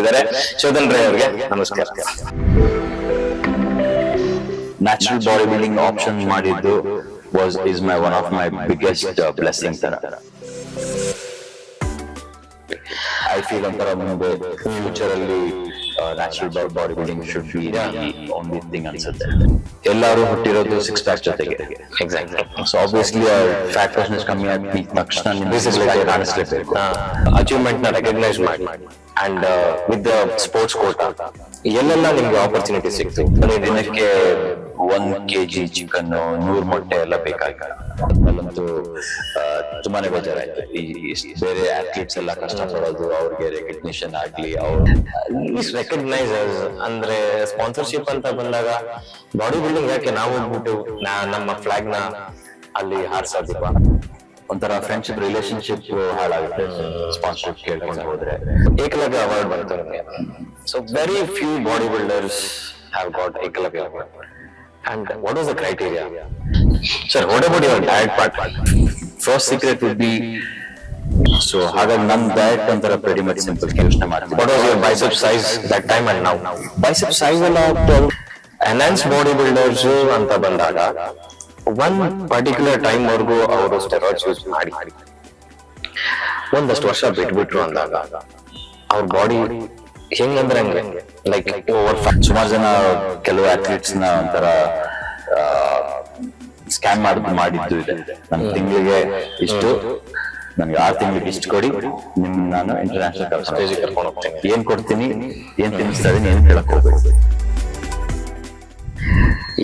ಬಂದಿದ್ದಾರೆ. ಶೋಧನ್ ರೈ ಅವರಿಗೆ ನಮಸ್ಕಾರ. ನ್ಯಾಚುರಲ್ ಬಾಡಿ ಬಿಲ್ಡಿಂಗ್ ಆಪ್ಷನ್ ಮಾಡಿದ್ದು is one of my biggest blessing ತರ. I feel ಒಂಥರ ಮುಂದೆ ಫ್ಯೂಚರ್ ಅಲ್ಲಿ natural body building should B only thing ಅನ್ಸುತ್ತೆ. ಎಲ್ಲರೂ ಹುಟ್ಟಿರೋದು 6 ಪ್ಯಾಕ್ ಜೊತೆಗೆ. Exactly. So obviously fat percentage ಕಮ್ಮಿ ಆಗಿ ತಕ್ಷಣ ಕಾಣಿಸ್ಲೇಬೇಕು. ಅಚೀವ್ಮೆಂಟ್ ನ ರೆಕಗ್ನೈಸ್ ಮಾಡಿ ಅಂಡ್ ವಿತ್ ಸ್ಪೋರ್ಟ್ಸ್ ಕೋಟಾ ಎಲ್ಲೆಲ್ಲ ನಿಮ್ಗೆ ಆಪರ್ಚುನಿಟಿ ಸಿಕ್ತು. ದಿನಕ್ಕೆ 1 kg ಚಿಕನ್ 100 ಮೊಟ್ಟೆ ಎಲ್ಲ ಬೇಕಾಗಿಲ್ಲ. ಅಲ್ಲಂತೂ ತುಂಬಾನೇ ಬೇಜಾರಾಯ್ತು. ಈ ಬೇರೆ ಅಥ್ಲೀಟ್ಸ್ ಎಲ್ಲ ಕಷ್ಟ ಪಡೋದು, ಅವ್ರಿಗೆ ರೆಕಗ್ನಿಷನ್ ಆಗ್ಲಿ, ರೆಕಗ್ನೈಸರ್ಸ್ ಅಂದ್ರೆ ಸ್ಪಾನ್ಸರ್ಶಿಪ್ ಅಂತ ಬಂದಾಗ ಬಾಡಿ ಬಿಲ್ಡಿಂಗ್ ಯಾಕೆ ನಾವು ಹೋಗ್ಬಿಟ್ಟು ನಮ್ಮ ಫ್ಲಾಗ್ ನ ಅಲ್ಲಿ ಹಾರಿಸೋದಿಲ್ವಾ? ಒಂಥರ ಫ್ರೆಂಡ್ಶಿಪ್ ರಿಲೇಶನ್ಶಿಪ್ ಹಾಳಾಗುತ್ತೆ ಸ್ಪಾನ್ಸರ್ಶಿಪ್ ಕೇಳ್ಕೊಂಡು ಹೋದ್ರೆ. ಏಕಲವ್ಯ ಅವಾರ್ಡ್ ಬಂತು ನಿಮಗೆ. So very few body builders have got Eklavya award. And what was the criteria? Sir, what about your diet part? First secret would be, so ಹಾಗಾಗಿ ನಮ್ ಡಯಟ್ ಒಂಥರ ವೆರಿ ಮಚ್ ಸಿಂಪಲ್. ಯೋಚನೆ ಮಾಡ್ತೀನಿ, what was your bicep size that time and now? Bicep size ಎಲ್ಲ enhance body builders ಅಂತ ಬಂದಾಗ one particular time ವರ್ಗೂ ಅವರು steroids use ಮಾಡಿ ಒಂದಷ್ಟು ವರ್ಷ ಬಿಟ್ಬಿಟ್ರು ಅಂದಾಗ ಅವ್ರ ಬಾಡಿ ಹೆಂಗಂದ್ರೆ ಹಂಗೆ ಲೈಕ್ ಸುಮಾರು ಜನ ಕೆಲವು ಅಥ್ಲೀಟ್ಸ್ ನ ಒಂಥರ ಸ್ಕ್ಯಾಮ್ ಮಾಡಿದ್ದು ಇದೆ. ನನ್ ತಿಂಗಳಿಗೆ ಇಷ್ಟು, ನನ್ಗೆ 6 ತಿಂಗಳಿಗೆ ಇಷ್ಟು ಕೊಡಿ, ನಾನು ಇಂಟರ್ನ್ಯಾಷನಲ್ ಸ್ಟೇಜಿಗೆ ಕರ್ಕೊಂಡು ಹೋಗ್ತೀನಿ, ಏನ್ ಕೊಡ್ತೀನಿ, ಏನ್ ತಿನ್ನಿಸ್ತಾ ಇದೀನಿ, ಏನ್ ಹೇಳಕ್ ಹೋಗ್ಬೇಕು.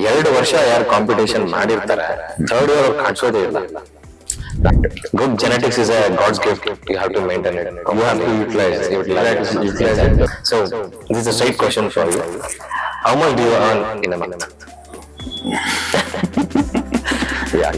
2 ವರ್ಷ ಯಾರು ಕಾಂಪಿಟೇಷನ್ ಮಾಡಿರ್ತಾರೆ, 3rd ಇಯರ್ ಅವ್ರು ಕಾಣಿಸೋದೇ ಇಲ್ಲ. Good genetics is a God's gift. You have to maintain it. You have to utilize it. So this is a straight question for you. How much do you earn in a month? Yeah.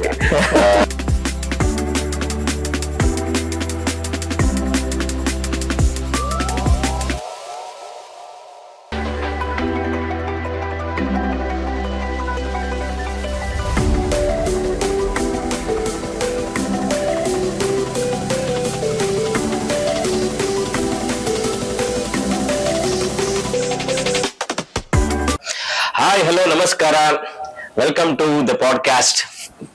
Hi, hello, namaskara. Welcome to the podcast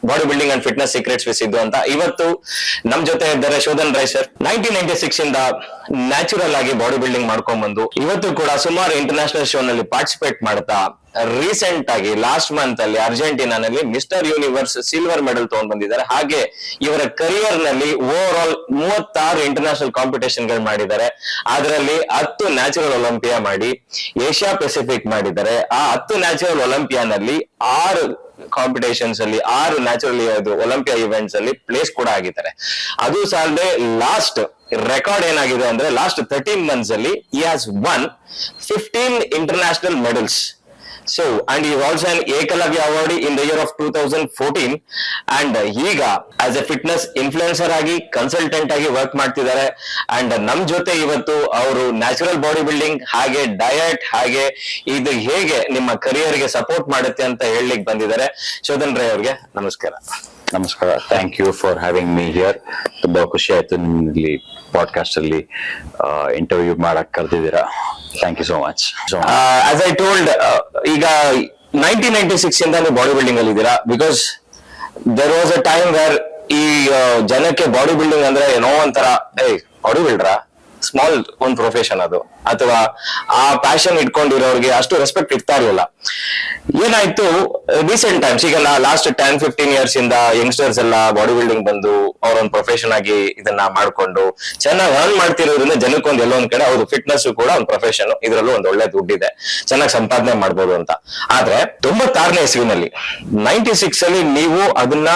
Bodybuilding and Fitness Secrets with Siddhu ಅಂತ. ಇವತ್ತು ನಮ್ ಜೊತೆ ಇದ್ದಾರೆ Shodhan Rai sir. 1996 ಇಂದ natural ಆಗಿ body building ಮಾಡ್ಕೊಂಡ್ ಬಂದು ಇವತ್ತು ಕೂಡ ಸುಮಾರು ಇಂಟರ್ನ್ಯಾಷನಲ್ ಶೋ ನಲ್ಲಿ ಪಾರ್ಟಿಸಿಪೇಟ್ ಮಾಡ್ತಾ ರೀಸೆಂಟ್ ಆಗಿ ಲಾಸ್ಟ್ ಮಂತ್ ಅಲ್ಲಿ ಅರ್ಜೆಂಟೀನಾನಲ್ಲಿ ಮಿಸ್ಟರ್ ಯೂನಿವರ್ಸ್ ಸಿಲ್ವರ್ ಮೆಡಲ್ ತಗೊಂಡ್ ಬಂದಿದ್ದಾರೆ. ಹಾಗೆ ಇವರ ಕರಿಯರ್ ನಲ್ಲಿ ಓವರ್ ಆಲ್ 36 ಇಂಟರ್ನ್ಯಾಷನಲ್ ಕಾಂಪಿಟೇಷನ್ ಗಳು ಮಾಡಿದ್ದಾರೆ. ಅದರಲ್ಲಿ 10 ನ್ಯಾಚುರಲ್ ಒಲಿಂಪಿಯಾ ಮಾಡಿ ಏಷ್ಯಾ ಪೆಸಿಫಿಕ್ ಮಾಡಿದ್ದಾರೆ. ಆ 10 ನ್ಯಾಚುರಲ್ ಒಲಿಂಪಿಯಾನಲ್ಲಿ 6 ಕಾಂಪಿಟೇಷನ್ಸ್ ಅಲ್ಲಿ 6 ನ್ಯಾಚುರಲ್ ಒಲಿಂಪಿಯಾ ಇವೆಂಟ್ಸ್ ಅಲ್ಲಿ ಪ್ಲೇಸ್ ಕೂಡ ಆಗಿದ್ದಾರೆ. ಅದು ಸಾಲದೆ ಲಾಸ್ಟ್ ರೆಕಾರ್ಡ್ ಏನಾಗಿದೆ ಅಂದ್ರೆ ಲಾಸ್ಟ್ 13 months ಅಲ್ಲಿ he has won 15 international medals. So, and he is also an Ekalavya Award in the year of 2014. And ಈಗ as a fitness influencer ಆಗಿ ಕನ್ಸಲ್ಟೆಂಟ್ ಆಗಿ ವರ್ಕ್ ಮಾಡ್ತಿದ್ದಾರೆ. ಅಂಡ್ ನಮ್ ಜೊತೆ ಇವತ್ತು ಅವರು ನ್ಯಾಚುರಲ್ ಬಾಡಿ ಬಿಲ್ಡಿಂಗ್ ಹಾಗೆ ಡಯಟ್ ಹಾಗೆ ಇದು ಹೇಗೆ ನಿಮ್ಮ ಕರಿಯರ್ ಗೆ ಸಪೋರ್ಟ್ ಮಾಡುತ್ತೆ ಅಂತ ಹೇಳಲಿಕ್ಕೆ ಬಂದಿದ್ದಾರೆ. ಶೋಧನ್ ರೈ ಅವ್ರಿಗೆ ನಮಸ್ಕಾರ. ನಮಸ್ಕಾರ. Thank you for having me here. ತುಂಬಾ ಖುಷಿ ಆಯ್ತು ನಿಮ್ಮಲ್ಲಿ ಪಾಡ್ಕಾಸ್ಟ್ ಅಲ್ಲಿ ಇಂಟರ್ವ್ಯೂ ಮಾಡಕ್ ಕರೆದಿದ್ದೀರಾ. Thank you so much. As I told, ಈಗ 1996 ಇಂದ ನೀವು ಬಾಡಿ ಬಿಲ್ಡಿಂಗ್ ಅಲ್ಲಿ ಇದ್ದೀರಾ. Because there was a time where ಈ ಜನಕ್ಕೆ ಬಾಡಿ ಬಿಲ್ಡಿಂಗ್ ಅಂದ್ರೆ ಏನೋ ಒಂಥರ ಬಾಡಿ ಬಿಲ್ಡರಾ, ಸ್ಮಾಲ್ ಒಂದು ಪ್ರೊಫೆಷನ್ ಅದು, ಅಥವಾ ಆ ಪ್ಯಾಷನ್ ಇಟ್ಕೊಂಡಿರೋರಿಗೆ ಅಷ್ಟು ರೆಸ್ಪೆಕ್ಟ್ ಇರ್ತಾ ಇರಲಿಲ್ಲ. ಏನಾಯ್ತು ರೀಸೆಂಟ್ ಟೈಮ್ಸ್, ಈಗ ಲಾಸ್ಟ್ 10-15 years ಇಂದ ಯಂಗ್ಸ್ಟರ್ಸ್ ಎಲ್ಲ ಬಾಡಿ ಬಿಲ್ಡಿಂಗ್ ಬಂದು ಅವ್ರೊಂದು ಪ್ರೊಫೆಷನ್ ಆಗಿ ಇದನ್ನ ಮಾಡ್ಕೊಂಡು ಚೆನ್ನಾಗಿ ಅರ್ನ್ ಮಾಡ್ತಿರೋದ್ರಿಂದ ಜನಕ್ಕೊಂದು ಎಲ್ಲೊಂದ್ ಕಡೆ ಹೌದು ಫಿಟ್ನೆಸ್ ಕೂಡ ಒಂದು ಪ್ರೊಫೆಷನ್, ಇದ್ರಲ್ಲೂ ಒಂದು ಒಳ್ಳೆ ದುಡ್ಡಿದೆ, ಚೆನ್ನಾಗಿ ಸಂಪಾದನೆ ಮಾಡ್ಬೋದು ಅಂತ. ಆದ್ರೆ 96ನೇ ಇಸ್ವಿನಲ್ಲಿ 96 ಅಲ್ಲಿ ನೀವು ಅದನ್ನ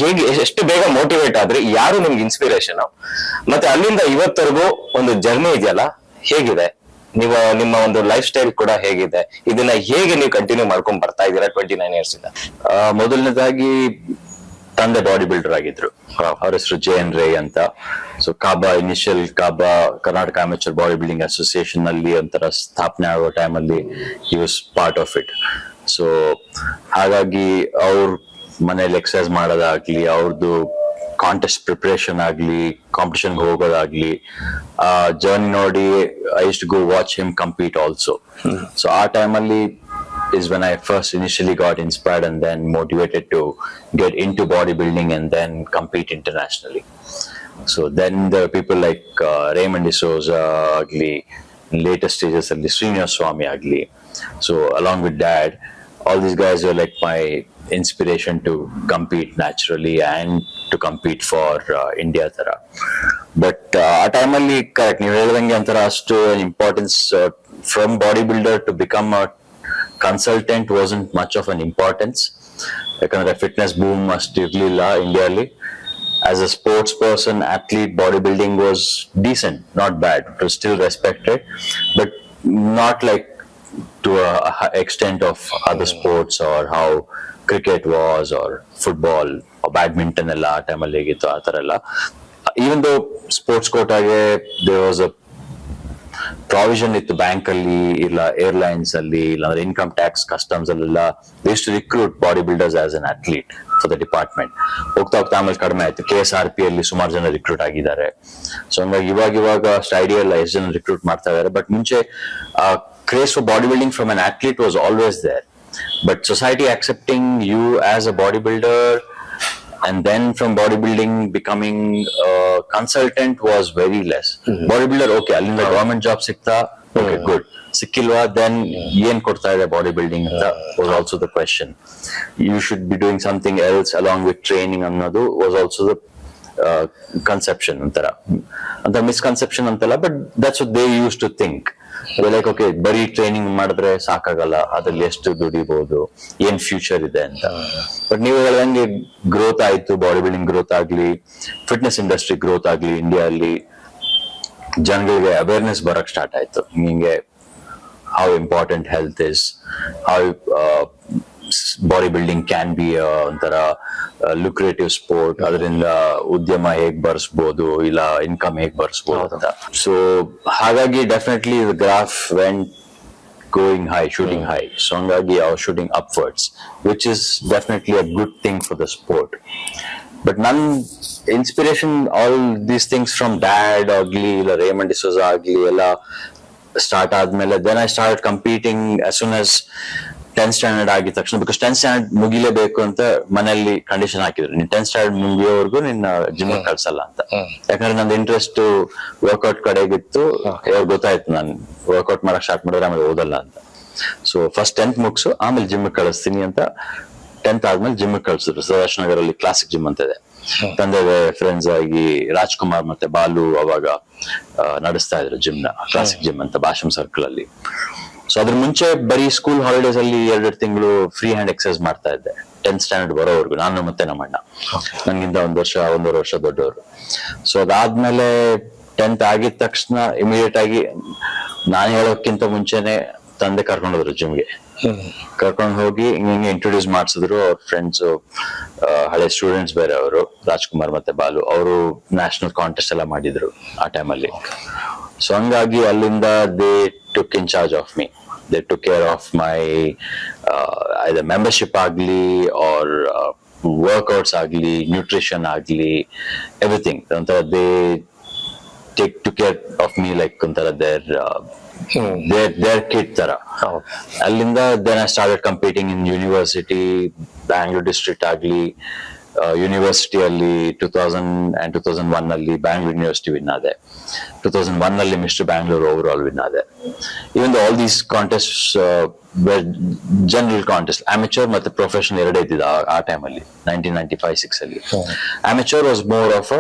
ಹೇಗೆ ಎಷ್ಟು ಬೇಗ ಮೋಟಿವೇಟ್ ಆದ್ರಿ? ಯಾರು ನಿಮ್ಗೆ ಇನ್ಸ್ಪಿರೇಷನ್? ಮತ್ತೆ ಅಲ್ಲಿಂದ ಇವತ್ತರೆಗೂ ಒಂದು ಜರ್ನಿ ಇದೆಯಲ್ಲ, ಹೇಗಿದೆ ನೀವು ನಿಮ್ಮ ಒಂದು ಲೈಫ್ ಸ್ಟೈಲ್ ಕೂಡ ಹೇಗಿದೆ? ಇದನ್ನ ಹೇಗೆ ನೀವು ಕಂಟಿನ್ಯೂ ಮಾಡ್ಕೊಂಡ್ ಬರ್ತಾ ಇದ್ದೀರಾ 29 years ಇಂದ? ಮೊದಲನೇದಾಗಿ ತಂದೆ ಬಾಡಿ ಬಿಲ್ಡರ್ ಆಗಿದ್ರು. ಅವ್ರ ಹೆಸರು ಶೋಧನ್ ರೈ ಅಂತ. So initial Karnataka amateur body building association ಅಲ್ಲಿ ಒಂಥರ ಸ್ಥಾಪನೆ ಆಗೋ ಟೈಮ್ ಅಲ್ಲಿ he was part of it. So ಹಾಗಾಗಿ ಅವ್ರ ಮನೇಲಿ ಎಕ್ಸರ್ಸೈಸ್ ಮಾಡೋದಾಗ್ಲಿ, ಅವ್ರದ್ದು ಕಾಂಟೆಸ್ಟ್ ಪ್ರಿಪರೇಷನ್ ಆಗ್ಲಿ, ಕಾಂಪಿಟೇಷನ್ ಹೋಗೋದಾಗ್ಲಿ, ಜರ್ನಿ ನೋಡಿ I use to go watch him compete also. So ಆ ಟೈಮಲ್ಲಿ is when I first initially got inspired and then motivated to get into bodybuilding and then compete internationally. So then there are people like Raymond D'Souza agli, in later stages alli Srinivas Swami agli. So along with Dad, all these guys were like my inspiration to compete naturally and to compete for India tara. But ಆ ಟೈಮಲ್ಲಿ correct ನೀವು ಹೇಳಿದಂಗೆ ಒಂಥರ ಅಷ್ಟು importance from bodybuilder to become a consultant wasn't much of an importance. ಯಾಕಂದ್ರೆ fitness boom ಅಷ್ಟು ಇರ್ಲಿಲ್ಲ ಇಂಡಿಯಾಲಿ. As a sports person, athlete, bodybuilding was decent, not bad. It was still respected, but not like to a extent of other sports or how cricket was or football or badminton ಎಲ್ಲ ಆ ಟೈಮಲ್ಲಿ ಹೇಗಿತ್ತು ಆ ಥರ ಎಲ್ಲ. Even though sports quotaಗೆ there was a provision ಇತ್ತು bank ಅಲ್ಲಿ, ಇಲ್ಲ ಏರ್ಲೈನ್ಸ್ ಅಲ್ಲಿ, ಇಲ್ಲ ಇನ್ಕಮ್ ಟ್ಯಾಕ್ಸ್ ಕಸ್ಟಮ್ಸ್ ಅಲ್ಲೆಲ್ಲ they use to recruit body builders as an athlete for the department. ಹೋಗ್ತಾ ಹೋಗ್ತಾ ಆಮೇಲೆ ಕಡಿಮೆ ಆಯ್ತು. KSRP ಅಲ್ಲಿ ಸುಮಾರು ಜನ ರಿಕ್ರೂಟ್ ಆಗಿದ್ದಾರೆ. ಸೊ ಹಂಗಾಗಿ ಇವಾಗ ಅಷ್ಟು ಐಡಿಯಾ ಇಲ್ಲ ಎಷ್ಟು ಜನ ರಿಕ್ರೂಟ್ ಮಾಡ್ತಾ ಇದ್ದಾರೆ. ಬಟ್ ಮುಂಚೆ craze for body building from an athlete was always there. But society accepting you as a body builder and then from bodybuilding becoming a consultant was very less. Bodybuilder, okay, allinda government job sikta, okay, good. Sikkilwa, then yen kodta ide bodybuilding anta was also the question. You should be doing something else along with training annadu was also the conception antara misconception antala, but that's what they used to think. They're like, okay, ಬರೀ training ಮಾಡಿದ್ರೆ ಸಾಕಾಗಲ್ಲ, ಅದ್ರಲ್ಲಿ ಎಷ್ಟು ದುಡಿಬಹುದು, ಏನ್ future ಇದೆ ಅಂತ. But ನೀವು ಹೇಳಂಗೆ growth ಆಯ್ತು, ಬಾಡಿ ಬಿಲ್ಡಿಂಗ್ ಗ್ರೋತ್ ಆಗ್ಲಿ, ಫಿಟ್ನೆಸ್ ಇಂಡಸ್ಟ್ರಿ ಗ್ರೋತ್ ಆಗ್ಲಿ, ಇಂಡಿಯಾದಲ್ಲಿ ಜನಗಳಿಗೆ ಅವೇರ್ನೆಸ್ ಬರಕ್ ಸ್ಟಾರ್ಟ್ ಆಯ್ತು. ಹಿಂಗೆ how important health is, how bodybuilding can be ಒಂಥರ ಲುಕ್ರೇಟಿವ್ ಸ್ಪೋರ್ಟ್, ಅದರಿಂದ ಉದ್ಯಮ ಹೇಗ್ ಬರ್ಸ್ಬೋದು, ಇಲ್ಲ ಇನ್ಕಮ್ ಹೇಗ್ ಬರ್ಸ್ಬೋದು ಅಂತ. ಸೊ ಹಾಗಾಗಿ definitely the graph vent going high, shooting high. So hangagi I was shooting upwards, which is definitely a good thing for the sport. But none inspiration, all these things from Dad agli, illa Raymond D'Souza agli ella start ಆದ್ಮೇಲೆ then I started competing as soon as 10th standard ಆಗಿದ ತಕ್ಷಣ. Because 10th standard ಮುಗಿಲೇಬೇಕು ಅಂತ ಮನೆಯಲ್ಲಿ condition ಹಾಕಿದ್ರು, ನೀನ್ 10th standard ಮುಗಿಯೋವರೆಗೂ ನಿನ್ನ gym ಕಳ್ಸಲ್ಲ ಅಂತ. ಯಾಕಂದ್ರೆ ನಂದು ಇಂಟ್ರೆಸ್ಟ್ ವರ್ಕೌಟ್ ಕಡೆಗಿತ್ತು. ಗೊತ್ತಾಯ್ತು ನಾನು ವರ್ಕೌಟ್ ಮಾಡಕ್ ಸ್ಟಾರ್ಟ್ ಮಾಡಿದ್ರೆ ಆಮೇಲೆ ಓದಲ್ಲ ಅಂತ. ಸೊ ಫಸ್ಟ್ 10th ಮುಗಿಸು, ಆಮೇಲೆ ಜಿಮ್ ಕಳಿಸ್ತೀನಿ ಅಂತ 10th ಆದ್ಮೇಲೆ ಜಿಮ್ ಕಳ್ಸಿದ್ರು. ಸುಭಾಷ್ ನಗರಲ್ಲಿ ಕ್ಲಾಸಿಕ್ ಜಿಮ್ ಅಂತ ಇದೆ. ತಂದೆಗೆ ಫ್ರೆಂಡ್ಸ್ ಆಗಿ ರಾಜ್ಕುಮಾರ್ ಮತ್ತೆ ಬಾಲು ಅವಾಗ ನಡೆಸ್ತಾ ಇದ್ರು ಜಿಮ್ ನ, ಕ್ಲಾಸಿಕ್ ಜಿಮ್ ಅಂತ ಭಾಷಮ್ ಸರ್ಕಲ್ ಅಲ್ಲಿ. ಸೊ ಅದ್ರ ಮುಂಚೆ ಬರೀ ಸ್ಕೂಲ್ ಹಾಲಿಡೇಸ್ ಅಲ್ಲಿ 2 ತಿಂಗಳು ಫ್ರೀ ಹ್ಯಾಂಡ್ ಎಕ್ಸರ್ಸೈಸ್ ಮಾಡ್ತಾ ಇದ್ದೆ 10th ಸ್ಟ್ಯಾಂಡರ್ಡ್ ಬರೋವರೆಗೂ, ನಾನು ಮತ್ತೆ ನಮ್ಮ ಅಣ್ಣ, ನನ್ಗಿಂತ 1.5 ವರ್ಷ ದೊಡ್ಡವರು. ಸೊ ಅದಾದ್ಮೇಲೆ 10th ಆಗಿದ ತಕ್ಷಣ ಇಮಿಡಿಯೇಟ್ ಆಗಿ ನಾನು ಹೇಳೋಕ್ಕಿಂತ ಮುಂಚೆನೆ ತಂದೆ ಕರ್ಕೊಂಡೋದ್ರು ಜಿಮ್ಗೆ. ಕರ್ಕೊಂಡು ಹೋಗಿ ಹಿಂಗೆ ಇಂಟ್ರೊಡ್ಯೂಸ್ ಮಾಡಿಸಿದ್ರು. ಅವ್ರ ಫ್ರೆಂಡ್ಸ್, ಹಳೆ ಸ್ಟೂಡೆಂಟ್ಸ್ ಬೇರೆ ಅವರು, ರಾಜ್ಕುಮಾರ್ ಮತ್ತೆ ಬಾಲು, ಅವರು ನ್ಯಾಷನಲ್ ಕಾಂಟೆಸ್ಟ್ ಎಲ್ಲ ಮಾಡಿದ್ರು ಆ ಟೈಮಲ್ಲಿ. ಸೊ ಹಂಗಾಗಿ ಅಲ್ಲಿಂದ they took in charge of me. They took care of my either membership agli or workouts agli, nutrition agli, everything. They took care of me like their kid tara. Allinda then I started competing in university, Bangalore district agli, university ಅಲ್ಲಿ 2000 and 2001 ಅಲ್ಲಿ Bangalore university win ಆದೆ. 2001 ಅಲ್ಲಿ Mister Bangalore over all win ಆದೆ. Even all these contest general contest, amateur ಮತ್ತೆ professional ಎರಡೇ ಇದ್ದಿದ್ದ ಆ ಟೈಮಲ್ಲಿ 1995-6 ಅಲ್ಲಿ. Amateur was more of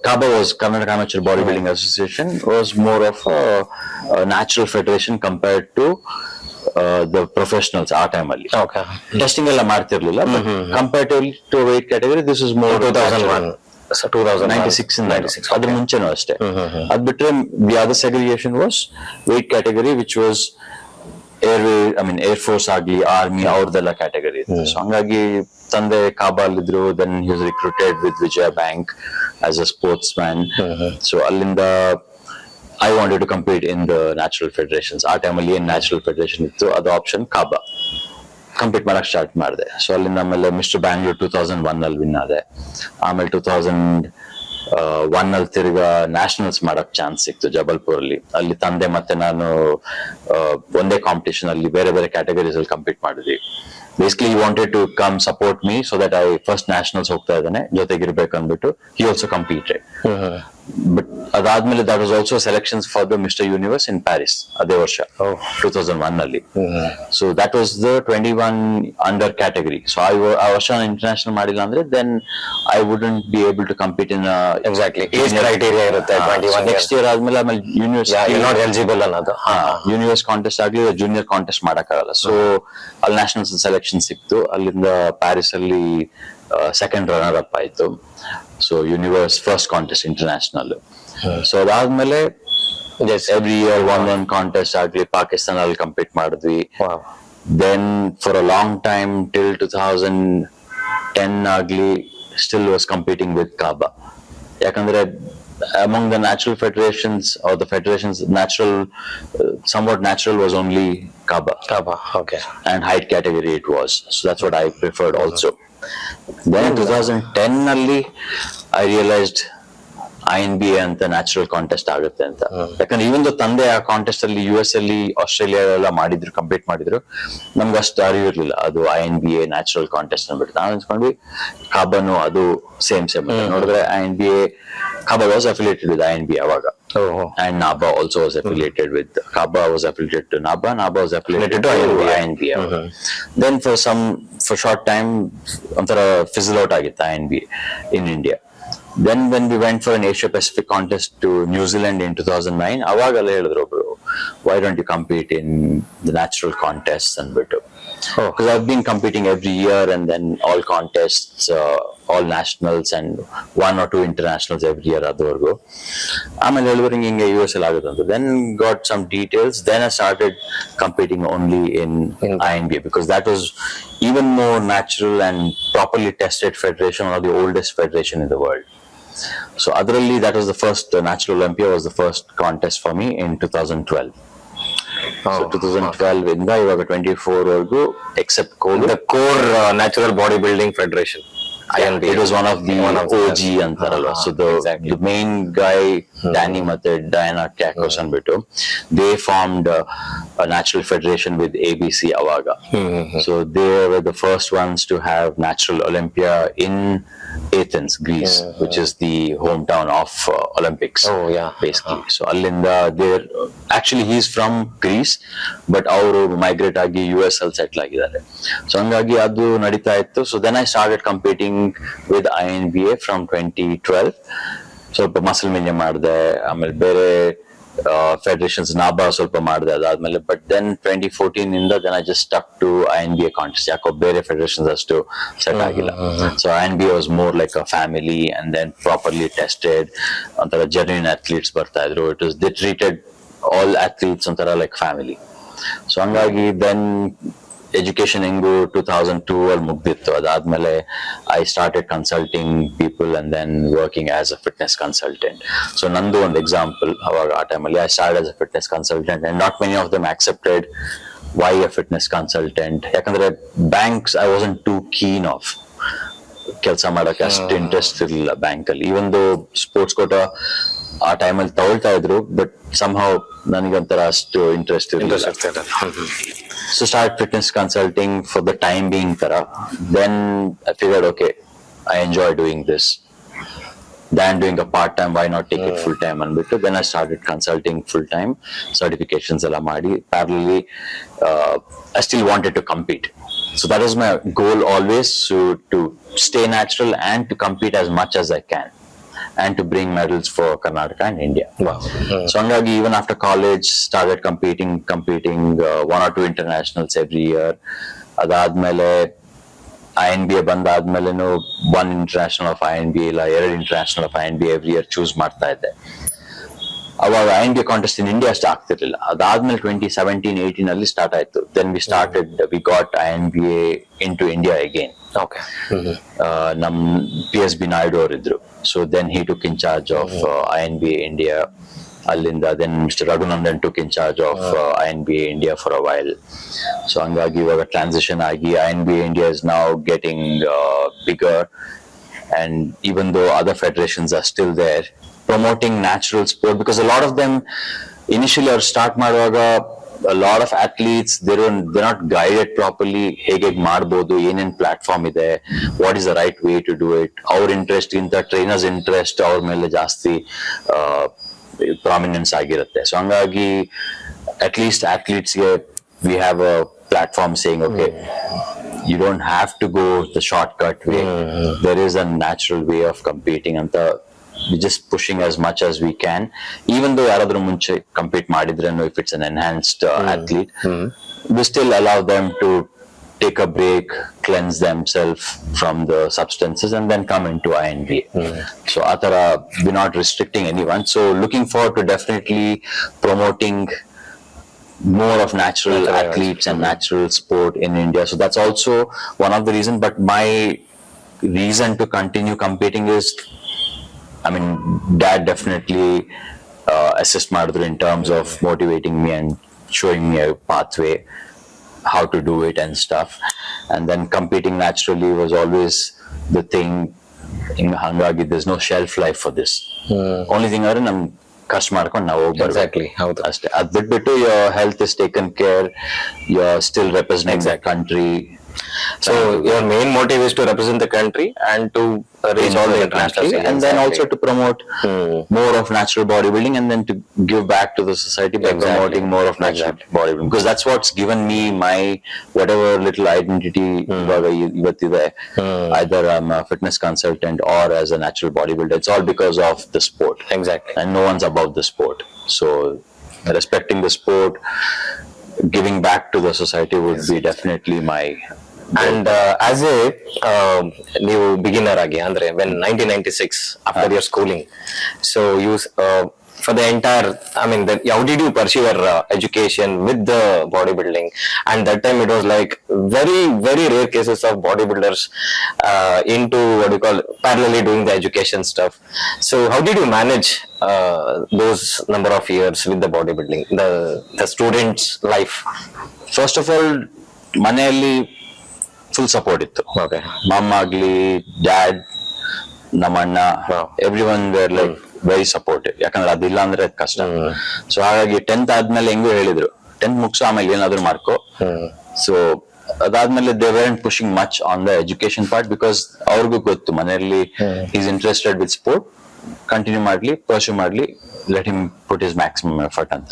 KABA was Karnataka Amateur Bodybuilding Association was more of a natural federation compared to the professionals ಆ time ಅಲ್ಲಿ. Testing ಎಲ್ಲ ಮಾಡ್ತಿರ್ಲಿಲ್ಲ, but comparatively to weight category this is more 96 ಅದ್ರ ಮುಂಚೆನೂ ಅಷ್ಟೇ. ಅದ್ ಬಿಟ್ರೆ the other segregation was weight category which was air force ಆಗಿ ಆರ್ಮಿ ಅವ್ರದೆಲ್ಲ ಕ್ಯಾಟಗರಿ ಇತ್ತು. ಸೊ ಹಂಗಾಗಿ ತಂದೆ ಕಾಬಾಲ್ ಇದ್ರು. Then he was recruited with Vijaya Bank as a sportsman. So ಅಲ್ಲಿಂದ I wanted to compete in the natural federations. ಆ ಟೈಮಲ್ಲಿ ಏನ್ ನ್ಯಾಚುರಲ್ ಫೆಡರೇಷನ್ ಇತ್ತು ಅದು ಆಪ್ಷನ್ KABA. ಕಂಪೀಟ್ ಮಾಡಕ್ ಸ್ಟಾರ್ಟ್ ಮಾಡಿದೆ. ಸೊ ಅಲ್ಲಿಂದ ಆಮೇಲೆ ಮಿಸ್ಟರ್ ಬ್ಯಾಂಗ್ಳೂರ್ 2001 ಅಲ್ಲಿ ವಿನ್ ಆದೆ. ಆಮೇಲೆ 2001 ಅಲ್ಲಿ ತಿರ್ಗಾ ನ್ಯಾಷನಲ್ಸ್ ಮಾಡಕ್ ಚಾನ್ಸ್ ಸಿಕ್ತು ಜಬಲ್ಪುರ್ ಅಲ್ಲಿ. ಅಲ್ಲಿ ತಂದೆ ಮತ್ತೆ ನಾನು ಒಂದೇ ಕಾಂಪಿಟೇಷನ್ ಅಲ್ಲಿ ಬೇರೆ ಬೇರೆ ಕ್ಯಾಟಗರೀಸ್ ಅಲ್ಲಿ ಕಂಪೀಟ್ ಮಾಡಿದ್ವಿ. Basically he wanted to come support me so that I first nationals ಹೋಗ್ತಾ ಇದ್ದಾನೆ ಜೊತೆಗಿರ್ಬೇಕು ಅಂದ್ಬಿಟ್ಟು he also competed. But ಅದಾದ್ಮೇಲೆ that was also selections for the Mr. Universe in Paris ಅದೇ ವರ್ಷ 2001 ಅಲ್ಲಿ. So that was the 21 under category. So ಆ ವರ್ಷ ನಾನು ಇಂಟರ್ನ್ಯಾಷನಲ್ ಮಾಡಿಲ್ಲ ಅಂದ್ರೆ then I wouldn't be able to compete in exactly age criteria ಇರುತ್ತೆ. ನೆಕ್ಸ್ಟ್ ಇಯರ್ ಆದ್ಮೇಲೆ ಯೂನಿವರ್ಸ್ ನಾಟ್ ಎಲಿಜಿಬಲ್ ಅನ್ನೋದು. ಯೂನಿವರ್ಸ್ ಕಾಂಟೆಸ್ಟ್ ಆಗ್ಲಿ ಜೂನಿಯರ್ ಕಾಂಟೆಸ್ಟ್ ಮಾಡಕ್ಕಾಗಲ್ಲ. ಸೊ ಅಲ್ಲಿ ನ್ಯಾಷನಲ್ಸ್ ಸೆಲೆಕ್ಷನ್ ಸಿಕ್ತು. ಅಲ್ಲಿಂದ ಪ್ಯಾರಿಸ್ ಅಲ್ಲಿ ಸೆಕೆಂಡ್ ರನ್ನರ್ ಅಪ್ ಆಯ್ತು. So universe first contest international. So ಅದಾದ್ಮೇಲೆ ಎವ್ರಿ ಇಯರ್ ಒಂದೊಂದು ಕಾಂಟೆಸ್ಟ್ ಆಗ್ಲಿ ಪಾಕಿಸ್ತಾನ ಅಲ್ಲಿ ಕಂಪೀಟ್ ಮಾಡಿದ್ವಿ. Then for a long time till 2010 ಆಗ್ಲಿ still was competing with Kaba. ಯಾಕಂದ್ರೆ among the natural federations or the federations somewhat natural was only Kaba. Okay. And height category it was. So that's what I preferred also. Then in 2010 ನಲ್ಲಿ I realized INBA ಅಂತ natural contest ಆಗುತ್ತೆ ಅಂತ. ಯಾಕಂದ್ರೆ even ತಂದೆ ಆ contest ಅಲ್ಲಿ US ಅಲ್ಲಿ Australia ಎಲ್ಲ ಮಾಡಿದ್ರು, ಕಂಪೀಟ್ ಮಾಡಿದ್ರು. ನಮ್ಗೆ ಅಷ್ಟು ಅರಿವಿರ್ಲಿಲ್ಲ ಅದು INBA ನ್ಯಾಚುರಲ್ ಕಾಂಟೆಸ್ಟ್ ಅಂದ್ಬಿಟ್ಟು. ನಾವು ಅನ್ಸ್ಕೊಂಡ್ವಿ ಕಾಬಾನು ಅದು ಸೇಮ್ ನೋಡಿದ್ರೆ INBA Kaba was affiliated with INBA ಅವಾಗ. And NABA also was affiliated with Kaba was affiliated to NABA was affiliated to INBA. Then for short time ಒಂಥರ fizzle out ಆಗಿತ್ತು INBA in India. Then when we went for an Asia Pacific contest to New Zealand in 2009, ಅವಾಗೆಲ್ಲ ಹೇಳಿದ್ರು ಒಬ್ರು, why don't you compete in the natural contests ಅಂದ್ಬಿಟ್ಟು. Because I've been competing every year and then all contests, all nationals and 1 or 2 internationals every year ಅದುವರೆಗೂ. ಆಮೇಲೆ ಹೇಳಿದ್ರು ಹಿಂಗೆ US ಅಲ್ಲಿ ಆಗುತ್ತೆ ಅಂತ. Then got some details. Then I started competing only in INBA because that was even more natural and properly tested federation, one of the oldest federation in the world. So adರಲ್ಲಿ that was the first Natural Olympia was the first contest for me in 2012. So 2012 ಇಂದ ಇವಾಗ 24 ವರೆಗೂ except the core natural bodybuilding federation. It was one of the OG ಅಂತಾರಲ್ವಾ. So the main guy Danny ಮತ್ತೆ Diana Kakos ಅಂದ್ಬಿಟ್ಟು they formed a natural federation with ABC ಅವಾಗ. So they were the first ones to have Natural Olympia in Athens, Greece, which is the hometown of Olympics. Basically. So allinda actually he's from Greece but ಅವರು migrate ಆಗಿ US ಅಲ್ಲಿ settle ಆಗಿದ್ದಾರೆ. So ಹಂಗಾಗಿ ಅದು ನಡೀತಾ ಇತ್ತು. So then I started competing with INBA from 2012. ಸ್ವಲ್ಪ muscle ಮಿಂಜೆ ಮಾಡಿದೆ, ಆಮೇಲೆ ಬೇರೆ ಫೆಡರೇಷನ್ಸ್ ನಾಬಾ ಸ್ವಲ್ಪ ಮಾಡಿದೆ ಅದಾದ್ಮೇಲೆ. ಬಟ್ ದೆನ್ 2014 ಇಂದ then I just stuck to INBA contest. ಯಾಕೋ ಬೇರೆ ಫೆಡರೇಷನ್ಸ್ ಅಷ್ಟು ಸೆಟ್ ಆಗಿಲ್ಲ. So INBA was more like a family and then properly tested. ಒಂಥರ genuine athletes ಬರ್ತಾ ಇದ್ರು. They treated all athletes ಒಂಥರ like family. ಸೊ ಹಂಗಾಗಿ then ಎಜುಕೇಶನ್ ಹೆಂಗು 2002 ಅಲ್ಲಿ ಮುಗ್ದಿತ್ತು. ಅದಾದ್ಮೇಲೆ I started consulting people and then working as a fitness consultant. So ನಂದು ಒಂದು ಎಕ್ಸಾಂಪಲ್, ಅವಾಗ ಆ ಟೈಮಲ್ಲಿ I start as a fitness consultant and not many of them accepted why a fitness consultant. ಯಾಕಂದ್ರೆ banks I wasn't too keen of ಕೆಲಸ ಮಾಡಕ್ಕೆ ಅಷ್ಟು interest ಇರಲಿಲ್ಲ ಬ್ಯಾಂಕಲ್ಲಿ. ಈವನ್ ದೋ ಸ್ಪೋರ್ಟ್ಸ್ ಕೋಟ ಆ ಟೈಮಲ್ಲಿ ತಗೊಳ್ತಾ ಇದ್ರು ಬಟ್ somehow ನನಗೊಂಥರ ಅಷ್ಟು ಇಂಟ್ರೆಸ್ಟ್ ಇರಲಿಲ್ಲ. So start fitness consulting for the time being ತರ. Then I figured okay, I enjoy doing this than doing a part time, why not take it full time ಅಂದ್ಬಿಟ್ಟು then I started consulting full time, certifications ಎಲ್ಲ ಮಾಡಿ parallelly I still wanted to compete. So that was my goal always, to stay natural and to compete as much as I can and to bring medals for Karnataka and India. So hangagi even after college started competing 1 or 2 internationals every year. Adadmele INBA ಬಂದಾದ್ಮೇಲೆನು 1 international of INBA ಇಲ್ಲ 2 international of INBA every year choose ಮಾಡ್ತಾ ಇದ್ದೆ. ಅವಾಗ INBA contest in India ಅಷ್ಟು ಆಗ್ತಿರ್ಲಿಲ್ಲ. ಅದಾದ್ಮೇಲೆ 2017-18 ಅಲ್ಲಿ start ಆಯ್ತು. Then we got INBA into India again. ನಮ್ PSB ನಾಯ್ಡು ಅವರಿದ್ರು. So then he took in charge of INBA India. ಅಲ್ಲಿಂದ then mister Raghunandan took in charge of INBA India for a while. So ಹಂಗಾಗಿ ಇವಾಗ ಟ್ರಾನ್ಸಿಷನ್ ಆಗಿ INBA India is now getting bigger, and even though other federations are still there promoting natural sport, because a lot of them initially or start ಮಾಡುವಾಗ a lot of athletes they're not guided properly. ಹೇಗೆ ಮಾಡಬಹುದು, ಏನೇನ್ platform ಇದೆ, what is the right way to do it, ಅವ್ರ interest ಇಂತ trainers interest ಅವ್ರ ಮೇಲೆ ಜಾಸ್ತಿ ಪ್ರಾಮಿನೆನ್ಸ್ ಆಗಿರುತ್ತೆ. ಸೊ ಹಂಗಾಗಿ ಅಟ್ ಲೀಸ್ಟ್ athletesಗೆ we have a platform saying okay, you don't have to go the shortcut way. There is a natural way of competing ಅಂತ we're just pushing as much as we can, even though yaradru munche compete madidrenu, if it's an enhanced athlete, we still allow them to take a break, cleanse themselves from the substances, and then come into INBA. So atara we're not restricting anyone. So looking forward to definitely promoting more of natural athletes and natural sport in India. So that's also one of the reasons. But my reason to continue competing is, I mean, Dad definitely assist madidru in terms of motivating me and showing me a pathway how to do it and stuff. And then competing naturally was always the thing. In hangagi there's no shelf life for this. Only thing are nam ಕಷ್ಟ ಮಾಡ್ಕೊಂಡು ನಾವು exactly ಹೌದು ಅಷ್ಟೇ. ಅದ್ ಬಿಟ್ಬಿಟ್ಟು your health is taken care, you're still representing the country. So your main motive is to represent the country and to reach all the international stages, and then also to promote more of natural bodybuilding, and then to give back to the society by promoting more of natural bodybuilding, because that's what's given me my whatever little identity ivattide. Either I'm a fitness consultant or as a natural bodybuilder, it's all because of the sport. Exactly. And no one's above the sport. So respecting the sport, giving back to the society would be definitely my and as a ನೀವು beginner ಆಗಿ ಅಂದ್ರೆ when 1996 after your schooling, so you for the entire, I mean, how did you pursue your education with the bodybuilding? And that time it was like very very rare cases of bodybuilders into what you call parallelly doing the education stuff. So how did you manage those number of years with the bodybuilding, the students life? First of all, ಮನೆಯಲ್ಲಿ full support ಇತ್ತು. Okay. ಮಮ್ಮ ಆಗ್ಲಿ, dad, ನಮ್ಮಣ್ಣ, every one where like very supportive. ಯಾಕಂದ್ರೆ ಅದಿಲ್ಲ ಅಂದ್ರೆ ಕಷ್ಟ. So ಹಾಗಾಗಿ 10th ಆದ್ಮೇಲೆ ಹೆಂಗು ಹೇಳಿದ್ರು, 10th ಮುಗಿಸೋ ಆಮೇಲೆ ಏನಾದ್ರು ಮಾಡ್ಕೋ. ಸೊ ಅದಾದ್ಮೇಲೆ they weren't pushing much on the education part, because ಅವ್ರಿಗೂ ಗೊತ್ತು ಮನೆಯಲ್ಲಿ is interested with sport, continue ಮಾಡ್ಲಿ, ಪರ್ಸ್ಯೂ ಮಾಡ್ಲಿ, let him put his maximum effort ಅಂತ.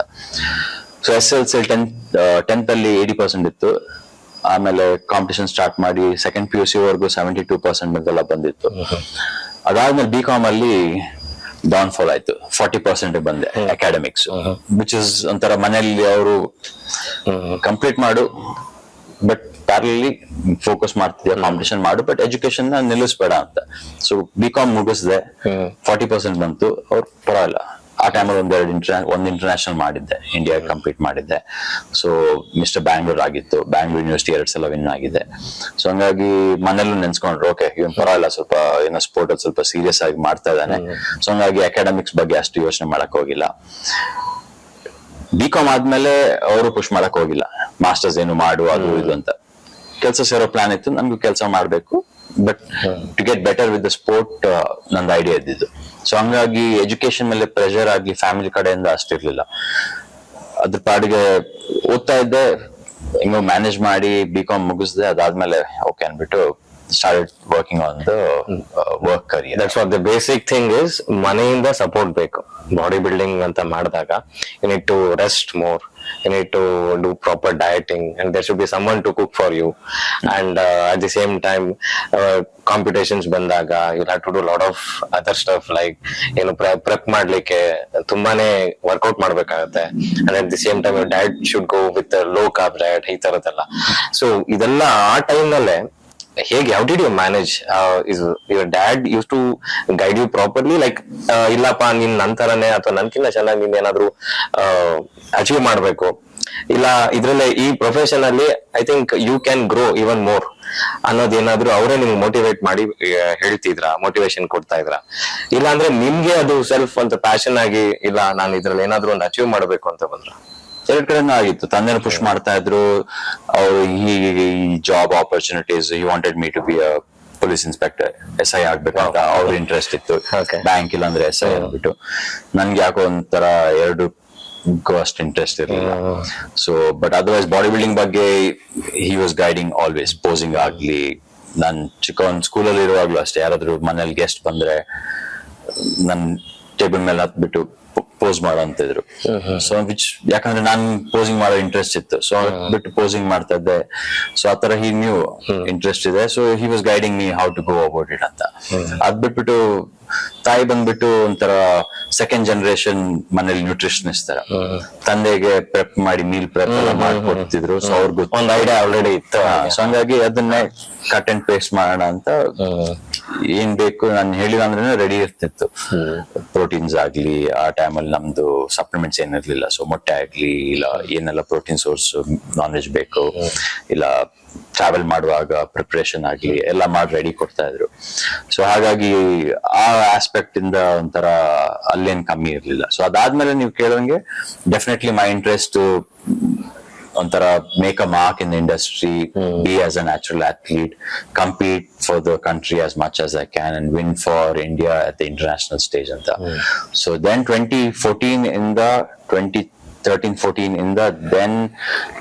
ಸೊ SSLC 10th ಅಲ್ಲಿ 80% ಇತ್ತು. ಆಮೇಲೆ ಕಾಂಪಿಟೇಷನ್ ಸ್ಟಾರ್ಟ್ ಮಾಡಿ ಸೆಕೆಂಡ್ PUC ವರೆಗೂ 72% ಮೇಲೆಲ್ಲ ಬಂದಿತ್ತು. ಅದಾದ್ಮೇಲೆ BCom ಅಲ್ಲಿ ಡೌನ್ ಫಾಲ್ ಆಯ್ತು, 40% ಬಂದೆ ಅಕಾಡೆಮಿಕ್ಸ್, ವಿಚ್ ಇಸ್ ಒಂಥರ ಮನೆಯಲ್ಲಿ ಅವರು ಕಂಪ್ಲೀಟ್ ಮಾಡು, ಬಟ್ ಪ್ಯಾರಲಿ ಫೋಕಸ್ ಮಾಡ್ತಿದ್ಯಾ, ಕಾಂಪಿಟೇಷನ್ ಮಾಡು, ಬಟ್ ಎಜುಕೇಶನ್ ನಿಲ್ಲಿಸ್ಬೇಡ ಅಂತ. ಸೊ BCom ಮುಗಿಸ್ದೆ, 40% ಬಂತು. ಅವ್ರು ಪರವಾಗಿಲ್ಲ. ಆ ಟೈಮಲ್ಲಿ ಒಂದು ಇಂಟರ್ನ್ಯಾಷನಲ್ ಮಾಡಿದ್ದೆ, ಇಂಡಿಯಾ ಕಂಪೀಟ್ ಮಾಡಿದ್ದೆ. ಸೊ ಮಿಸ್ಟರ್ ಬ್ಯಾಂಗ್ಳೂರ್ ಆಗಿತ್ತು, ಬ್ಯಾಂಗ್ಳೂರ್ ಯೂನಿವರ್ಸಿಟಿ 2 ಸಲ ವಿನ್ ಆಗಿದೆ. ಸೊ ಹಂಗಾಗಿ ಮನೇಲೂ ನೆನ್ಸ್ಕೊಂಡ್ರು, ಓಕೆ ಇವನ್ ಪರವಾಗಿಲ್ಲ, ಸ್ವಲ್ಪ ಏನೋ ಸ್ಪೋರ್ಟ್ ಅಲ್ಲಿ ಸ್ವಲ್ಪ ಸೀರಿಯಸ್ ಆಗಿ ಮಾಡ್ತಾ ಇದ್ದಾನೆ. ಸೊ ಹಂಗಾಗಿ ಅಕಾಡೆಮಿಕ್ಸ್ ಬಗ್ಗೆ ಅಷ್ಟು ಯೋಚನೆ ಮಾಡಕ್ ಹೋಗಿಲ್ಲ. BCom ಆದ್ಮೇಲೆ ಅವರು ಪುಷ್ ಮಾಡಕ್ ಹೋಗಿಲ್ಲ, ಮಾಸ್ಟರ್ಸ್ ಏನು ಮಾಡು ಅದು ಇದು ಅಂತ. ಕೆಲಸ ಸೇರೋ ಪ್ಲಾನ್ ಇತ್ತು, ನನ್ಗೂ ಕೆಲಸ ಮಾಡ್ಬೇಕು, but to get better with the sport ನಂದು ಐಡಿಯಾ ಇದ್ದಿದ್ದು. ಸೊ ಹಂಗಾಗಿ ಎಜುಕೇಶನ್ ಮೇಲೆ ಪ್ರೆಷರ್ ಆಗಿ ಫ್ಯಾಮಿಲಿ ಕಡೆಯಿಂದ ಅಷ್ಟಿರ್ಲಿಲ್ಲ. ಅದ್ರ ಪಾಡಿಗೆ ಓದ್ತಾ ಇದ್ದೆ, ಹಿಂಗೋ ಮ್ಯಾನೇಜ್ ಮಾಡಿ BCom ಮುಗಿಸ್ದೆ. ಅದಾದ್ಮೇಲೆ ಓಕೆ ಅನ್ಬಿಟ್ಟು started working on the work career. That's what the basic thing is. ಮನೆಯಿಂದ ಸಪೋರ್ಟ್ ಬೇಕು. ಬಾಡಿ ಬಿಲ್ಡಿಂಗ್ ಅಂತ ಮಾಡಿದಾಗ you need to rest more, you need to do proper dieting, and there should be someone to cook for you. And at the same time competitions ಬಂದಾಗ you'll have to do a lot of other stuff, like ಏನು prep ಮಾಡ್ಲಿಕ್ಕೆ ತುಂಬಾನೇ workout ಮಾಡ್ಬೇಕಾಗತ್ತೆ. and at the same time your diet should go with a low carb diet, ಈ ತರದೆಲ್ಲ. So ಇದೆಲ್ಲ ಆ time ನಲ್ಲೇ ಹೇಗೆ, how did you manage? Is your dad used to guide you properly, like ಇಲ್ಲಪ್ಪ ನೀನ್ ನಂತರನೇ ಅಥವಾ ನನ್ಕಿಂತ ಚೆನ್ನಾಗಿ ನೀನ್ ಏನಾದ್ರು ಅಚೀವ್ ಮಾಡ್ಬೇಕು, ಇಲ್ಲ ಇದ್ರಲ್ಲೇ ಈ ಪ್ರೊಫೆಷನ್ ಅಲ್ಲಿ I think you can grow even more ಅನ್ನೋದೇನಾದ್ರೂ ಅವರೇ ನಿಮ್ಗೆ ಮೋಟಿವೇಟ್ ಮಾಡಿ ಹೇಳ್ತಿದ್ರ, ಮೋಟಿವೇಶನ್ ಕೊಡ್ತಾ ಇದ್ರ? ಇಲ್ಲ ಅಂದ್ರೆ ನಿಮ್ಗೆ ಅದು ಸೆಲ್ಫ್ ಅಂತ ಪ್ಯಾಷನ್ ಆಗಿ ಇಲ್ಲ ನಾನು ಇದ್ರಲ್ಲಿ ಏನಾದ್ರು ಒಂದು ಅಚೀವ್ ಮಾಡ್ಬೇಕು ಅಂತ ಬಂದ್ರ? ಎರಡ್ ಕಡೆನೂ ಆಗಿತ್ತು. ತಂದೆನ ಪುಷ್ ಮಾಡ್ತಾ ಇದ್ರು ಅವರು, ಈ job opportunities, he wanted me to be a police inspector, SI ಆಗ್ಬೇಕಂತ ಅವ್ರ ಇಂಟ್ರೆಸ್ಟ್ ಇತ್ತು. ಬ್ಯಾಂಕ್ ಇಲ್ಲ ಅಂದ್ರೆ SI ಆಗ್ಬಿಟ್ಟು, ನನ್ಗೆ ಯಾಕೋ ಒಂಥರ ಎರಡು ಅಷ್ಟು ಇಂಟ್ರೆಸ್ಟ್ ಇರಲಿಲ್ಲ. So but otherwise body building ಬಗ್ಗೆ he was guiding always. Posing ಆಗ್ಲಿ, ನಾನ್ ಚಿಕ್ಕವನ್ ಸ್ಕೂಲಲ್ಲಿ ಇರುವಾಗ್ಲೂ ಅಷ್ಟೇ, ಯಾರಾದ್ರೂ ಮನೇಲಿ ಗೆಸ್ಟ್ ಬಂದ್ರೆ ನನ್ ಟೇಬಲ್ ಮೇಲೆ ಹತ್ಬಿಟ್ಟು ಪೋಸ್ ಮಾಡೋ ಅಂತಿದ್ರು. ಸೊ ವಿಚ್ ಯಾಕಂದ್ರೆ ನಾನ್ ಪೋಸಿಂಗ್ ಮಾಡೋ ಇಂಟ್ರೆಸ್ಟ್ ಇತ್ತು, ಸೊ ಬಿಟ್ಟು ಪೋಸಿಂಗ್ ಮಾಡ್ತಾ ಇದ್ದೆ. ಸೊ ಆತರ ಹಿ ನ್ಯೂ ಇಂಟ್ರೆಸ್ಟ್ ಇದೆ. So he was guiding me how to go about it ಅಂತ. ಅದ್ ಬಿಟ್ಬಿಟ್ಟು ತಾಯಿ ಬಂದ್ಬಿಟ್ಟು ಒಂಥರ ಸೆಕೆಂಡ್ ಜನರೇಷನ್ ಮನೇಲಿ ನ್ಯೂಟ್ರಿಷನಿಸ್ಟ್ ತರ, ತಂದೆಗೆ ಪ್ರೆಪ್ ಮಾಡಿ ಮೀಲ್ ಪ್ರೆಪ್ ಎಲ್ಲ ಮಾಡ್ಕೊಡ್ತಿದ್ರು. ಸೊ ಅವ್ರಿಗೆ ಒಂದು ಐಡಿಯಾ ಆಲ್ರೆಡಿ ಇತ್ತು. ಸೊ ಹಂಗಾಗಿ ಅದನ್ನೇ ಕಟ್ ಅಂಡ್ ಪೇಸ್ಟ್ ಮಾಡೋಣ ಅಂತ ಏನ್ ಬೇಕು ನಾನು ಹೇಳಿಲ್ಲ ಅಂದ್ರೆ ರೆಡಿ ಇರ್ತಿತ್ತು. ಪ್ರೋಟೀನ್ಸ್ ಆಗ್ಲಿ, ಆ ಟೈಮಲ್ಲಿ ನಮ್ದು ಸಪ್ಲಿಮೆಂಟ್ಸ್ ಏನಿರ್ಲಿಲ್ಲ. ಸೊ ಮೊಟ್ಟೆ ಆಗ್ಲಿ, ಇಲ್ಲ ಏನೆಲ್ಲ ಪ್ರೋಟೀನ್ ಸೋರ್ಸ್, ನಾನ್ ವೆಜ್ ಬೇಕು, ಇಲ್ಲ ಟ್ರಾವೆಲ್ ಮಾಡುವಾಗ ಪ್ರಿಪರೇಷನ್ ಆಗ್ಲಿ ಎಲ್ಲ ಮಾಡಿ ರೆಡಿ ಕೊಡ್ತಾ ಇದ್ರು. ಸೊ ಹಾಗಾಗಿ ಆ ಆಸ್ಪೆಕ್ಟ್ ಇಂದ ಒಂಥರ ಅಲ್ಲೇನ್ ಕಮ್ಮಿ ಇರ್ಲಿಲ್ಲ. ಸೊ ಅದಾದ್ಮೇಲೆ ನೀವು ಕೇಳೋಂಗೆ ಡೆಫಿನೆಟ್ಲಿ ಮೈ ಇಂಟ್ರೆಸ್ಟ್ ಒಂಥರ make a mark in the industry, B as a natural athlete, compete for the country as much as I can and win for India at the international stage ಅಂತ. So then 2014 ಇಂದ 2013-14 ಇಂದ then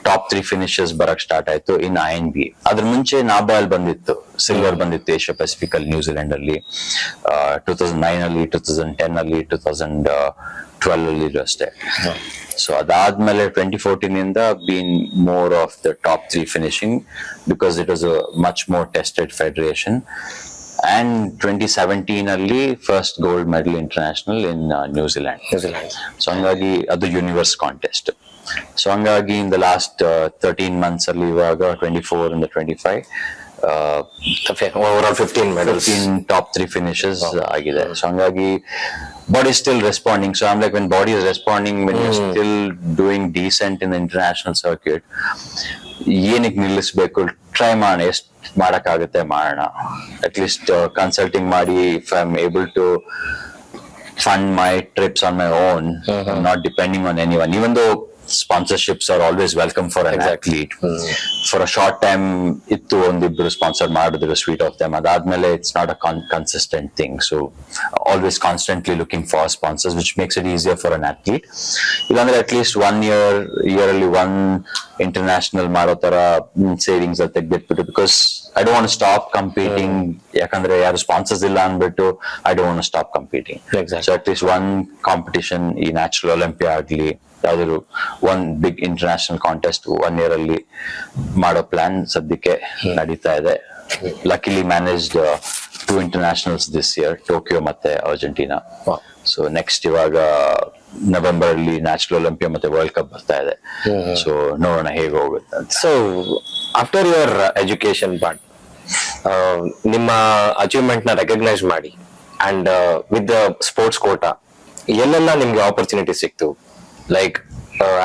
top 3 finishes ಬರಕ್ start ಆಯ್ತು ಇನ್ INBA. ಅದ್ರ ಮುಂಚೆ ನಾಬಾಲ್ ಬಂದಿತ್ತು, silver ಬಂದಿತ್ತು Asia Pacific ಅಲ್ಲಿ, ನ್ಯೂಜಿಲೆಂಡ್ ಅಲ್ಲಿ 2009 ಅಲ್ಲಿ, 2010 ಅಲ್ಲಿ, 2012 ಅಲ್ಲಿ ಅಷ್ಟೇ. ಸೊ ಅದಾದ್ಮೇಲೆ 2014 ಇಂದ bean more of the top 3 finishing because it was a much more tested federation. And 2017 ಅಲ್ಲಿ ಫಸ್ಟ್ ಗೋಲ್ಡ್ ಮೆಡಲ್ ಇಂಟರ್ನ್ಯಾಷನಲ್ ಇನ್ ನ್ಯೂಜಿಲೆಂಡ್. ಸೊ ಹಂಗಾಗಿ ಅದು ಯೂನಿವರ್ಸ್ ಕಾಂಟೆಸ್ಟ್. ಸೊ ಹಂಗಾಗಿ ಇನ್ ದ ಲಾಸ್ಟ್ 13 months ಅಲ್ಲಿ ಇವಾಗ 24 ಇಂದ 25 overall 15 medals, 15 top 3 finishes ಆಗಿದೆ. So ಹಂಗಾಗಿ body is still responding. So I'm like, when body is responding, when you're still doing decent in the international circuit, ಏನಕ್ಕೆ ನಿಲ್ಲಿಸ್ಬೇಕು, try ಮಾಡೋಣ, ಎಷ್ಟು ಮಾಡಕ್ಕಾಗತ್ತೆ ಮಾಡೋಣ. ಅಟ್ಲೀಸ್ಟ್ ಕನ್ಸಲ್ಟಿಂಗ್ ಮಾಡಿ, if I am able to fund my trips on my own, I'm not depending on anyone, even though sponsorships are always welcome for an athlete. For a short time ittu ondibru sponsor madidru, sweet of them. Adadmele it's not a consistent thing. So always constantly looking for sponsors, which makes it easier for an athlete. Illandre at least 1 yearly one international mado tara savings at tegbittu, because I don't want to stop competing. Yakandre yaru sponsors illa anbittu I don't want to stop competing. Exactly. So at least one competition, ಈ natural Olympia ಆಗ್ಲಿ, ಯಾವ್ದಾದ್ರು one big international contest 1 year ಅಲ್ಲಿ ಮಾಡೋ plan ಸದ್ಯಕ್ಕೆ ನಡೀತಾ ಇದೆ. Luckily managed 2 internationals this year, Tokyo ಮತ್ತೆ Argentina. So next ಇವಾಗ ನವೆಂಬರ್ ಅಲ್ಲಿ ನ್ಯಾಚುರಲ್ ಒಲಿಂಪಿಯಾ ಮತ್ತೆ ವರ್ಲ್ಡ್ ಕಪ್ ಬರ್ತಾ ಇದೆ. ಸೊ ನೋಡೋಣ ಹೇಗೆ ಹೋಗುತ್ತೆ ಅಂತ. So after your education part, ನಿಮ್ಮ ಅಚೀವ್ಮೆಂಟ್ ನ ರೆಕಗ್ನೈಸ್ ಮಾಡಿ ಅಂಡ್ ವಿತ್ ಸ್ಪೋರ್ಟ್ಸ್ ಕೋಟಾ ಎಲ್ಲೆಲ್ಲ ನಿಮ್ಗೆ ಆಪರ್ಚುನಿಟಿ ಸಿಕ್ತು? Like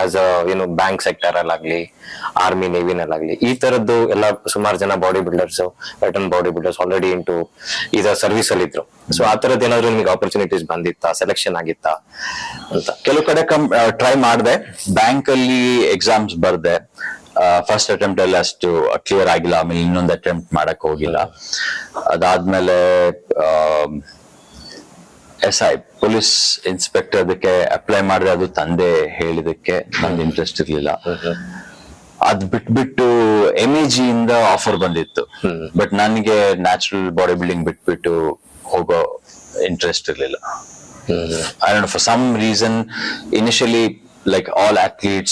as a bank sector ಅಲ್ಲಾಗ್ಲಿ, army ನೇವಿನಲ್ಲಾಗ್ಲಿ, ಈ ತರದ್ದು ಎಲ್ಲ ಸುಮಾರು ಜನ body builders, veteran body builders already into ಇದರ ಸರ್ವಿಸ್ ಅಲ್ಲಿ ಇದ್ರು. ಸೊ ಆ ತರದ್ದು ಏನಾದ್ರು ನಿಮ್ಗೆ ಆಪರ್ಚುನಿಟೀಸ್ ಬಂದಿತ್ತಾ, ಸೆಲೆಕ್ಷನ್ ಆಗಿತ್ತಾ ಅಂತ? ಕೆಲವು ಕಡೆ ಟ್ರೈ ಮಾಡಿದೆ, ಬ್ಯಾಂಕ್ ಅಲ್ಲಿ ಎಕ್ಸಾಮ್ಸ್ ಬರ್ದೆ. ಫಸ್ಟ್ ಅಟೆಂಪ್ಟ್ ಅಲ್ಲಿ ಅಷ್ಟು ಕ್ಲಿಯರ್ ಆಗಿಲ್ಲ, ಆಮೇಲೆ ಇನ್ನೊಂದು ಅಟೆಂಪ್ಟ್ ಮಾಡಕ್ ಹೋಗಿಲ್ಲ. ಅದಾದ್ಮೇಲೆ SI ಪೊಲೀಸ್ ಇನ್ಸ್ಪೆಕ್ಟರ್ ಅದಕ್ಕೆ ಅಪ್ಲೈ ಮಾಡಿದ್ರೆ, ಅದು ತಂದೆ ಹೇಳಿದಕ್ಕೆ ನಂದು ಇಂಟ್ರೆಸ್ಟ್ ಇರ್ಲಿಲ್ಲ. ಅದ್ ಬಿಟ್ಬಿಟ್ಟು MEG ಇಂದ ಆಫರ್ ಬಂದಿತ್ತು, ಬಟ್ ನನಗೆ ನ್ಯಾಚುರಲ್ ಬಾಡಿ ಬಿಲ್ಡಿಂಗ್ ಬಿಟ್ಬಿಟ್ಟು ಹೋಗೋ ಇಂಟ್ರೆಸ್ಟ್ ಇರ್ಲಿಲ್ಲ. I don't know, for some reason initially, like all athletes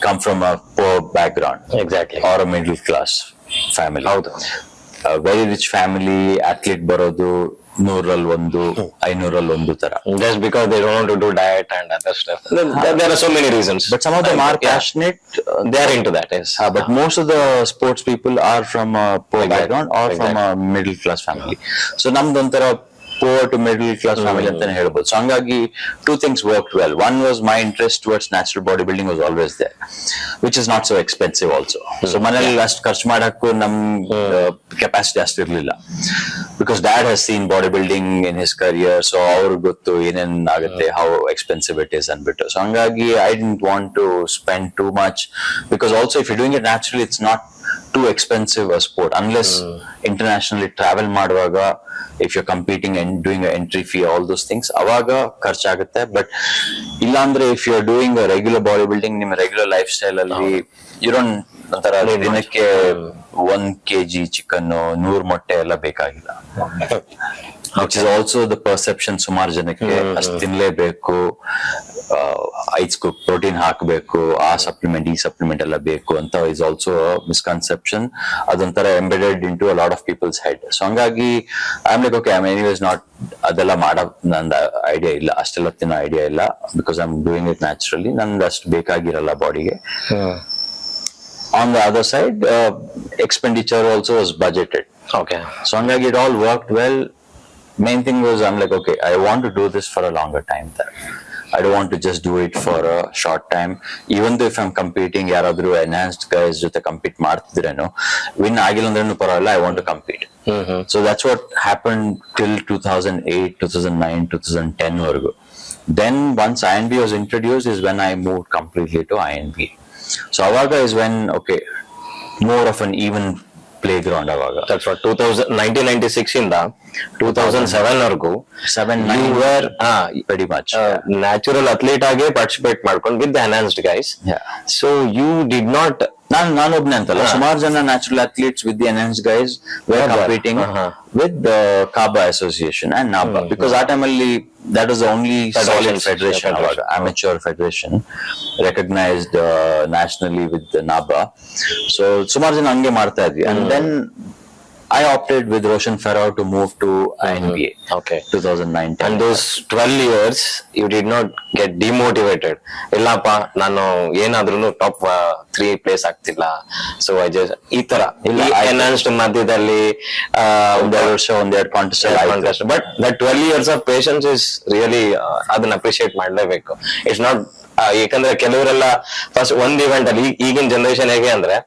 come from a poor background, Exactly. or a middle class family. ಹೌದು. ವೆರಿ ರಿಚ್ ಫ್ಯಾಮಿಲಿ ಅಥ್ಲೀಟ್ ಬರೋದು 100ರಲ್ಲಿ 1, 500ರಲ್ಲಿ 1 ತರ. Just because they don't want to do diet and other stuff. There are so many reasons. But some of them are passionate. They are into that, yes. But most of the sports people are from a poor background or from a middle class family. So ನಮ್ದೊಂಥರ poor to middle class family ಅಂತಾನೆ ಹೇಳ್ಬೋದು. So ಹಂಗಾಗಿ two things worked well. One was my interest towards natural bodybuilding was always there, which is not so expensive also. So ಮನೇಲಿ ಅಷ್ಟು ಖರ್ಚು ಮಾಡಕ್ಕೂ ನಮ್ capacity ಅಷ್ಟು ಇರ್ಲಿಲ್ಲ, because dad has seen bodybuilding in his career, so ಅವ್ರಿಗೆ ಗೊತ್ತು ಏನೇನ್ ಆಗುತ್ತೆ, how expensive it is ಅಂದ್ಬಿಟ್ಟು. ಸೊ ಹಂಗಾಗಿ I didn't want to spend too much, because also if you're doing it naturally, it's not too expensive a sport unless internationally travel ಮಾಡುವಾಗ, if you're competing and doing an entry fee, all those things, ಅವಾಗ ಖರ್ಚಾಗುತ್ತೆ. But ಇಲ್ಲಾಂದ್ರೆ if you're doing a regular bodybuilding, ನಿಮ್ಮ regular life style ಅಲ್ಲಿ you don't ಒಂಥರ ದಿನಕ್ಕೆ 1 kg chicken 100 ಮೊಟ್ಟೆ ಎಲ್ಲ ಬೇಕಾಗಿಲ್ಲ, which is also the perception. ಸುಮಾರು ಜನಕ್ಕೆ ಅಷ್ಟು ತಿನ್ಲೇಬೇಕು, 5 scoop ಪ್ರೋಟೀನ್ ಹಾಕಬೇಕು, ಆ ಸಪ್ಲಿಮೆಂಟ್ ಈ ಸಪ್ಲಿಮೆಂಟ್ ಎಲ್ಲ ಬೇಕು ಅಂತ is also a misconception. ಅದೊಂಥರ embedded into a lot of people's head. So ಹಂಗಾಗಿ I'm like, okay, I'm anyways not ಅದೆಲ್ಲ ಮಾಡೋ ನಂದು ಐಡಿಯಾ ಇಲ್ಲ, ಅಷ್ಟೆಲ್ಲ ತಿನ್ನೋ ಐಡಿಯಾ ಇಲ್ಲ, because I'm doing it naturally. ನಂದು ಅಷ್ಟು ಬೇಕಾಗಿರಲ್ಲ ಬಾಡಿಗೆ. On the other side, expenditure also was budgeted. Okay. So hangagi it all worked well. Main thing was, I'm like, okay, I want to do this for a longer time there. I don't want to just do it for a short time. Even though if I'm competing, yaradru enhanced guys jothe compete ಮಾಡ್ತಿದ್ರೇನು, win ಆಗಿಲ್ಲ ಅಂದ್ರೇನು ಪರವಾಗಿಲ್ಲ, I want to compete. So that's what happened till 2008, 2009, 2010 ವರೆಗೂ. Then once INBA was introduced is when I moved completely to INBA. So Avaga is when, okay, more of an even playground Avaga. That's what 1996 ಇಂದ 2007 ವರೆಗೂ 7-9 you were pretty much natural athlete ಆಗಿ participate ಮಾಡ್ಕೊಂಡು with the enhanced guys. Yeah. So you did not. ನಾನು ಒಬ್ನೇ ಅಂತಲ್ಲ, ಸುಮಾರು ಜನ natural athletes with the enhanced guys were competing with the KABA association and NABA, because ಆ ಟೈಮಲ್ಲಿ that was the only solid federation, amateur federation recognized nationally with the NABA. So ಸುಮಾರು ಜನ ಹಂಗೆ ಮಾಡ್ತಾ ಇದ್ವಿ. And then I opted with Roshan Farao to move to INBA. Okay. 2009. And those 12 years, you did not get demotivated. ಇಲ್ಲಪ್ಪ ನಾನು ಏನಾದ್ರೂ top 3 place ಆಗ್ತಿಲ್ಲ, so I just ಈ ತರ ಎನ್ಹಾನ್ಸ್ಡ್ ಮಧ್ಯದಲ್ಲಿ ಒಂದೆರಡು contest. But that 12 years of patience is really ಅದನ್ನ appreciate ಮಾಡ್ಲೇಬೇಕು. ಇಟ್ಸ್ ನಾಟ್, ಯಾಕಂದ್ರೆ ಕೆಲವರೆಲ್ಲ ಫಸ್ಟ್ ಒಂದ್ ಇವೆಂಟ್ ಅಲ್ಲಿ, ಈಗಿನ ಜನರೇಷನ್ ಹೇಗೆ ಅಂದ್ರೆ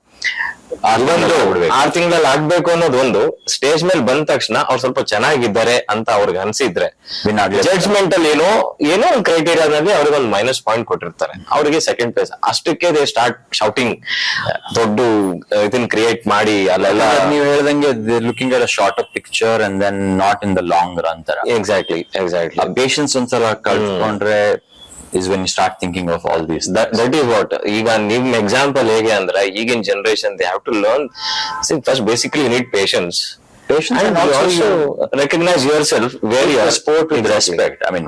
6 ತಿಂಗಳಲ್ಲಿ ಆಗ್ಬೇಕು ಅನ್ನೋದು ಒಂದು, ಸ್ಟೇಜ್ ಮೇಲೆ ಬಂದ ತಕ್ಷಣ ಅವ್ರು ಸ್ವಲ್ಪ ಚೆನ್ನಾಗಿದ್ದಾರೆ ಅಂತ ಅವ್ರಿಗೆ ಅನ್ಸಿದ್ರೆ, ಜಡ್ಜ್ಮೆಂಟ್ ಅಲ್ಲಿ ಏನೋ ಒಂದು ಕ್ರೈಟೀರಿಯಾದಲ್ಲಿ ಅವ್ರಿಗೆ ಒಂದು ಮೈನಸ್ ಪಾಯಿಂಟ್ ಕೊಟ್ಟಿರ್ತಾರೆ, ಅವ್ರಿಗೆ ಸೆಕೆಂಡ್ ಪ್ಲೇಸ್ ಅಷ್ಟಕ್ಕೆ ದೇ ಸ್ಟಾರ್ಟ್ ಶೌಟಿಂಗ್, ದೊಡ್ಡ ಇದನ್ನ ಕ್ರಿಯೇಟ್ ಮಾಡಿ ಅಲ್ಲೆಲ್ಲ ನೀವು ಹೇಳ್ದಂಗೆ looking at a short picture and then not in the long run ತರ. ಎಕ್ಸಾಕ್ಟ್ಲಿ. ಪೇಷನ್ಸ್ ಒಂದ್ಸಲ ಕಳ್ಕೊಂಡ್ರೆ is when you start thinking of all these. That is what, ಈಗ ನಿಮ್ ಎಕ್ಸಾಂಪಲ್ ಹೇಗೆ ಅಂದ್ರೆ, ಈಗಿನ generation they have to learn, see, first basically you need patience and also recognize yourself where you are. Sport with respect. I mean,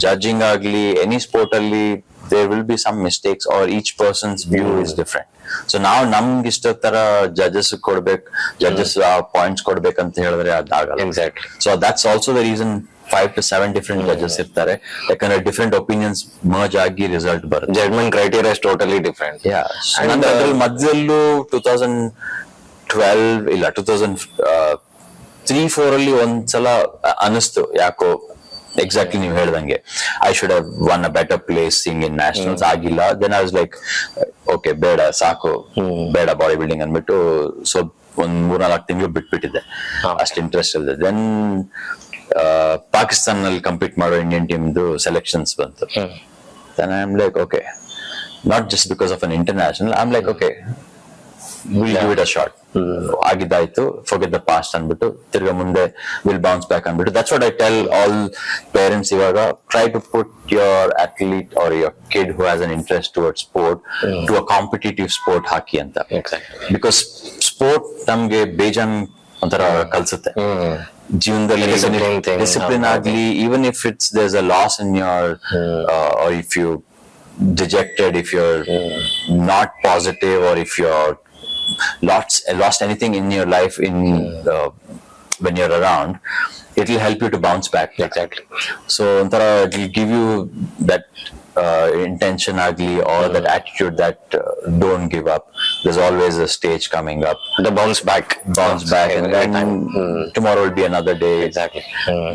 judging agli any sport alli there will be some mistakes, or each person's view is different. So now ನಮ್ಗೆ ಇಷ್ಟ ತರ judges ಕೊಡ್ಬೇಕು, judges points ಕೊಡ್ಬೇಕು ಅಂತ ಹೇಳಿದ್ರೆ ಅದಾಗಲ್ಲ. Exactly. So that's also the reason 5 to 7 different judges ಇರ್ತಾರೆ, ಯಾಕಂದ್ರೆ different opinions merge ಆಗಿ ರಿಸಲ್ಟ್ ಬರುತ್ತೆ. Judgement criteria is totally different. ಅದ್ರಲ್ಲಿ ಮಧ್ಯದಲ್ಲೂ 2012 ಇಲ್ಲ 2003-4 ಅಲ್ಲಿ ಒಂದ್ಸಲ ಅನಿಸ್ತು, ಯಾಕೋ ಎಕ್ಸಾಕ್ಟ್ಲಿ ನೀವು ಹೇಳ್ದಂಗೆ I should have won a better placing in nationals. ಆಗಿಲ್ಲ. Then I was like, okay ಬೇಡ, ಸಾಕು, ಬೇಡ ಬಾಡಿ ಬಿಲ್ಡಿಂಗ್ ಅಂದ್ಬಿಟ್ಟು ಸ್ವಲ್ಪ ಒಂದ್ 3-4 ತಿಂಗಳು ಬಿಟ್ಬಿಟ್ಟಿದ್ದೆ, ಅಷ್ಟು ಇಂಟ್ರೆಸ್ಟ್ ಇಲ್ಲದೆ. ದೆನ್ ಪಾಕಿಸ್ತಾನ್ ನಲ್ಲಿ ಕಂಪೀಟ್ ಮಾಡೋ ಇಂಡಿಯನ್ ಟೀಮ್ದು ಸೆಲೆಕ್ಷನ್ಸ್ ಬಂತು. Then I'm like, okay, not just because of an international, I'm like, okay, we'll give it a shot. ಆಗಿದ್ದಾಯ್ತು, forget the past ಅಂದ್ಬಿಟ್ಟು ತಿರ್ಗಾ ಮುಂದೆ will bounce back ಅಂದ್ಬಿಟ್ಟು. That's what I tell all parents ಇವಾಗ, try to put your athlete or your kid who has an interest towards sport to a competitive sport ಹಾಕಿ ಅಂತ. Because sport ನಮ್ಗೆ ಬೇಜಾನ್ ಒಂಥರ ಕಲ್ಸುತ್ತೆ ಜೀವನದಲ್ಲಿ. ಡಿಸಿಪ್ಲಿನ್ ಆಗ್ಲಿ, even if there's a loss in your or if you dejected, if you're not positive, or if you're lost anything in your life when you're around, it will help you to bounce back. Exactly. So it will give you that intention agli or that attitude that don't give up. There's always a stage coming up. The bounce back, And then tomorrow will be another day. Exactly.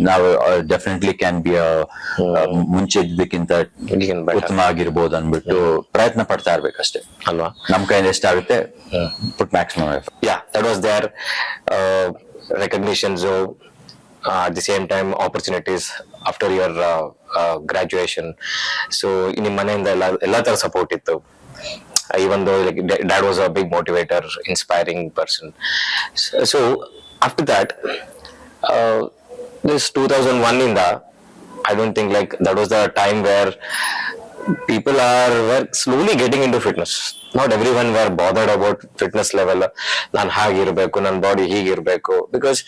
Now definitely can be a ಮುಂಚೆ ಇದ್ದಕ್ಕಿಂತ ಉತ್ತಮ ಆಗಿರ್ಬೋದು ಅಂದ್ಬಿಟ್ಟು ಪ್ರಯತ್ನ ಪಡ್ತಾ ಇರ್ಬೇಕಷ್ಟೇ ಅಲ್ವಾ. ನಮ್ ಕೈಯಿಂದ ಎಷ್ಟಾಗುತ್ತೆ put maximum effort. Yeah, that was their recognition. So at the same time opportunities after your graduation. So ನಿಮ್ಮ ಮನೆಯಿಂದ ಎಲ್ಲ ತರ ಸಪೋರ್ಟ್ ಇತ್ತು, even though like dad was a big motivator, inspiring person. So after that, this 2001 in the, I don't think like that was the time where people were slowly getting into fitness. Not everyone were bothered about fitness level. Nan hagirbeko, nan body higirbeku, because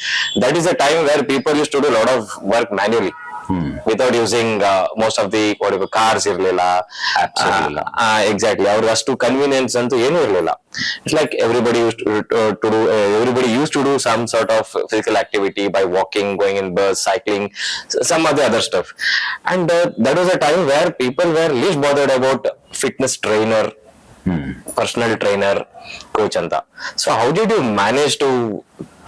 that is the time where people used to do a lot of work manually. Without using most of the whatever cars irlela. Absolutely. Exactly. Our was to convenience antu ಏನು ಇರಲಿಲ್ಲ. It's like everybody used to do some sort of physical activity by walking, going in bus, cycling, some other stuff. And that was a time where people were least bothered about fitness trainer, personal trainer, coach anta. So how did you manage to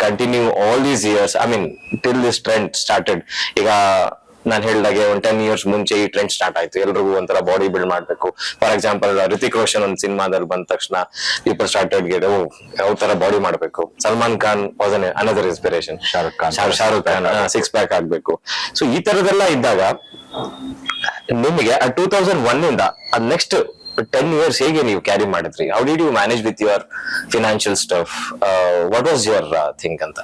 continue all these years? I mean, till this trend started. ಈಗ ನಾನು ಹೇಳಿದಾಗೆ ಒಂದು 10 years ಮುಂಚೆ ಈ trend start ಆಯ್ತು, ಎಲ್ರಿಗೂ ಒಂಥರ body build ಮಾಡ್ಬೇಕು. ಫಾರ್ ಎಕ್ಸಾಂಪಲ್ ರಿತಿಕ್ ರೋಷನ್ ಒಂದು ಸಿನಿಮಾದಲ್ಲಿ ಬಂದ ತಕ್ಷಣ ಪೀಪಲ್ ಸ್ಟಾರ್ಟೆಡ್ ಗೆಟ್ ಯಾವ ತರ ಬಾಡಿ ಮಾಡ್ಬೇಕು. Salman Khan was another inspiration. Shahrukh Khan 6 pack ಆಗ್ಬೇಕು. ಸೊ ಈ ತರದೆಲ್ಲ ಇದ್ದಾಗ ನಿಮಗೆ 2001 ಇಂದ ನೆಕ್ಸ್ಟ್ 10 years ಹೇಗೆ ನೀವು ಕ್ಯಾರಿ ಮಾಡಿದ್ರಿ? How did you manage with your financial stuff? What was your think ಅಂತ?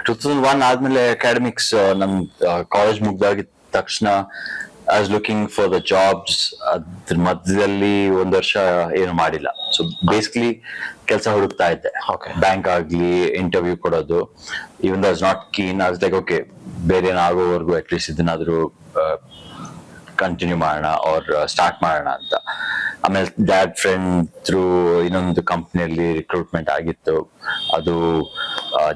2001 ಆದ್ಮೇಲೆ ಅಕಾಡೆಮಿಕ್ಸ್ ನಮ್ ಕಾಲೇಜ್ ಮುಗ್ದಾಗಿದ ತಕ್ಷಣ I was looking for the jobs. ಅದ್ರ ಮಧ್ಯದಲ್ಲಿ ಒಂದ್ ವರ್ಷ ಏನು ಮಾಡಿಲ್ಲ. ಸೊ ಬೇಸಿಕಲಿ ಕೆಲಸ ಹುಡುಕ್ತಾ ಇದ್ದೆ. ಬ್ಯಾಂಕ್ ಆಗ್ಲಿ ಇಂಟರ್ವ್ಯೂ ಕೊಡೋದು. Even that was not keen. I was like okay, ಬೇರೆ ಆಗೋವರೆಗೂ ಅಟ್ಲೀಸ್ಟ್ ಇದನ್ನಾದ್ರೂ ಕಂಟಿನ್ಯೂ ಮಾಡೋಣ ಆರ್ ಸ್ಟಾರ್ಟ್ ಮಾಡೋಣ ಅಂತ. ಆಮೇಲೆ ಡ್ಯಾಡ್ ಫ್ರೆಂಡ್ ಥ್ರೂ ಇನ್ನೊಂದು ಕಂಪ್ನಿಯಲ್ಲಿ ರಿಕ್ರೂಟ್ಮೆಂಟ್ ಆಗಿತ್ತು, ಅದು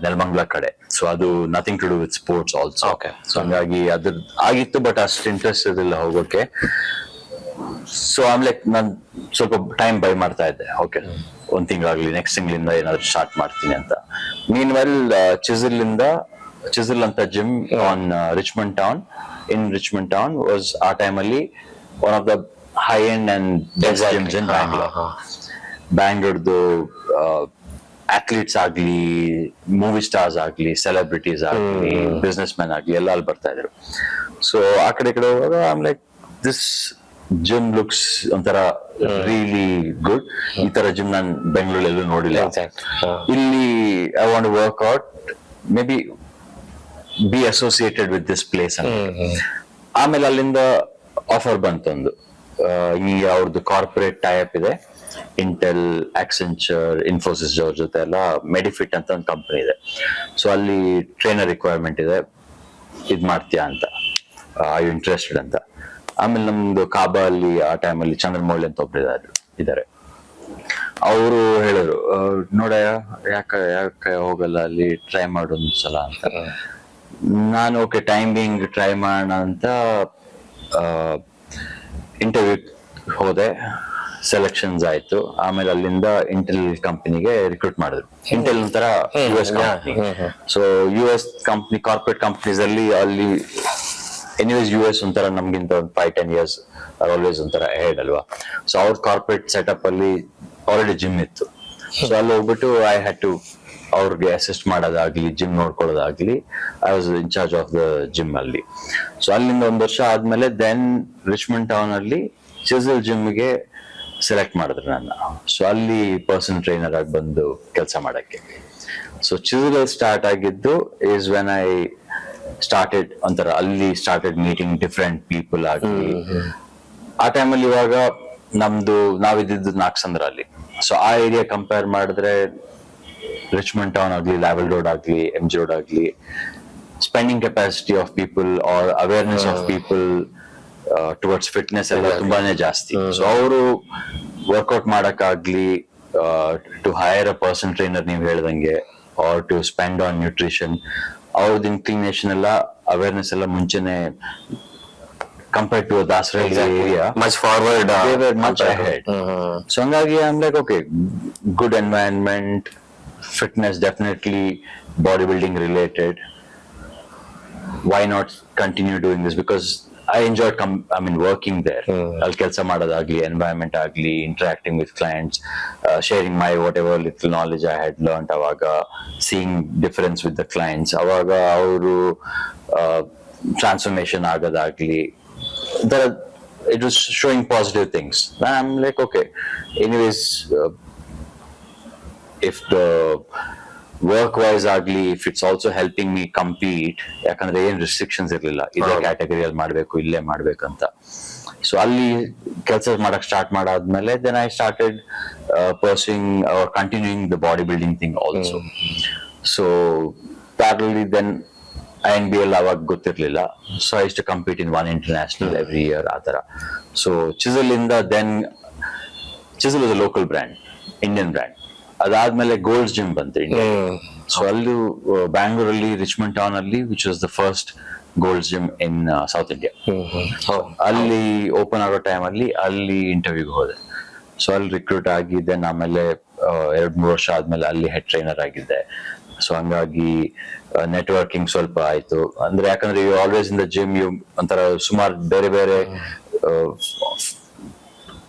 ನೆಲಮಂಗ್ಲ ಕಡೆ. ಸೊ ಅದು nothing to do with sports also. So ಹಂಗಾಗಿ ಅದ್ರ ಆಗಿತ್ತು, ಬಟ್ ಅಷ್ಟು ಇಂಟ್ರೆಸ್ಟ್ ಇರಲಿಲ್ಲ ಹೋಗೋಕೆ. ಸೊ ಆಮೇಲೆ ನಾನು ಸ್ವಲ್ಪ ಟೈಮ್ ಬೈ ಮಾಡ್ತಾ ಇದ್ದೆ. ಓಕೆ, ಒಂದ್ ತಿಂಗಳಾಗ್ಲಿ, ನೆಕ್ಸ್ಟ್ ತಿಂಗಳಿಂದ ಏನಾದ್ರು ಸ್ಟಾರ್ಟ್ ಮಾಡ್ತೀನಿ ಅಂತ. ಮೀನ್ ವೆಲ್ ಚಿಸಲ್ ಅಂತ gym on Richmond town, in Richmond Town was our time ಅಲ್ಲಿ one of the high end and best gyms in Bangalore. Bangalore athletes ಆಗ್ಲಿ, ಮೂವಿ ಸ್ಟಾರ್ಸ್ ಆಗ್ಲಿ, ಸೆಲೆಬ್ರಿಟೀಸ್ ಆಗ್ಲಿ, ಬಿಸ್ನೆಸ್ ಮ್ಯಾನ್ ಆಗ್ಲಿ ಎಲ್ಲ ಅಲ್ಲಿ ಬರ್ತಾ ಇದ್ರು. ಸೊ ಆ ಕಡೆ ಹೋದಾಗ I'm like, this gym looks ಒಂಥರ ರಿಯಲಿ ಗುಡ್. ಈ ತರ ಜಿಮ್ ನಾನು ಬೆಂಗಳೂರಲ್ಲಿ ಎಲ್ಲೂ ನೋಡಿಲ್ಲ. ಇಲ್ಲಿ I want to work out, maybe be associated with this place ಅಂತ. ಆಮೇಲೆ ಅಲ್ಲಿಂದ ಆಫರ್ ಬಂತೊಂದು, ಈ ಅವ್ರದ್ದು ಕಾರ್ಪೊರೇಟ್ ಟೈಪ್ ಇದೆ, ಇಂಟೆಲ್, ಆಕ್ಸೆಂಚರ್, ಇನ್ಫೋಸಿಸ್ ಅವ್ರ ಜೊತೆ ಎಲ್ಲ ಮೆಡಿಫಿಟ್ ಅಂತ ಒಂದು ಕಂಪನಿ ಇದೆ. ಸೊ ಅಲ್ಲಿ ಟ್ರೈನರ್ ರಿಕ್ವೈರ್ಮೆಂಟ್ ಇದೆ, ಇದ್ ಮಾಡ್ತೀಯಾ ಅಂತ, ಐ ಯು ಇಂಟ್ರೆಸ್ಟೆಡ್ ಅಂತ. ಆಮೇಲೆ ನಮ್ದು ಕಾಬಾ ಅಲ್ಲಿ ಆ ಟೈಮಲ್ಲಿ ಚಂದ್ರಮೌಳಿ ಅಂತ ಒಬ್ರು ಇದ್ದಾರೆ. ಅವರು ಹೇಳಿದ್ರು, ನೋಡ ಯಾಕೆ ಹೋಗಲ್ಲ ಅಲ್ಲಿ, ಟ್ರೈ ಮಾಡು ಒಂದ್ಸಲ ಅಂತ. ನಾನು ಓಕೆ, ಟೈಮ್ ಬಿಂಗ್ ಟ್ರೈ ಮಾಡೋಣ ಅಂತ ಇಂಟರ್ವ್ಯೂ ಹೋದೆ, ಸೆಲೆಕ್ಷನ್ಸ್ ಆಯ್ತು. ಆಮೇಲೆ ಅಲ್ಲಿಂದ ಇಂಟೆಲ್ ಕಂಪನಿಗೆ ರಿಕ್ರೂಟ್ ಮಾಡಿದ್ರು. ಇಂಟೆಲ್ ಒಂಥರ US company. So US company, corporate companies ಅಲ್ಲಿ ಎನಿವೇಸ್ US ಒಂಥರ ನಮ್ಗಿಂತ ಒಂದು 5-10 years ಆಲ್ವೇಸ್ ಒಂಥರ ಹೆಡ್ ಅಲ್ವಾ. ಸೊ ಅವ್ರ ಕಾರ್ಪೊರೇಟ್ ಸೆಟಪ್ ಅಲ್ಲಿ ಆಲ್ರೆಡಿ ಜಿಮ್ ಇತ್ತು. ಸೊ ಅಲ್ಲಿ ಹೋಗ್ಬಿಟ್ಟು ಐ ಹ್ಯಾಡ್ ಟು ಅವ್ರಿಗೆ ಅಸಿಸ್ಟ್ ಮಾಡೋದಾಗ್ಲಿ, ಜಿಮ್ ನೋಡ್ಕೊಳ್ಳೋದಾಗ್ಲಿ, I was in charge of the gym ಅಲ್ಲಿ. ಸೊ ಅಲ್ಲಿಂದ ಒಂದ್ ವರ್ಷ ಆದ್ಮೇಲೆ ದೆನ್ ರಿಚ್ಮಂಡ್ ಟೌನ್ ಅಲ್ಲಿ ಚಿಸಲ್ ಜಿಮ್ಗೆ ಸೆಲೆಕ್ಟ್ ಮಾಡಿದ್ರು ನನ್ನ. ಸೊ ಅಲ್ಲಿ ಪರ್ಸನಲ್ ಟ್ರೈನರ್ ಆಗಿ ಬಂದು ಕೆಲಸ ಮಾಡಕ್ಕೆ. ಸೊ ಚಿಸಲ್ ಸ್ಟಾರ್ಟ್ ಆಗಿದ್ದು ಈಸ್ ವೆನ್ ಐ ಸ್ಟಾರ್ಟೆಡ್ ಒಂಥರ ಅಲ್ಲಿ ಸ್ಟಾರ್ಟೆಡ್ ಮೀಟಿಂಗ್ ಡಿಫ್ರೆಂಟ್ ಪೀಪಲ್ ಆಗಲಿ. ಆ ಟೈಮಲ್ಲಿ ಇವಾಗ ನಾವಿದ್ದು ನಾಕ್ಸಂದ್ರ ಅಲ್ಲಿ. ಸೊ ಆ ಏರಿಯಾ ಕಂಪೇರ್ ಮಾಡಿದ್ರೆ ರಿಚ್ಮಂಡ್ ಟೌನ್ ಆಗ್ಲಿ, ಲ್ಯಾವೆಲ್ ರೋಡ್ ಆಗ್ಲಿ, MG ರೋಡ್ ಆಗ್ಲಿ, spending capacity of people or awareness of people towards fitness ಎಲ್ಲ ತುಂಬಾನೇ ಜಾಸ್ತಿ. ಸೊ ಅವರು ವರ್ಕೌಟ್ ಮಾಡಕ್ಕಾಗ್ಲಿ, to hire a person trainer ನೀವು ಹೇಳ್ದಂಗೆ, or to spend on nutrition, ಅವ್ರದ್ದು ಇನ್ಕ್ಲಿನೇಷನ್ ಎಲ್ಲ, ಅವೇರ್ನೆಸ್ ಎಲ್ಲ ಮುಂಚೆನೆ compared to Dasarelli area, much forward they were much ahead. So hangagi I'm like, okay, good environment, fitness definitely bodybuilding related. Why not continue doing this? Because I enjoyed working there. Al kelsa madodagli, environment agli, interacting with clients, sharing my whatever little knowledge I had learned avaga, seeing difference with the clients avaga avaru transformation agadagli, it was showing positive things. I'm like, okay, anyways, if the work wise ಆಗ್ಲಿ, if it's also helping me compete, ಯಾಕಂದ್ರೆ ಏನ್ restrictions ಇರ್ಲಿಲ್ಲ, ಇದೇ ಕ್ಯಾಟಗರಿಯಲ್ಲಿ ಮಾಡ್ಬೇಕು, ಇಲ್ಲೇ ಮಾಡ್ಬೇಕಂತ. So ಅಲ್ಲಿ ಕೆಲಸ ಮಾಡಕ್ ಸ್ಟಾರ್ಟ್ ಮಾಡಾದ್ಮೇಲೆ then I started pursuing or continuing the body building thing also. So parallelly then INBA ಅವಾಗ ಗೊತ್ತಿರ್ಲಿಲ್ಲ. So I use to compete in one international every year ಆ ತರ. ಸೊ ಚಿಸಲ್ ಇಂದ then Chisel is a local brand, Indian brand. ಅದಾದ್ಮೇಲೆ Gold's gym ಬಂತು India. So ಅಲ್ಲೂ ಬ್ಯಾಂಗ್ಳೂರಲ್ಲಿ Richmond Town ಅಲ್ಲಿ which was the first Gold's gym in south India. ಅಲ್ಲಿ open ಆಗೋ ಟೈಮ್ ಅಲ್ಲಿ ಇಂಟರ್ವ್ಯೂಗೆ ಹೋದೆ. ಸೊ ಅಲ್ಲಿ ರಿಕ್ರೂಟ್ ಆಗಿ ದೆನ್ ಆಮೇಲೆ 2-3 ವರ್ಷ ಆದ್ಮೇಲೆ ಅಲ್ಲಿ ಹೆಡ್ ಟ್ರೈನರ್ ಆಗಿದ್ದೆ. ಸೊ ಹಂಗಾಗಿ ನೆಟ್ವರ್ಕಿಂಗ್ ಸ್ವಲ್ಪ ಆಯ್ತು. ಅಂದ್ರೆ ಯಾಕಂದ್ರೆ you always in the gym, you ಒಂಥರ ಸುಮಾರು ಬೇರೆ ಬೇರೆ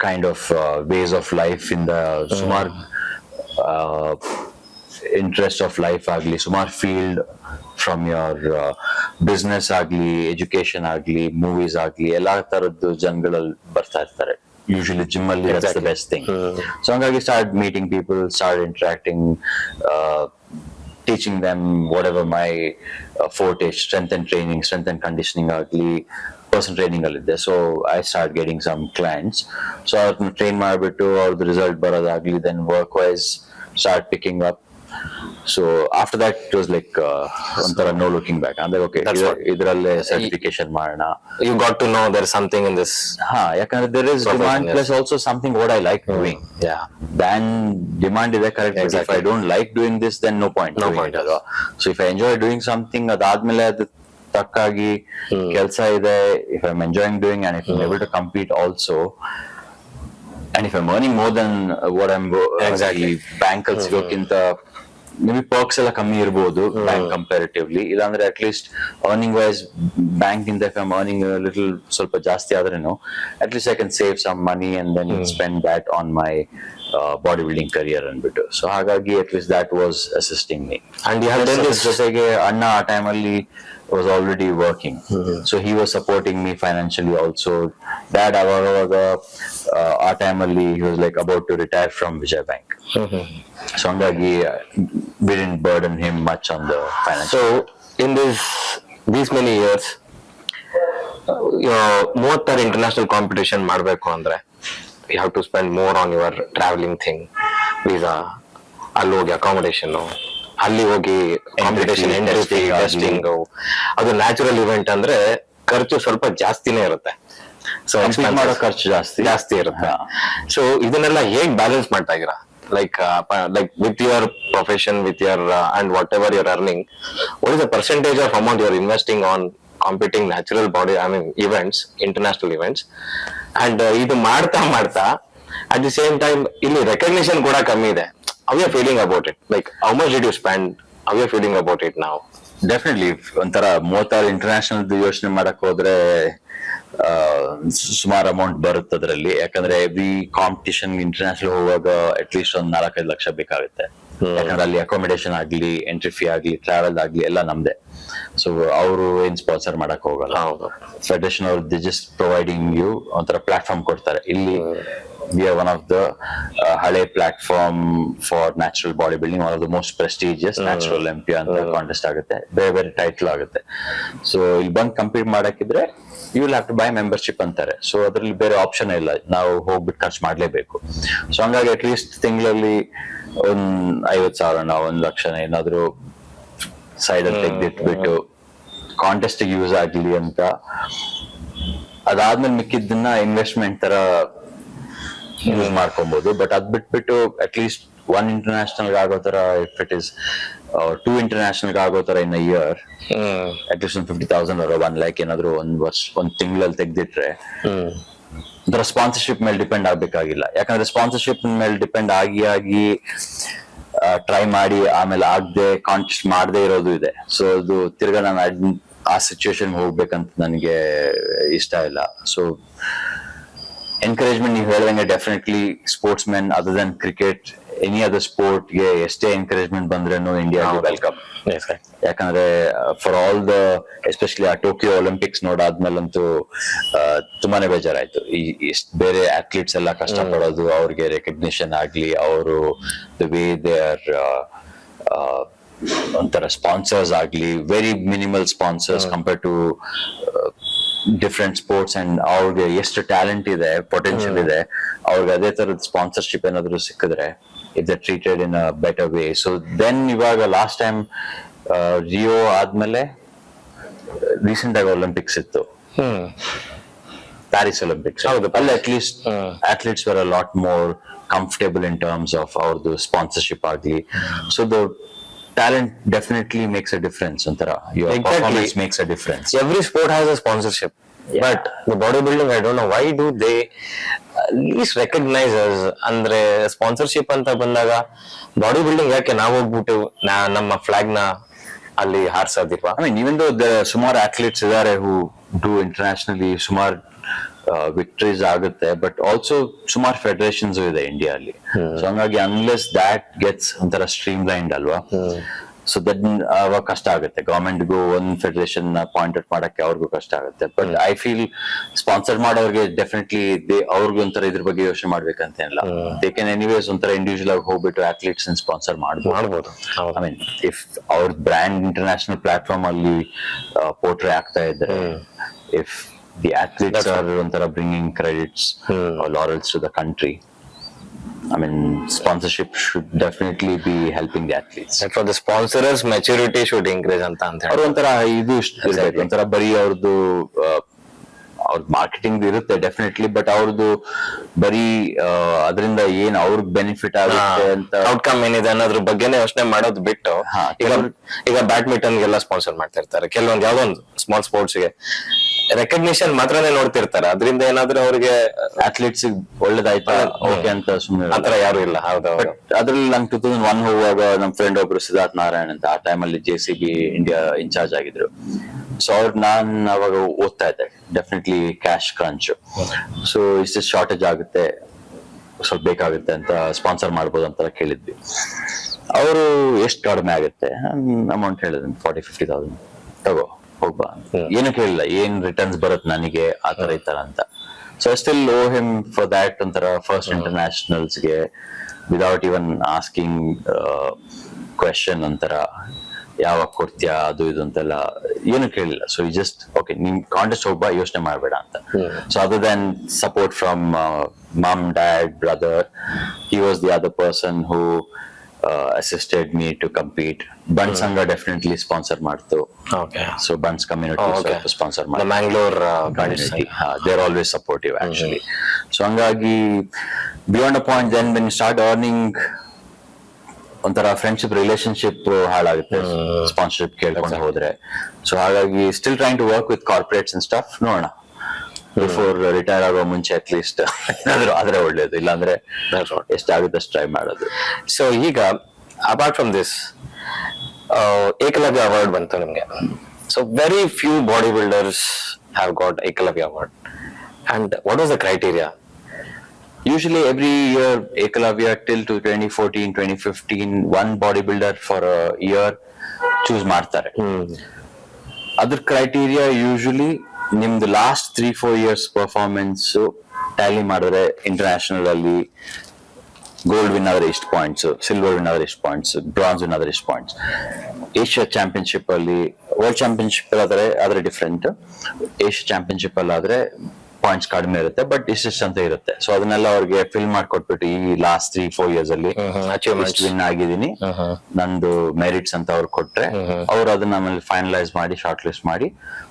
kind of ways of life ಇಂದ ಸುಮಾರು ಇಂಟ್ರೆಸ್ಟ್ ಆಫ್ ಲೈಫ್ ಆಗ್ಲಿ, ಸುಮಾರು ಫೀಲ್ಡ್ ಫ್ರಮ್ ಯೋರ್ ಬಿಸ್ನೆಸ್ ಆಗ್ಲಿ, ಎಜುಕೇಶನ್ ಆಗ್ಲಿ, ಮೂವೀಸ್ ಆಗ್ಲಿ, ಎಲ್ಲಾ ತರದ್ದು ಜನಗಳಲ್ಲಿ ಬರ್ತಾ ಇರ್ತಾರೆ. ಯೂಶಲಿ ಜಿಮ್ ಅಲ್ಲಿ that's the best thing. So ಹಂಗಾಗಿ start meeting people, start interacting, teaching them whatever my forte, strength and conditioning ಆಗ್ಲಿ, ಪರ್ಸನ್ ಟ್ರೈನಿಂಗ್ ಅಲ್ಲಿ ಇದ್ದೆ. So I start getting some clients. So ಅವ್ರನ್ನ ಟ್ರೈನ್ ಮಾಡ್ಬಿಟ್ಟು ಅವ್ರದ್ದು ರಿಸಲ್ಟ್ ಬರೋದಾಗ್ಲಿ, then work wise start picking up. So after that it was like ಒಂಥರ no looking back. ಅಂದ್ರೆ okay, ಇದರಲ್ಲೇ ಸರ್ಟಿಫಿಕೇಶನ್ ಮಾಡೋಣ. You got to know there something in this. ಯಾಕಂದ್ರೆ there is demand plus also something what I like doing. ಬ್ಯಾನ್ demand ಇದೆ correct. If I don't like doing this then no point ಅಲ್ವಾ. So if I enjoy doing something, ಅದಾದ್ಮೇಲೆ ಅದು ತಕ್ಕಾಗಿ ಕೆಲಸ ಇದೆ, if I'm enjoying doing and if I'm able to compete also, and if I'm earning more than what I'm bank ಅಲ್ಲಿ ಸಿಗೋಕ್ಕಿಂತ maybe perks ಎಲ್ಲ ಕಮ್ಮಿ ಇರ್ಬೋದು ಬ್ಯಾಂಕ್ ಕಂಪ್ಯಾರಿಟಿವ್ಲಿ. ಇಲ್ಲಾಂದ್ರೆ at least earning wise bank ಇಂದ if I'm earning a little ಸ್ವಲ್ಪ ಜಾಸ್ತಿ ಆದ್ರೇನು, at least I can save some money and then spend that on my body building career ಅಂದ್ಬಿಟ್ಟು. So ಹಾಗಾಗಿ at least that was assisting me. And you have done this ಜೊತೆಗೆ ಅಣ್ಣ ಆ ಟೈಮಲ್ಲಿ was already working. So he was supporting me financially also. Dad ಅವಾಗ ಆ ಟೈಮಲ್ಲಿ he was like about to retire from Vijay Bank. So hangagi we didn't burden him much on the finance. So in these many years, ಮೂವತ್ತಾರ international competition ಮಾಡ್ಬೇಕು ಅಂದ್ರೆ you have to spend more on your traveling thing, visa, ಅಲ್ಲಿ ಹೋಗಿ accommodation, ಅಲ್ಲಿ ಹೋಗಿ competition, testing. ಅದು natural event ಅಂದ್ರೆ ಖರ್ಚು ಸ್ವಲ್ಪ ಜಾಸ್ತಿನೇ ಇರುತ್ತೆ. ಸೊ ಮಾಡೋ ಖರ್ಚು ಜಾಸ್ತಿ ಇರುತ್ತೆ. ಸೊ ಇದನ್ನೆಲ್ಲ ಹೇಗ್ ಬ್ಯಾಲೆನ್ಸ್ ಮಾಡ್ತಾ ಇದೀರಾ? Like with your profession, with your and what ever your earning, what is the percentage of amount your investing on competing natural body, events, international events? And ಇದು ಮಾಡ್ತಾ ಅಟ್ ದಿ ಸೇಮ್ ಟೈಮ್ ಇಲ್ಲಿ recognition ಕೂಡ ಕಮ್ಮಿ ಇದೆ. How are you feeling about it? Like, how much did you spend? How are you feeling about it now? Definitely. ಒಂಥರ 36 international ಯೋಚನೆ ಮಾಡಕ್ ಹೋದ್ರೆ ಸುಮಾರು ಅಮೌಂಟ್ ಬರುತ್ತೆ ಅದರಲ್ಲಿ. ಯಾಕಂದ್ರೆ ಎವ್ರಿ ಕಾಂಪಿಟಿಷನ್ ಇಂಟರ್ನ್ಯಾಷನಲ್ ಹೋಗುವಾಗ ಅಟ್ ಲೀಸ್ಟ್ ಒಂದು 4-5 ಲಕ್ಷ ಬೇಕಾಗುತ್ತೆ. ಯಾಕಂದ್ರೆ ಅಲ್ಲಿ ಅಕಾಮಿಡೇಷನ್ ಆಗ್ಲಿ, ಎಂಟ್ರಿ ಫೀ ಆಗ್ಲಿ, ಟ್ರಾವೆಲ್ ಆಗ್ಲಿ ಎಲ್ಲ ನಮ್ದೆ. ಸೊ ಅವರು ಏನ್ ಸ್ಪಾನ್ಸರ್ ಮಾಡಕ್ ಹೋಗಲ್ಲ. ಫೆಡರೇಷನ್ ಅವ್ರು ದಿ ಜಸ್ಟ್ ಪ್ರೊವೈಡಿಂಗ್ ಯು ಒಂಥರ ಪ್ಲಾಟ್ಫಾರ್ಮ್ ಕೊಡ್ತಾರೆ. ಇಲ್ಲಿ we are one of the ಹಳೆ platform for natural body building, one of the most prestigious natural MP ಅಂತ ಕಾಂಟೆಸ್ಟ್ ಆಗುತ್ತೆ. ಬೇರೆ ಬೇರೆ ಟೈಟಲ್ ಆಗುತ್ತೆ. ಸೊ ಇಲ್ಲಿ ಬಂದು ಕಂಪೀಟ್ ಮಾಡಕ್ಕಿದ್ರೆ you will have to buy membership ಅಂತಾರೆ. ಸೊ ಅದ್ರಲ್ಲಿ ಬೇರೆ ಆಪ್ಷನ್ ಇಲ್ಲ, ನಾವು ಹೋಗ್ಬಿಟ್ಟು ಖರ್ಚು ಮಾಡ್ಲೇಬೇಕು. ಸೊ ಹಂಗಾಗಿ ಅಟ್ ಲೀಸ್ಟ್ ತಿಂಗಳಲ್ಲಿ ಒಂದ್ 50,000 1 ಲಕ್ಷ ಏನಾದ್ರು ಸೈಡ್ ಅಲ್ಲಿ ತೆಗ್ದಿಟ್ಬಿಟ್ಟು ಕಾಂಟೆಸ್ಟ್ ಯೂಸ್ ಆಗ್ಲಿ ಅಂತ. ಅದಾದ್ಮೇಲೆ ಮಿಕ್ಕಿದ್ದನ್ನ ಇನ್ವೆಸ್ಟ್ಮೆಂಟ್ ತರ ಯೂಸ್ ಮಾಡ್ಕೊಬಹುದು. ಬಟ್ ಅದ್ ಬಿಟ್ಬಿಟ್ಟು ಅಟ್ ಲೀಸ್ಟ್ ಒನ್ ಇಂಟರ್ನ್ಯಾಷನಲ್ ಆಗೋ ತರ, if it is two international ಆಗೋ ತರ ಇನ್ ಇಯರ್, ಅಟ್ ಲೀಸ್ಟ್ ಒಂದು 50,000 or 1 lakh ಏನಾದ್ರು ಒಂದ್ ತಿಂಗಳಲ್ಲಿ ತೆಗ್ದಿಟ್ರೆ ಅದರ ಸ್ಪಾನ್ಸರ್ಶಿಪ್ ಮೇಲೆ ಡಿಪೆಂಡ್ ಆಗ್ಬೇಕಾಗಿಲ್ಲ. ಯಾಕಂದ್ರೆ ಸ್ಪಾನ್ಸರ್ಶಿಪ್ ಮೇಲೆ ಡಿಪೆಂಡ್ ಆಗಿ ಟ್ರೈ ಮಾಡಿ ಆಮೇಲೆ ಆಗದೆ ಕಾಂಟೆಸ್ಟ್ ಮಾಡದೇ ಇರೋದು ಇದೆ. ಸೊ ಅದು ತಿರ್ಗಾ ನಾನು ಆ ಸಿಚುವೇಶನ್ ಹೋಗ್ಬೇಕಂತ ನನಗೆ ಇಷ್ಟ ಇಲ್ಲ. ಸೊ ಎನ್ಕರೇಜ್ಮೆಂಟ್ ನೀವು ಹೇಳ್ದಂಗೆ definitely sports men other than cricket, any other sport ಗೆ ಎಷ್ಟೇ ಎನ್ಕರೇಜ್ಮೆಂಟ್ ಬಂದ್ರೇನು ಇಂಡಿಯಾ ವೆಲ್ಕಮ್. ಯಾಕಂದ್ರೆ ಫಾರ್ ಆಲ್ ದ ಎಸ್ಪೆಷಲಿ ಆ ಟೋಕಿಯೋ ಒಲಿಂಪಿಕ್ಸ್ ನೋಡಾದ್ಮೇಲಂತೂ ತುಂಬಾನೇ ಬೇಜಾರಾಯ್ತು. ಎಷ್ಟು ಬೇರೆ ಅಥ್ಲೀಟ್ಸ್ ಎಲ್ಲ ಕಷ್ಟ ಪಡೋದು, ಅವ್ರಿಗೆ ರೆಕಗ್ನಿಷನ್ ಆಗ್ಲಿ, ಅವರು ದ ವೇ ದೇ ಆರ್ ಒಂಥರ ಸ್ಪಾನ್ಸರ್ಸ್ ಆಗ್ಲಿ, very minimal sponsors compare to different sports. And ಅವ್ರಿಗೆ ಎಷ್ಟು ಟ್ಯಾಲೆಂಟ್ ಇದೆ, ಪೊಟೆನ್ಶಿಯಲ್ ಇದೆ, ಅವ್ರಿಗೆ ಅದೇ ತರದ ಸ್ಪಾನ್ಸರ್ಶಿಪ್ ಏನಾದ್ರು ಸಿಕ್ಕಿದ್ರೆ, if they treated in a better way. So then ಇವಾಗ ಲಾಸ್ಟ್ ಟೈಮ್ ರಿಯೋ ಆದ್ಮೇಲೆ ರೀಸೆಂಟ್ ಆಗಿ ಒಲಿಂಪಿಕ್ಸ್ ಇತ್ತು, ಪ್ಯಾರಿಸ್ ಒಲಿಂಪಿಕ್ಸ್. ಅಲ್ಲಿ at least athletes were a lot more comfortable in terms of ಅವ್ರದ್ದು ಸ್ಪಾನ್ಸರ್ಶಿಪ್ ಆಗ್ಲಿ. So the talent definitely makes a difference. Your performance makes a difference. Every sport has a sponsorship, but the bodybuilding, I don't know why do they least recognize us. Andre sponsorship anta bandaga bodybuilding yake ನಾವು ಹೋಗ್ಬಿಟ್ಟು ನಮ್ಮ flag ನ ಅಲ್ಲಿ ಹಾರಿಸೋದಿಲ್ವಾ? I mean, even though there are ಸುಮಾರು athletes ಇದಾರೆ who do internationally, ಸುಮಾರು ವಿಕ್ಟರೀಸ್ ಆಗುತ್ತೆ, but also ಸುಮಾರು ಫೆಡರೇಷನ್ಸ್ ಇದೆ ಇಂಡಿಯಾ ಅಲ್ಲಿ. ಸೊ ಹಂಗಾಗಿ ಅನ್ಲೆಸ್ ದ್ಯಾಟ್ ಗೆಟ್ಸ್ ಒಂಥರ ಸ್ಟ್ರೀಮ್ ಲೈನ್ಡ್ ಅಲ್ವಾ, ಸೊ ದಟ್ ಅವಾಗ ಕಷ್ಟ ಆಗುತ್ತೆ. ಗವರ್ಮೆಂಟ್ಗೂ ಒಂದ್ ಫೆಡರೇಷನ್ ಪಾಯಿಂಟ್ ಔಟ್ ಮಾಡಕ್ಕೆ ಅವ್ರಿಗೂ ಕಷ್ಟ ಆಗುತ್ತೆ. ಬಟ್ ಐ ಫೀಲ್ ಸ್ಪಾನ್ಸರ್ ಮಾಡೋರಿಗೆ ಡೆಫಿನೆಟ್ಲಿ ಅವ್ರಿಗೂ ಒಂಥರ ಇದ್ರ ಬಗ್ಗೆ ಯೋಚನೆ ಮಾಡ್ಬೇಕಂತೇನಿಲ್ಲ. ದೇ ಕ್ಯಾನ್ ಎನಿವೇಸ್ ಒಂಥರ ಇಂಡಿವಿಜುವಲ್ ಆಗಿ ಹೋಗ್ಬಿಟ್ಟು ಅಥ್ಲೀಟ್ಸ್ ಸ್ಪಾನ್ಸರ್ ಮಾಡ್ಬೋದು. ಐ ಮೀನ್ ಇಫ್ ಅವ್ರ ಬ್ರ್ಯಾಂಡ್ ಇಂಟರ್ನ್ಯಾಷನಲ್ ಪ್ಲಾಟ್ಫಾರ್ಮ್ ಅಲ್ಲಿ ಪೋರ್ಟ್ರೇ ಆಗ್ತಾ ಇದ್ರೆ, if the athletes are bringing credits or laurels to the country, I mean, sponsorship should definitely be helping the athletes. And for the sponsors, maturity should increase anta ಅವ್ರ ಒಂಥರ ಇದು ಇರ್ಬೇಕು, ಒಂಥರ ಬರೀ ಅವ್ರದ್ದು ಅವ್ರ ಮಾರ್ಕೆಟಿಂಗ್ ಇರುತ್ತೆ ಡೆಫಿನೆಟ್ಲಿ, ಬಟ್ ಅವ್ರದ್ದು ಬರೀ ಅದರಿಂದ ಏನ್ ಅವ್ರಿಗೆ ಬೆನಿಫಿಟ್ ಆಗುತ್ತೆ ಅಂತ ಔಟ್ಕಮ್ ಏನಿದೆ ಅನ್ನೋದ್ರ ಬಗ್ಗೆನೇ ಯೋಚನೆ ಮಾಡೋದು ಬಿಟ್ಟು, ಈಗ ಬ್ಯಾಡ್ಮಿಂಟನ್ ಗೆಲ್ಲ ಸ್ಪಾನ್ಸರ್ ಮಾಡ್ತಾ ಇರ್ತಾರೆ, ಕೆಲವೊಂದು ಯಾವ್ದೊಂದು ಸ್ಮಾಲ್ ಸ್ಪೋರ್ಟ್ಸ್ ಗೆ ರೆಕಗ್ನಿಷನ್ ಮಾತ್ರನೇ ನೋಡ್ತಿರ್ತಾರೆ. ಅದರಿಂದ ಏನಾದ್ರೂ ಅವ್ರಿಗೆ ಅಥ್ಲೀಟ್ಸ್ ಒಳ್ಳೇದಾಯ್ತಾ ಓಕೆ ಅಂತ ಸುಮ್ಮನೆ ಆತರ ಯಾರು ಇಲ್ಲ. ಹೌದು, ಅದ್ರಲ್ಲಿ ನಂಗೆ 2001 ಹೋಗುವಾಗ ನಮ್ ಫ್ರೆಂಡ್ ಒಬ್ರು ಸಿದ್ಧಾರ್ಥ್ ನಾರಾಯಣ್ ಅಂತ, ಆ ಟೈಮಲ್ಲಿ JCB ಇಂಡಿಯಾ ಇನ್ಚಾರ್ಜ್ ಆಗಿದ್ರು. ಸೊ ನಾನ್ ಅವಾಗ ಓದ್ತಾ ಇದ್ದೆ, ಡೆಫಿನೆಟ್ಲಿ ಕ್ಯಾಶ್ ಕ್ರಂಚ್. ಸೊ ಇಷ್ಟು ಶಾರ್ಟೇಜ್ ಆಗುತ್ತೆ, ಸ್ವಲ್ಪ ಬೇಕಾಗುತ್ತೆ ಅಂತ ಸ್ಪಾನ್ಸರ್ ಮಾಡ್ಬೋದು ಅಂತ ಕೇಳಿದ್ವಿ. ಅವರು ಎಷ್ಟು ಕಡಿಮೆ ಆಗುತ್ತೆ ಅಮೌಂಟ್ ಹೇಳಿದ್ರು, 40,000-50,000 ತಗೋ ಹೋಗ್ಬಾ, ಏನು ಕೇಳಿಲ್ಲ, ಏನ್ ರಿಟರ್ನ್ಸ್ ಬರುತ್ತೆ ನನಗೆ ಆ ತರ ಈ ತರ ಅಂತ. So I still owe him for that ಒಂಥರ ಫಸ್ಟ್ ಇಂಟರ್ನ್ಯಾಷನಲ್ಸ್ಗೆ ವಿದೌಟ್ ಇವನ್ ಆಸ್ಕಿಂಗ್ ಕ್ವೆಶನ್, ಒಂಥರ ಯಾವಾಗ ಕೊಡ್ತೀಯಾ ಅದು ಇದು ಅಂತೆಲ್ಲ ಏನು ಕೇಳಿಲ್ಲ. ಸೊ ಈ ಜಸ್ಟ್ ಓಕೆ, ನಿಮ್ ಕಾಂಟೆಸ್ಟ್ ಹೋಗ್ಬಾ, ಯೋಚನೆ ಮಾಡ್ಬೇಡ ಅಂತ. So other then support from mom, dad, brother, he was the other person who assisted me to compete. Buns Sangha definitely sponsor ಮಾಡ್ತು. Okay. So Buns community sponsor the Mangalore community. They're always supportive actually. So hangagi beyond a point, then when you start earning, ಒಂಥರ friendship relationship ಹಾಳಾಗುತ್ತೆ sponsorship ಕೇಳ್ಕೊಂಡು ಹೋದ್ರೆ. So ಹಾಗಾಗಿ still trying to work with corporates and stuff. ನೋಡೋಣ, before retire ಆಗೋ ಮುಂಚೆ at least ಏನಾದ್ರು ಆದ್ರೆ ಒಳ್ಳೇದು, ಇಲ್ಲಾಂದ್ರೆ ಎಷ್ಟಾಗುತ್ತೆ ಅಷ್ಟು ಟ್ರೈ ಮಾಡೋದು. ಸೊ ಈಗ apart from this, Ekalavya award ಬಂತು ನಿಮ್ಗೆ. So very few body builders have got Eklavya award. And what was the criteria? Usually every year Ekalavya till to 2014-2015 one bodybuilder for a year choose ಮಾಡ್ತಾರೆ. ಅದ್ರ criteria usually ನಿಮ್ದು last 3-4 years performance Tally ಮಾಡಿದ್ರೆ international ಅಲ್ಲಿ gold win ಆದ್ರೆ ಇಷ್ಟು points, silver win ಆದ್ರೆ ಇಷ್ಟು points, bronze win ಆದ್ರೆ ಇಷ್ಟು ಪಾಯಿಂಟ್ಸ್. ಏಷ್ಯಾ ಚಾಂಪಿಯನ್ಶಿಪ್ ಅಲ್ಲಿ, ವರ್ಲ್ಡ್ ಚಾಂಪಿಯನ್ಶಿಪ್ ಆದ್ರೆ ಡಿಫ್ರೆಂಟ್, ಏಷ್ಯಾ ಚಾಂಪಿಯನ್ಶಿಪ್ ಅಲ್ಲಿ ಆದ್ರೆ ಪಾಯಿಂಟ್ಸ್ ಕಡಿಮೆ ಇರುತ್ತೆ, ಬಟ್ ಇಷ್ಟಿಷ್ಟು ಅಂತ ಇರುತ್ತೆ. ಸೊ ಅದನ್ನೆಲ್ಲ ಅವ್ರಿಗೆ ಫಿಲ್ ಮಾಡ್ಕೊಟ್ಬಿಟ್ಟು ಈ ಲಾಸ್ಟ್ 3-4 years ಅಲ್ಲಿ ವಿನ್ ಆಗಿದ್ದೀನಿ, ನಂದು ಮೆರಿಟ್ಸ್ ಅಂತ ಅವ್ರು ಕೊಟ್ರೆ ಅವ್ರು ಅದನ್ನ ಆಮೇಲೆ ಫೈನಲೈಸ್ ಮಾಡಿ ಶಾರ್ಟ್ ಲಿಸ್ಟ್ ಮಾಡಿ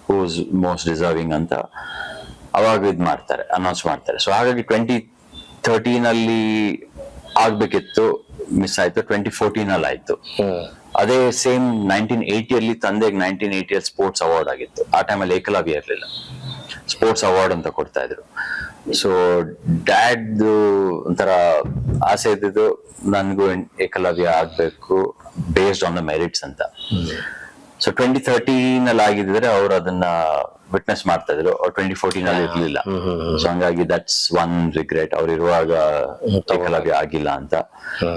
ಹೂಸ್ ಮೋಸ್ಟ್ ಡಿಸರ್ವಿಂಗ್ ಅಂತ ಅವಾಗ ಇದ್ ಮಾಡ್ತಾರೆ, ಅನೌನ್ಸ್ ಮಾಡ್ತಾರೆ. ಸೊ ಹಾಗಾಗಿ 2013 ಅಲ್ಲಿ ಆಗ್ಬೇಕಿತ್ತು, ಮಿಸ್ ಆಯ್ತು. 2014 ಅಲ್ಲಿ ಆಯ್ತು. ಅದೇ ಸೇಮ್ 1980 ಅಲ್ಲಿ ತಂದೆಗೆ 1980 ಸ್ಪೋರ್ಟ್ಸ್ ಅವಾರ್ಡ್ ಆಗಿತ್ತು. ಆ ಟೈಮಲ್ಲಿ ಏಕಲವ್ಯ ಇರಲಿಲ್ಲ, ಸ್ಪೋರ್ಟ್ಸ್ ಅವಾರ್ಡ್ ಅಂತ ಕೊಡ್ತಾ ಇದ್ರು. ಸೊ ಡ್ಯಾಡ್ ಒಂಥರ ಆಸೆ ಇದ್ದಿದ್ದು ನನ್ಗೂ ಏಕಲವ್ಯ ಆಗ್ಬೇಕು ಬೇಸ್ಡ್ ಆನ್ ದ ಮೆರಿಟ್ಸ್ ಅಂತ. ಸೊ 2013 ಅಲ್ಲಿ ಆಗಿದ್ರೆ ಅವ್ರು ಅದನ್ನ ವಿಟ್ನೆಸ್ ಮಾಡ್ತಾ ಇದ್ರು. 2014 ಅಲ್ಲಿ ಇರ್ಲಿಲ್ಲ. ಸೊ ಹಂಗಾಗಿ ದಟ್ಸ್ ಒನ್ ರಿಗ್ರೆಟ್, ಅವ್ರು ಇರುವಾಗ ಏಕಲವ್ಯ ಆಗಿಲ್ಲ ಅಂತ.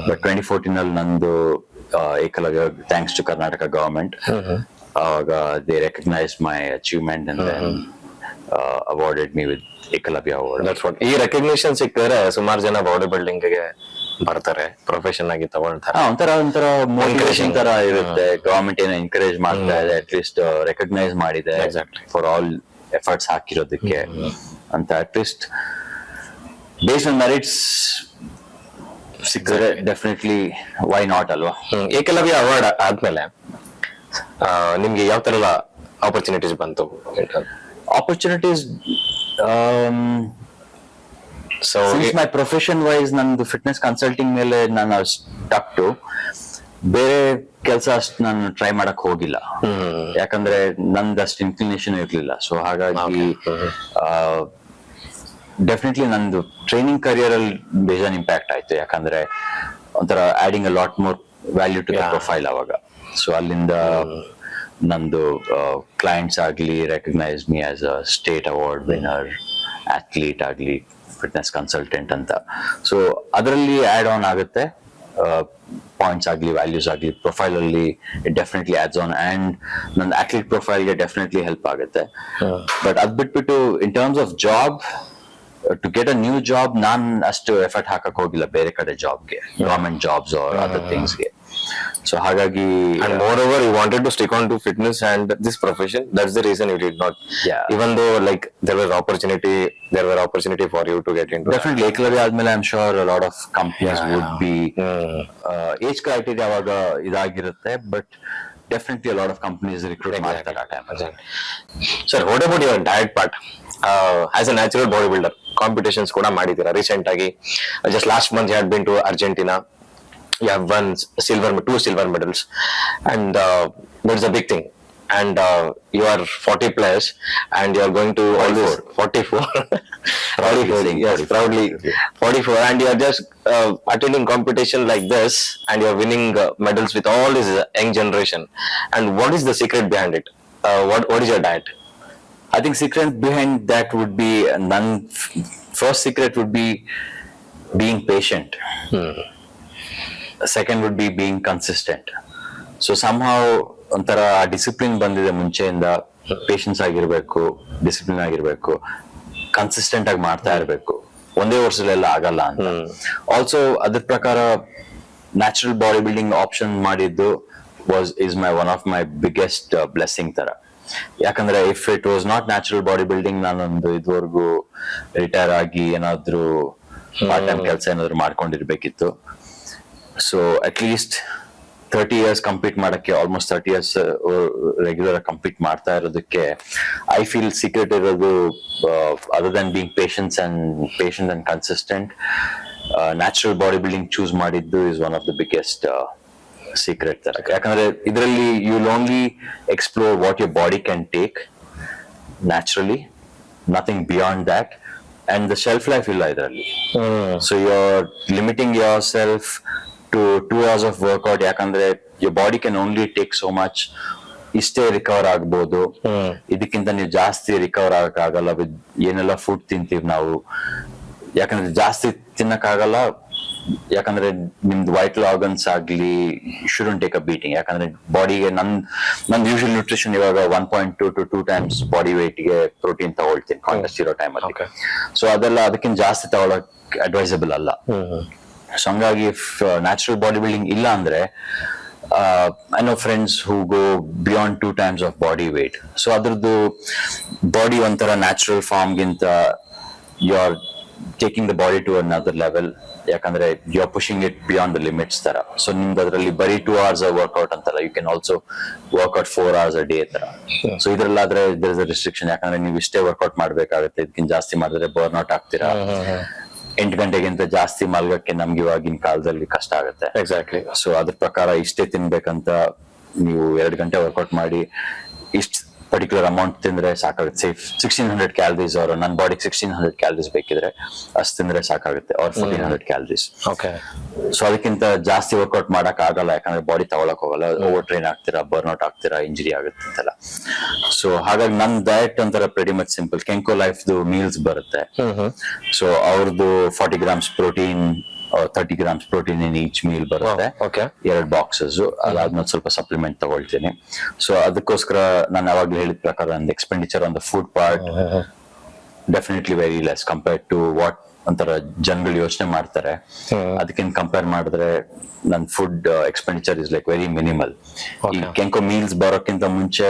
ಬಟ್ 2014 ಅಲ್ಲಿ ನಂದು Ekalavya, thanks to Karnataka government, ಅವಾಗ they recognise my achievement and then awarded me with Ekalavya Award. That's what. ಈ ರೆಕಗ್ನಿಷನ್ ಸಿಕ್ಕಿದ್ರೆ ಸುಮಾರು ಜನ ಬಾಡಿ ಬಿಲ್ಡಿಂಗ್ ಗೆ ಬರ್ತಾರೆ, ಪ್ರೊಫೆಷನ್ ಆಗಿ ತಗೊಳ್ತಾರೆ. ಒಂಥರ ಮೋಟಿವೇಶನ್ ತರ ಇರುತ್ತೆ. ಗವರ್ಮೆಂಟ್ ಏನೋ ಎನ್ಕರೇಜ್ ಮಾಡ್ತಾ ಇದೆ, ಅಟ್ ಲೀಸ್ಟ್ ರೆಕಗ್ನೈಸ್ ಮಾಡಿದೆ ಫಾರ್ ಆಲ್ ಎಫರ್ಟ್ಸ್ ಹಾಕಿರೋದಕ್ಕೆ ಅಂತ. At least based on merits ಸಿಕ್ಕಿದ್ರೆ ಡೆಫಿನೆಟ್ಲಿ ವೈ ನಾಟ್ ಅಲ್ವಾ. ಏಕಲವ್ಯ ಅವಾರ್ಡ್ ಆದ್ಮೇಲೆ ನಿಮ್ಗೆ ಯಾವ ತರ ಆಪರ್ಚುನಿಟೀಸ್ ಬಂತು? Opportunities, so my profession wise ನಂದು ಫಿಟ್ನೆಸ್ ಕನ್ಸಲ್ಟಿಂಗ್ ಮೇಲೆ ನಾನು ಸ್ಟಕ್ ಟು. ಬೇರೆ ಕೆಲಸ ಅಷ್ಟು ನಾನು ಟ್ರೈ ಮಾಡಕ್ ಹೋಗಿಲ್ಲ, ಯಾಕಂದ್ರೆ ನಂದು ಅಷ್ಟು ಇನ್ಕ್ಲಿನೇಷನ್ ಇರ್ಲಿಲ್ಲ. ಸೊ ಹಾಗಾಗಿ ಡೆಫಿನೆಟ್ಲಿ ನಂದು ಟ್ರೈನಿಂಗ್ ಕರಿಯರ್ ಅಲ್ಲಿ ಬೇಜಾನ್ ಇಂಪ್ಯಾಕ್ಟ್ ಆಯ್ತು, ಯಾಕಂದ್ರೆ ಒಂಥರ adding a lot more value to the profile ಅವಾಗ. ಸೊ ಅಲ್ಲಿಂದ ನಂದು ಕ್ಲೈಂಟ್ಸ್ ಆಗ್ಲಿ recognise me as a state award winner, athlete ಆಗ್ಲಿ, ಫಿಟ್ನೆಸ್ ಕನ್ಸಲ್ಟೆಂಟ್ ಅಂತ. ಸೊ ಅದರಲ್ಲಿ ಆಡ್ ಆನ್ ಆಗುತ್ತೆ, ಪಾಯಿಂಟ್ಸ್ ಆಗ್ಲಿ ವ್ಯಾಲ್ಯೂಸ್ ಆಗ್ಲಿ ಪ್ರೊಫೈಲ್ ಅಲ್ಲಿ ಡೆಫಿನೆಟ್ಲಿ ಆಡ್ಸ್ ಆನ್, ಅಂಡ್ ನನ್ನ ಅಥ್ಲೀಟ್ ಪ್ರೊಫೈಲ್ಗೆ ಡೆಫಿನೆಟ್ಲಿ ಹೆಲ್ಪ್ ಆಗುತ್ತೆ. ಬಟ್ ಅದ್ ಬಿಟ್ಬಿಟ್ಟು in terms of job, to get a new job ನಾನ್ ಅಷ್ಟು ಎಫರ್ಟ್ ಹಾಕಕ್ ಹೋಗಿಲ್ಲ ಬೇರೆ ಕಡೆ ಜಾಬ್ಗೆ, ಗವರ್ಮೆಂಟ್ ಜಾಬ್ಸ್ ಆರ್ ಅದರ್ ಥಿಂಗ್ಸ್ಗೆ. So ಹಾಗಾಗಿ, and moreover you wanted to stick on to fitness and this profession, that's the reason you did not. Even though like there were opportunity for you to get into definitely Ekalavya ಆದ್ಮೇಲೆ I'm sure a lot of companies would be age criteria ಅವಾಗ ಇದಾಗಿರುತ್ತೆ, but definitely a lot of companies recruit ಮಾಡ್ತಾರೆ ಆ time. Sir, what about your diet part? As a natural bodybuilder, competitions ಕೂಡ ಮಾಡಿದ್ದೀರಾ recent ಆಗಿ. Just last month you had been to Argentina. You have won two silver medals, and that's a big thing. And you are 40 plus, and you are going to 44. Yes, proudly 44, and you are just attending competition like this, and you are winning medals with all this young generation. And what is the secret behind it? What is your diet? I think secret behind that would be first secret would be being patient. Second would be being consistent. So somehow ಒಂಥರ discipline ಬಂದಿದೆ ಮುಂಚೆಯಿಂದ. Patience ಆಗಿರ್ಬೇಕು, discipline ಆಗಿರ್ಬೇಕು, consistent ಆಗಿ ಮಾಡ್ತಾ ಇರ್ಬೇಕು, ಒಂದೇ ವರ್ಷದಲ್ಲೆಲ್ಲ ಆಗಲ್ಲ ಅಂತ. ಆಲ್ಸೋ ಅದ್ರ ಪ್ರಕಾರ ನ್ಯಾಚುರಲ್ ಬಾಡಿ ಬಿಲ್ಡಿಂಗ್ ಆಪ್ಷನ್ ಮಾಡಿದ್ದು is one of my biggest blessing ತರ. ಯಾಕಂದ್ರೆ if it was not natural body building, ನಾನೊಂದು ಇದುವರೆಗೂ ರಿಟೈರ್ ಆಗಿ ಏನಾದ್ರು ಪಾರ್ಟ್ ಟೈಮ್ ಕೆಲಸ ಏನಾದ್ರು ಮಾಡ್ಕೊಂಡಿರ್ಬೇಕಿತ್ತು. So at least 30 years complete ಮಾಡಕ್ಕೆ, ಆಲ್ಮೋಸ್ಟ್ 30 years ರೆಗ್ಯುಲರ್ ಕಂಪ್ಲೀಟ್ ಮಾಡ್ತಾ ಇರೋದಕ್ಕೆ ಐ ಫೀಲ್ ಸೀಕ್ರೆಟ್ ಇರೋದು, other than being patience and consistent, natural body building choose ಮಾಡಿದ್ದು is one of the biggest secret ತರ. ಯಾಕಂದ್ರೆ ಇದರಲ್ಲಿ you will only explore what your body can take naturally, nothing beyond that, and the shelf life ಇಲ್ಲ ಇದರಲ್ಲಿ. So you are limiting yourself to 2 hours of workout, ಯಾಕಂದ್ರೆ your body can only take so much. ಇಷ್ಟೇ recover ಆಗ್ಬೋದು, ಇದಕ್ಕಿಂತ ನೀವು ಜಾಸ್ತಿ recover ಆಗಕ್ಕಾಗಲ್ಲ with ಏನೆಲ್ಲ food ತಿಂತೀವಿ ನಾವು. ಯಾಕಂದ್ರೆ ಜಾಸ್ತಿ ತಿನ್ನಕ್ಕಾಗಲ್ಲ, ಯಾಕಂದ್ರೆ ನಿಮ್ದು ವೈಟಲ್ ಆರ್ಗನ್ಸ್ ಆಗ್ಲಿ ಶುಡಂಟ್ ಟೇಕ್ ಅ ಬೀಟಿಂಗ್. ಯಾಕಂದ್ರೆ ಬಾಡಿಗೆ ನಂದು ಯೂಶುವಲ್ ನ್ಯೂಟ್ರಿಷನ್ ಇವಾಗ 1.2 to 2 times ಬಾಡಿ ವೇಟ್ ಗೆ ಪ್ರೋಟೀನ್ ತಗೊಳ್ತೀನಿ ಕಾಂಟೆಸ್ಟ್ ಇರೋ ಟೈಮ್ ಅಲ್ಲಿ. ಸೊ ಅದೆಲ್ಲ ಅದಕ್ಕಿಂತ ಜಾಸ್ತಿ ತಗೊಳಕ್ ಅಡ್ವೈಸಬಲ್ ಅಲ್ಲ. ಸೊ ಹಂಗಾಗಿ ಇಫ್ ನ್ಯಾಚುರಲ್ ಬಾಡಿ ಬಿಲ್ಡಿಂಗ್ ಇಲ್ಲ ಅಂದ್ರೆ, I know friends who go beyond 2 times of body weight. So ಅದ್ರದ್ದು ಬಾಡಿ ಒಂಥರ ನ್ಯಾಚುರಲ್ ಫಾರ್ಮ್ ಗಿಂತ you are taking the body to another level, ಯಾಕಂದ್ರೆ you are pushing it beyond the limits ತರ. So ನಿಮ್ದು ಅದರಲ್ಲಿ ಬರೀ 2 hours ವರ್ಕ್ಔಟ್ ಅಂತಲ್ಲ, you can also workout 4 hours a day ತರ. ಸೊ ಇದ್ರಲ್ಲಾದ್ರೆ ದೇರ್ ಇಸ್ ಅ ರಿಸ್ಟ್ರಿಕ್ಷನ್, ಯಾಕಂದ್ರೆ ನೀವು ಇಷ್ಟೇ ವರ್ಕ್ಔಟ್ ಮಾಡ್ಬೇಕಾಗುತ್ತೆ, ಇದಕ್ಕಿಂತ ಜಾಸ್ತಿ ಮಾಡಿದ್ರೆ ಬರ್ನ್ ಔಟ್ ಆಗ್ತೀರಾ. 8 ಗಂಟೆಗಿಂತ ಜಾಸ್ತಿ ಮಲ್ಗಕ್ಕೆ ನಮ್ಗೆ ಇವಾಗಿನ ಕಾಲದಲ್ಲಿ ಕಷ್ಟ ಆಗುತ್ತೆ. ಎಕ್ಸಾಕ್ಟ್ಲಿ. ಸೊ ಅದ್ರ ಪ್ರಕಾರ ಇಷ್ಟೇ ತಿನ್ಬೇಕಂತ ನೀವು 2 ಗಂಟೆ ವರ್ಕೌಟ್ ಮಾಡಿ ಇಷ್ಟ ಪರ್ಟಿಕ್ಯುಲರ್ ಅಮೌಂಟ್ ತಿಂದ್ರೆ ಸಾಕಾಗುತ್ತೆ. 1600 ಕ್ಯಾಲರೀಸ್ ಅವ್ರ ನನ್ನ ಬಾಡಿಗೆ 1600 ಕ್ಯಾಲರೀಸ್ ಬೇಕಿದ್ರೆ ಅಷ್ಟು ತಿಂದ್ರೆ ಸಾಕಾಗುತ್ತೆ, ಅವ್ರ 1400 ಕ್ಯಾಲರೀಸ್. ಓಕೆ. ಸೊ ಅದಕ್ಕಿಂತ ಜಾಸ್ತಿ ವರ್ಕೌಟ್ ಮಾಡಕ್ ಆಗಲ್ಲ, ಯಾಕಂದ್ರೆ ಬಾಡಿ ತಗೊಳಕ್ ಹೋಗಲ್ಲ, ಓವರ್ ಟ್ರೈನ್ ಆಗ್ತೀರಾ, ಬರ್ನ್ಔಟ್ ಆಗ್ತೀರಾ, ಇಂಜುರಿ ಆಗುತ್ತೆ ಅಂತೆಲ್ಲ. ಸೊ ಹಾಗಾಗಿ ನನ್ ಡಯಟ್ ಒಂಥರ pretty much simple. Kenko life meals ಬರುತ್ತೆ. ಸೊ ಅವ್ರದ್ದು 40 grams protein, 30 grams protein in each meal ಬರುತ್ತೆ. 2 ಬಾಕ್ಸಸ್. ಅದಾದ್ಮೇಲೆ ಸ್ವಲ್ಪ ಸಪ್ಲಿಮೆಂಟ್ ತಗೊಳ್ತೀನಿ. ಸೊ ಅದಕ್ಕೋಸ್ಕರ ನಾನು ಯಾವಾಗ್ಲೂ ಹೇಳಿದ ಪ್ರಕಾರ ನನ್ನ expenditure on the food part definitely very less compared to what ಒಂಥರ ಜನಗಳು ಯೋಚನೆ ಮಾಡ್ತಾರೆ. ಅದಕ್ಕಿಂತ ಕಂಪೇರ್ ಮಾಡಿದ್ರೆ ನನ್ನ food expenditure is like very minimal. ಈ ಕೆಂಕೋ ಮೀಲ್ಸ್ ಬರೋಕ್ಕಿಂತ ಮುಂಚೆ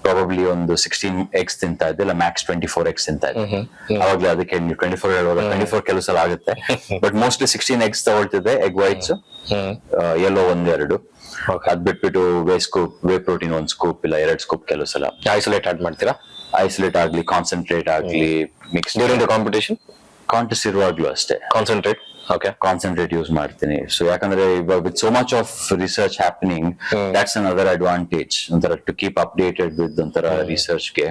ಪ್ರಾಬಬ್ಲಿ ಒಂದು 16 eggs ತಿಂತಾ ಇದ್ದೆ, ಇಲ್ಲ ಮ್ಯಾಕ್ಸ್ 24 eggs ತಿಂತಾ ಇದ್ದೆ. ಅವಾಗ್ಲೇ ಅದಕ್ಕೆ 24 ಹೇಳುವಾಗ 24 ಕೆಲವು ಸಲ ಆಗುತ್ತೆ, ಬಟ್ ಮೋಸ್ಟ್ಲಿ 16 eggs ತಗೊಳ್ತಿದ್ದೆ. ಎಗ್ ವೈಟ್ಸ್ ಎಲ್ಲೋ 1-2, ಅದ್ ಬಿಟ್ಬಿಟ್ಟು ವೇ ಪ್ರೋಟೀನ್ 1 scoop ಇಲ್ಲ 2 scoop ಕೆಲವು ಸಲ. ಐಸೋಲೇಟ್ ಆಡ್ ಮಾಡ್ತೀರಾ? ಐಸೋಲೇಟ್ ಆಗ್ಲಿ, ಕಾನ್ಸಂಟ್ರೇಟ್ ಆಗ್ಲಿ, mix. During the competition contest ಇರುವಾಗ್ಲೂ ಅಷ್ಟೇ ಕಾನ್ಸಂಟ್ರೇಟ್. ಓಕೆ, ಕಾನ್ಸಂಟ್ರೇಟ್ ಯೂಸ್ ಮಾಡ್ತೀನಿ. ಸೊ ಯಾಕಂದ್ರೆ ಇವಾಗ with so much of research happening, that's another advantage ಒಂಥರ ಟು ಕೀಪ್ ಅಪ್ಡೇಟೆಡ್ ವಿತ್ ಒಂಥರ ರಿಸರ್ಚ್ಗೆ.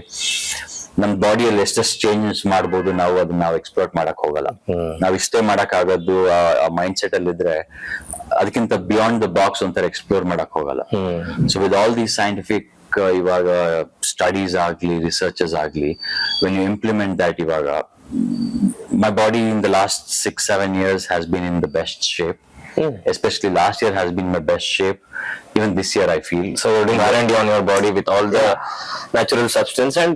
ನಮ್ ಬಾಡಿಯಲ್ಲಿ ಎಷ್ಟೆಷ್ಟು ಚೇಂಜಸ್ ಮಾಡ್ಬೋದು ನಾವು ಅದನ್ನ ನಾವು ಎಕ್ಸ್ಪ್ಲೋರ್ ಮಾಡಕ್ ಹೋಗಲ್ಲ. ನಾವ್ ಇಷ್ಟೇ ಮಾಡಕ್ ಆಗೋದು ಆ ಮೈಂಡ್ ಸೆಟ್ ಅಲ್ಲಿ ಇದ್ರೆ ಅದಕ್ಕಿಂತ ಬಿಯಾಂಡ್ ದ ಬಾಕ್ಸ್ ಒಂಥರ ಎಕ್ಸ್ಪ್ಲೋರ್ ಮಾಡಕ್ ಹೋಗಲ್ಲ. So with all these scientific ಇವಾಗ ಸ್ಟಡೀಸ್ ಆಗ್ಲಿ, ರಿಸರ್ಚಸ್ ಆಗ್ಲಿ, ವೆನ್ ಯು ಇಂಪ್ಲಿಮೆಂಟ್ ದಟ್, ಇವಾಗ my body in the last 6-7 years has been in the best shape. Especially last year has been my best shape. Even this year I feel. So you're doing R&D on your body with all the natural substance and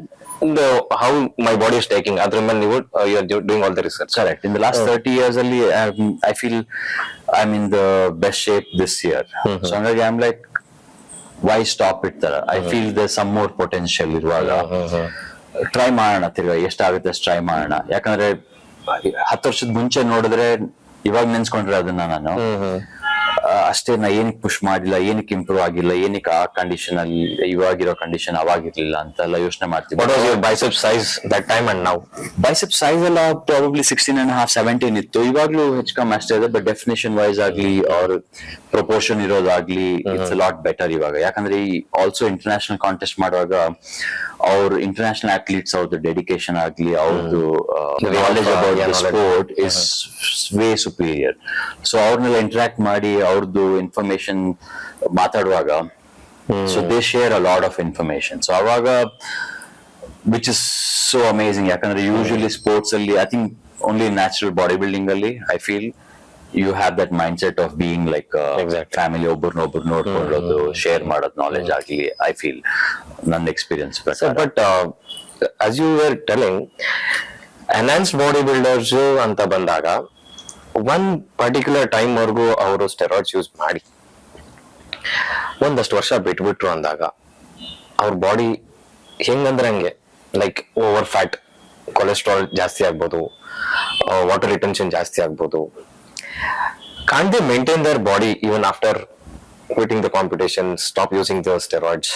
how my body is taking. You're doing all the research. Correct. In the last 30 years only, I feel I'm in the best shape this year. So I'm like, why stop it? I feel there's some more potential irvaga. Try ಮಾಡೋಣ, ತಿರ್ಗಾ ಎಷ್ಟಾಗುತ್ತೆ ಅಷ್ಟು try ಮಾಡೋಣ. ಯಾಕಂದ್ರೆ 10 ವರ್ಷದ ಮುಂಚೆ ನೋಡಿದ್ರೆ, ಇವಾಗ ನೆನ್ಸ್ಕೊಂಡ್ರೆ ಅದನ್ನ ನಾನು ಅಷ್ಟೇ ನಾ ಏನಕ್ಕೆ ಪುಷ್ ಮಾಡಿಲ್ಲ, ಏನಕ್ಕೆ ಇಂಪ್ರೂವ್ ಆಗಿಲ್ಲ, ಏನಕ್ಕೆ ಆ ಕಂಡೀಷನ್ ಅಲ್ಲಿ ಇವಾಗಿರೋ ಕಂಡೀಷನ್ ಅವಾಗಿರ್ಲಿಲ್ಲ ಅಂತೆಲ್ಲ ಯೋಚನೆ ಮಾಡ್ತೀವಿ. What was your bicep size that time and now? Bicep size ಎಲ್ಲ ಪ್ರಾಬಬ್ಲಿ 16.5, 17 ಇತ್ತು. ಇವಾಗ್ಲೂ ಹೆಚ್ಚು ಕಮ್ಮಿ ಅಷ್ಟೇ ಇದೆ, ಬಟ್ ಡೆಫಿನೇಷನ್ ವೈಸ್ ಆಗ್ಲಿ ಅವ್ರ ಪ್ರಪೋರ್ಷನ್ ಇರೋದಾಗ್ಲಿ ಇಟ್ಸ್ ಲಾಟ್ ಬೆಟರ್ ಇವಾಗ. ಯಾಕಂದ್ರೆ ಈ ಆಲ್ಸೋ ಇಂಟರ್ನ್ಯಾಷನಲ್ ಕಾಂಟೆಸ್ಟ್ ಮಾಡುವಾಗ ಅವ್ರ ಇಂಟರ್ನ್ಯಾಷನಲ್ ಅಥ್ಲೀಟ್ಸ್ ಅವ್ರದ್ದು ಡೆಡಿಕೇಶನ್ ಆಗ್ಲಿ, ಅವ್ರದ್ದು knowledge about the sport is way superior. So ಅವ್ರನ್ನೆಲ್ಲ ಇಂಟರಾಕ್ಟ್ ಮಾಡಿ ಅವ್ರದ್ದು ಇನ್ಫಾರ್ಮೇಶನ್ ಮಾತಾಡುವಾಗ, so they share a lot of information. So ಅವಾಗ ವಿಚ್ ಇಸ್ ಸೋ ಅಮೇಸಿಂಗ್. ಯಾಕಂದ್ರೆ ಯೂಶಲಿ ಸ್ಪೋರ್ಟ್ಸ್ ಅಲ್ಲಿ, I think only natural body building ಅಲ್ಲಿ I feel you have that mindset of being like family, ಒಬ್ಬರನ್ನೊಬ್ರು ನೋಡ್ಕೊಳ್ಳೋದು, share ಮಾಡೋದು knowledge ಆಗ್ಲಿ, I feel ನನ್ನ experience ಪ್ರಕಾರ. But as you were telling, enhanced body builders ಅಂತ ಬಂದಾಗ ಒನ್ ಪರ್ಟಿಕ್ಯುಲರ್ ಟೈಮ್ ವರ್ಗೂ ಅವರು ಸ್ಟೆರಾಯ್ಡ್ಸ್ ಯೂಸ್ ಮಾಡಿ ಒಂದಷ್ಟು ವರ್ಷ ಬಿಟ್ಬಿಟ್ರು ಅಂದಾಗ ಅವ್ರ ಬಾಡಿ ಹೆಂಗಂದ್ರೆ ಹಂಗೆ, ಲೈಕ್ ಓವರ್ ಫ್ಯಾಟ್, ಕೊಲೆಸ್ಟ್ರಾಲ್ ಜಾಸ್ತಿ ಆಗ್ಬೋದು, ವಾಟರ್ ರಿಟೆನ್ಷನ್ ಜಾಸ್ತಿ ಆಗ್ಬೋದು. Can't they maintain their body even after quitting the competition, stop using the steroids?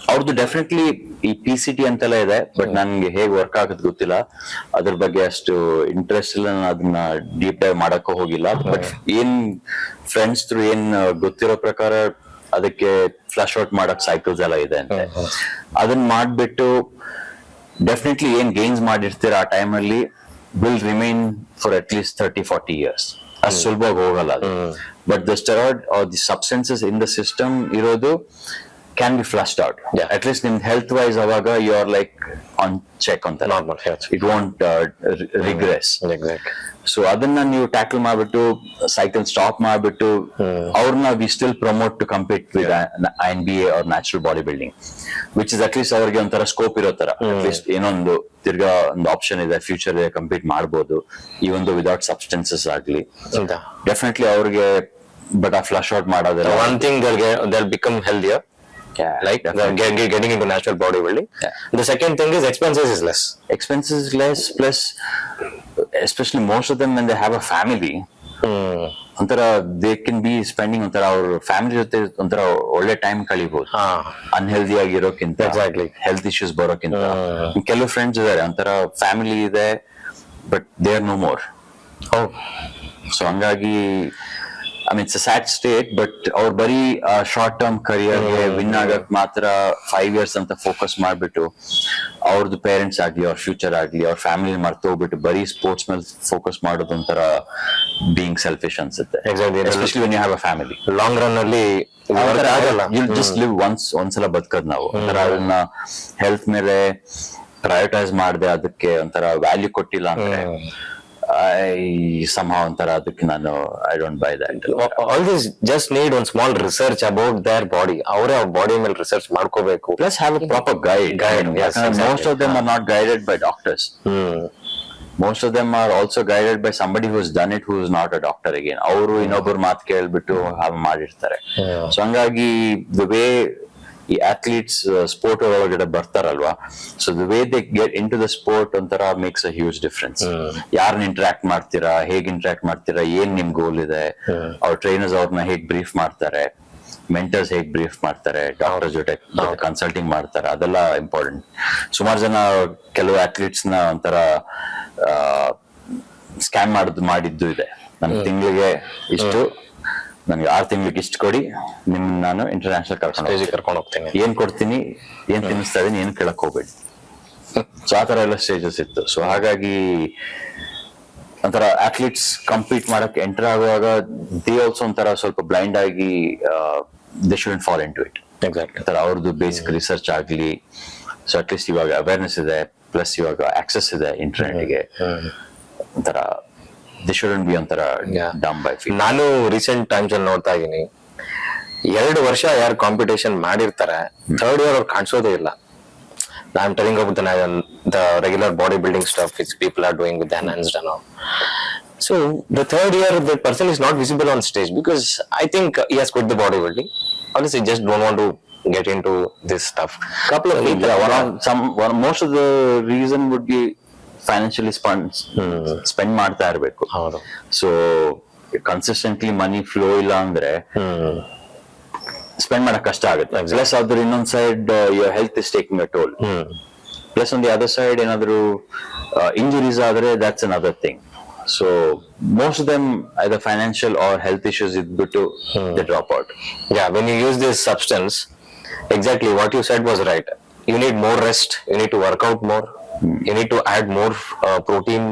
ಅವ್ರದ್ದು ಡೆಫಿನೆಟ್ಲಿ ಈ PCT ಅಂತೆಲ್ಲ ಇದೆ, ಬಟ್ ನನ್ಗೆ ಹೇಗೆ ವರ್ಕ್ ಆಗೋದು ಗೊತ್ತಿಲ್ಲ. ಅದ್ರ ಬಗ್ಗೆ ಅಷ್ಟು ಇಂಟ್ರೆಸ್ಟ್ ಇಲ್ಲ, ನಾನು ಅದನ್ನ ಡೀಪ್ ಡೈವ್ ಮಾಡಕ್ಕೂ ಹೋಗಿಲ್ಲ. ಬಟ್ ಏನ್ ಫ್ರೆಂಡ್ಸ್ ಥ್ರೂ ಏನ್ ಗೊತ್ತಿರೋ ಪ್ರಕಾರ ಅದಕ್ಕೆ ಫ್ಲಶ್ ಔಟ್ ಮಾಡಕ್ ಸೈಕಲ್ಸ್ ಎಲ್ಲ ಇದೆ ಅಂತೆ. ಅದನ್ನ ಮಾಡ್ಬಿಟ್ಟು ಡೆಫಿನೆಟ್ಲಿ ಏನ್ ಗೇನ್ಸ್ ಮಾಡಿರ್ತೀರ ಆ ಟೈಮಲ್ಲಿ will remain for at least 30-40 years. ಅಷ್ಟು ಸುಲಭವಾಗಿ ಹೋಗಲ್ಲ ಅದು. But the steroid or the substances in the system ಇರೋದು can be flushed out. At least ನಿಮ್ ಹೆಲ್ತ್ ವೈಸ್ ಅವಾಗ you are like on check ಅಂತ, normal health, it won't regress. So ಅದನ್ನ ನೀವು ಟ್ಯಾಕಲ್ ಮಾಡ್ಬಿಟ್ಟು ಸೈಕಲ್ ಸ್ಟಾಪ್ ಮಾಡ್ಬಿಟ್ಟು ಅವ್ರನ್ನ we still promote to compete with INBA or natural body building, which is at least ಅವ್ರಿಗೆ ಒಂಥರ ಸ್ಕೋಪ್ ಇರೋ ತರ, ಅಟ್ಲೀಸ್ಟ್ ಏನೊಂದು ತಿರ್ಗಾ ಒಂದು ಆಪ್ಷನ್ ಇದೆ, ಫ್ಯೂಚರ್ ಕಂಪೀಟ್ ಮಾಡ್ಬೋದು ಈ ಒಂದು ವಿದೌಟ್ ಸಬ್ಸ್ಟೆನ್ಸಸ್ ಆಗ್ಲಿ. ಡೆಫಿನೆಟ್ಲಿ ಅವ್ರಿಗೆ, ಬಟ್ ಆ ಫ್ಲಶ್ ಔಟ್ ಮಾಡೋದಿಲ್ಲ. One thing they'll become healthier, like getting into natural bodybuilding. The second thing is expenses is less. Plus especially most of them when they have a family, ಒಂಥರ they can be spending ಒಂಥರ ಅವ್ರ family ಜೊತೆ ಒಂಥರ ಒಳ್ಳೆ time ಕಳಿಬಹುದು, unhealthy ಆಗಿರೋಕ್ಕಿಂತ, health issues ಬರೋಕ್ಕಿಂತ. ಕೆಲವು ಫ್ರೆಂಡ್ಸ್ ಇದಾರೆ ಒಂಥರ ಫ್ಯಾಮಿಲಿ ಇದೆ, but they are no more. So ಹಂಗಾಗಿ I mean it's a sad state, but ಅವ್ರು ಬರೀ ಶಾರ್ಟ್ ಟರ್ಮ್ ಕರಿಯರ್ಗೆ ವಿನ್ ಆಗಕ್ ಮಾತ್ರ 5 years ಅಂತ ಫೋಕಸ್ ಮಾಡ್ಬಿಟ್ಟು ಅವ್ರದ್ದು ಪೇರೆಂಟ್ಸ್ ಆಗ್ಲಿ, ಅವ್ರ ಫ್ಯೂಚರ್ ಆಗ್ಲಿ, ಅವ್ರ ಫ್ಯಾಮಿಲಿ ಮರ್ತು ಹೋಗ್ಬಿಟ್ಟು ಬರೀ ಸ್ಪೋರ್ಟ್ಸ್ ಮೇಲೆ ಫೋಕಸ್ ಮಾಡೋದು ಒಂಥರ ಬೀಯಿಂಗ್ ಸೆಲ್ಫಿಶ್ ಅನ್ಸುತ್ತೆ. Especially when you have a family. Long run ಅಲ್ಲಿ ಯು ಜಸ್ಟ್ ಲಿವ್ ಒಂದ್ಸಲ ಬದುಕದ್ ನಾವು. ಒಂಥರ ಅದನ್ನ ಹೆಲ್ತ್ ಮೇಲೆ ಪ್ರಯೋರಿಟೈಸ್ ಮಾಡದೆ ಅದಕ್ಕೆ ಒಂಥರ ವ್ಯಾಲ್ಯೂ ಕೊಟ್ಟಿಲ್ಲ ಅಂದ್ರೆ somehow ಒಂಥರ ಅದಕ್ಕೆ ನಾನು I don't by that. All this just need one small research about their body. ಅವರೇ ಅವ್ರ ಬಾಡಿ ಮೇಲೆ ರಿಸರ್ಚ್ ಮಾಡ್ಕೋಬೇಕು. Plus have a proper guide. Most of them are not guided by doctors. Most of them are also guided by somebody who has done it, who is not a doctor again. ಅವರು ಇನ್ನೊಬ್ಬರು ಮಾತು ಕೇಳ್ಬಿಟ್ಟು ಹಾಗೆ ಮಾಡಿರ್ತಾರೆ. So ಹಂಗಾಗಿ the way ಈ athletes sport ಒಳಗಡೆ ಬರ್ತಾರಲ್ವಾ, so the way they get in to the sport ಒಂಥರ ಮೇಕ್ಸ್ ಅ ಹ್ಯೂಜ್ ಡಿಫ್ರೆನ್ಸ್. ಯಾರನ್ನ ಇಂಟ್ರಾಕ್ಟ್ ಮಾಡ್ತೀರಾ, ಹೇಗ್ ಇಂಟ್ರಾಕ್ಟ್ ಮಾಡ್ತೀರಾ, ಏನ್ ನಿಮ್ ಗೋಲ್ ಇದೆ, ಅವ್ರ ಟ್ರೈನರ್ಸ್ ಅವ್ರನ್ನ ಹೇಗ್ ಬ್ರೀಫ್ ಮಾಡ್ತಾರೆ, ಮೆಂಟರ್ಸ್ ಹೇಗ್ ಬ್ರೀಫ್ ಮಾಡ್ತಾರೆ, ಡಾಕ್ಟರ್ ಜೊತೆ ಕನ್ಸಲ್ಟಿಂಗ್ ಮಾಡ್ತಾರೆ, ಅದೆಲ್ಲ ಇಂಪಾರ್ಟೆಂಟ್. ಸುಮಾರು ಜನ ಕೆಲವು ಅಥ್ಲೀಟ್ಸ್ ನ ಒಂಥರ ಸ್ಕ್ಯಾಮ್ ಮಾಡಿದ್ದು ಇದೆ. ನಮ್ ತಿಂಗಳಿಗೆ ಇಷ್ಟು, ನನ್ಗೆ 6 ತಿಂಗಳಿಗೆ ಇಷ್ಟು ಕೊಡಿ, ನಿಮ್ ನಾನು ಇಂಟರ್ನ್ಯಾಷನಲ್ ಕರ್ಕೊಂಡು ಹೋಗ್ತೀನಿ, ಏನ್ ಕೊಡ್ತೀನಿ, ಏನ್ ತಿನ್ನಿಸ್ತಾ ಇದೀನಿ, ಏನ್ ಕೇಳಕ್ ಹೋಗ್ಬೇಡಿ. ಸೊ ಆತರ ಎಲ್ಲ ಸ್ಟೇಜಸ್ ಇತ್ತು. ಸೊ ಹಾಗಾಗಿ ಒಂಥರ ಅಥ್ಲೀಟ್ಸ್ ಕಂಪೀಟ್ ಮಾಡಕ್ ಎಂಟರ್ ಆಗುವಾಗ ದೇ ಆಲ್ಸೋ ಒಂಥರ ಸ್ವಲ್ಪ ಬ್ಲೈಂಡ್ ಆಗಿ they shouldn't fall in to it. Exactly. ಅವ್ರದ್ದು ಬೇಸಿಕ್ ರಿಸರ್ಚ್ ಆಗ್ಲಿ. ಸೊ ಅಟ್ಲೀಸ್ಟ್ ಇವಾಗ ಅವೇರ್ನೆಸ್ ಇದೆ, ಪ್ಲಸ್ ಇವಾಗ ಆಕ್ಸೆಸ್ ಇದೆ ಇಂಟರ್ನೆಟ್ಗೆ. ಒಂಥರ ದೇ ಶುಡಂಟ್ ಬಿ ಒಂಥರ ಡಮ್ ಬೈ ಫೀಲ್. ನಾನು ರೀಸೆಂಟ್ ಟೈಮ್ಸ್ ಅಲ್ಲಿ ನೋಡ್ತಾ ಇದೀನಿ, 2 ವರ್ಷ ಯಾರು ಕಾಂಪಿಟೇಷನ್ ಮಾಡಿರ್ತಾರೆ, 3rd year ಅವ್ರು ಕಾಣಿಸೋದೇ ಇಲ್ಲ. I'm telling about the regular bodybuilding stuff which people are doing with the enhanced and all. So the 3rd year the person is not visible on stage because I think he has quit the bodybuilding. Honestly, just don't want to get into this stuff. Couple of people, most of the reason would be financially spend ಮಾಡ್ತಾ ಇರಬೇಕು. So consistently money flow ಇಲ್ಲ ಅಂದ್ರೆ spend ಮಾಡಕ್ ಕಷ್ಟ ಆಗುತ್ತೆ. Plus ಅದ್ರ ಇನ್ನೊಂದ್ side your health is taking a toll. Plus on the other side ಏನಾದ್ರು ಇಂಜುರೀಸ್ ಆದ್ರೆ that's another thing. So most of them either financial or health issues ಇದ್ಬಿಟ್ಟು they drop out. Yeah, when you use this substance, exactly what you said was right. You need more rest, you need to work out more, you need to add more protein,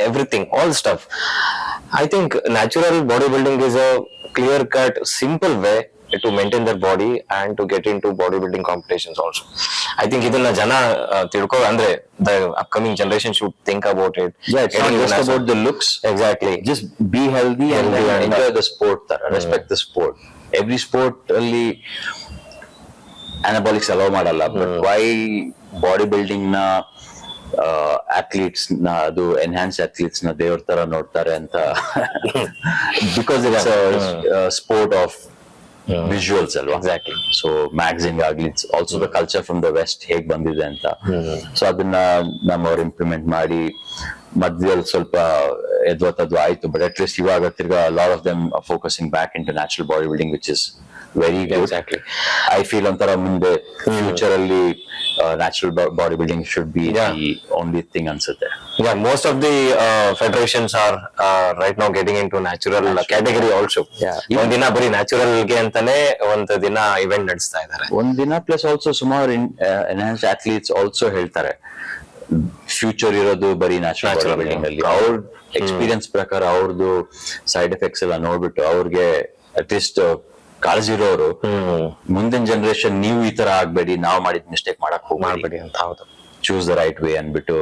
everything, all stuff. I think natural bodybuilding is a clear cut, simple way to maintain their body and to get into bodybuilding competitions also. I think idನ್ನ ಜನ ತಿಳ್ಕೊ ಅಂದ್ರೆ the upcoming generation should think about it. Yeah, it's not just about the looks. Exactly. Just be healthy and enjoy the sport. Respect the sport. Every sport ಅಲ್ಲಿ anabolics allow ಮಾಡಲ್ಲ. But why bodybuilding ನ athletes ನ, ಅದು enhance athletes ನ ದೇವ್ರ ತರ ನೋಡ್ತಾರೆ ಅಂತ, because it's sport of visuals ಅಲ್ವಾ. Exactly. ಸೊ ಮ್ಯಾಗಝಿನ್ ಆಗ್ಲಿ, also the culture from the west ಹೇಗ್ ಬಂದಿದೆ ಅಂತ. ಸೊ ಅದನ್ನ ನಮ್ಮವ್ರು ಇಂಪ್ಲಿಮೆಂಟ್ ಮಾಡಿ ಮಧ್ಯದಲ್ಲಿ ಸ್ವಲ್ಪ ಎದ್ವತ್ತದ್ದು ಆಯ್ತು. ಬಟ್ ಅಟ್ ಲೀಸ್ಟ್ ಇವಾಗ ತಿರ್ಗಾ lot of them focusing back in to natural body building, which is very good. Exactly. I feel ಒಂಥರ ಮುಂದೆ ಫ್ಯೂಚರ್ ಅಲ್ಲಿ natural body building should be the only thing ಅನ್ಸುತ್ತೆ. Yeah, most of the federations are right now getting into natural category also. ಒಂದ್ ದಿನ ಬರೀ natural ಗೆ ಅಂತಾನೆ ಒಂದು ದಿನ ಇವೆಂಟ್ ನಡೆಸ್ತಾ ಇದ್ದಾರೆ. ಒಂದ್ ದಿನ ಪ್ಲಸ್ ಆಲ್ಸೋ ಸುಮಾರು ಎನ್ಹಾನ್ಸ್ ಅಥ್ಲೀಟ್ಸ್ ಆಲ್ಸೋ ಹೇಳ್ತಾರೆ ಫ್ಯೂಚರ್ ಇರೋದು ಬರೀ ನ್ಯಾಚುರಲ್ ಬಿಲ್ಡಿಂಗ್ ಅಲ್ಲಿ. ಅವ್ರ ಎಕ್ಸ್ಪೀರಿಯನ್ಸ್ ಪ್ರಕಾರ ಅವ್ರದ್ದು ಸೈಡ್ ಎಫೆಕ್ಟ್ಸ್ ಎಲ್ಲ ನೋಡ್ಬಿಟ್ಟು ಅವ್ರಿಗೆ ಅಟ್ಲೀಸ್ಟ್ ಕಾಳಜಿ ಇರೋರು ಮುಂದಿನ ಜನರೇಷನ್ ನೀವು ಈ ತರ ಆಗ್ಬೇಡಿ, ನಾವು ಮಾಡಿದ ಮಿಸ್ಟೇಕ್ ಮಾಡಕ್ ಹೋಗ್ಬೇಡಿ ಅಂತ, ಹೌದು, ಚೂಸ್ ದ ರೈಟ್ ವೇ ಅನ್ಬಿಟ್ಟು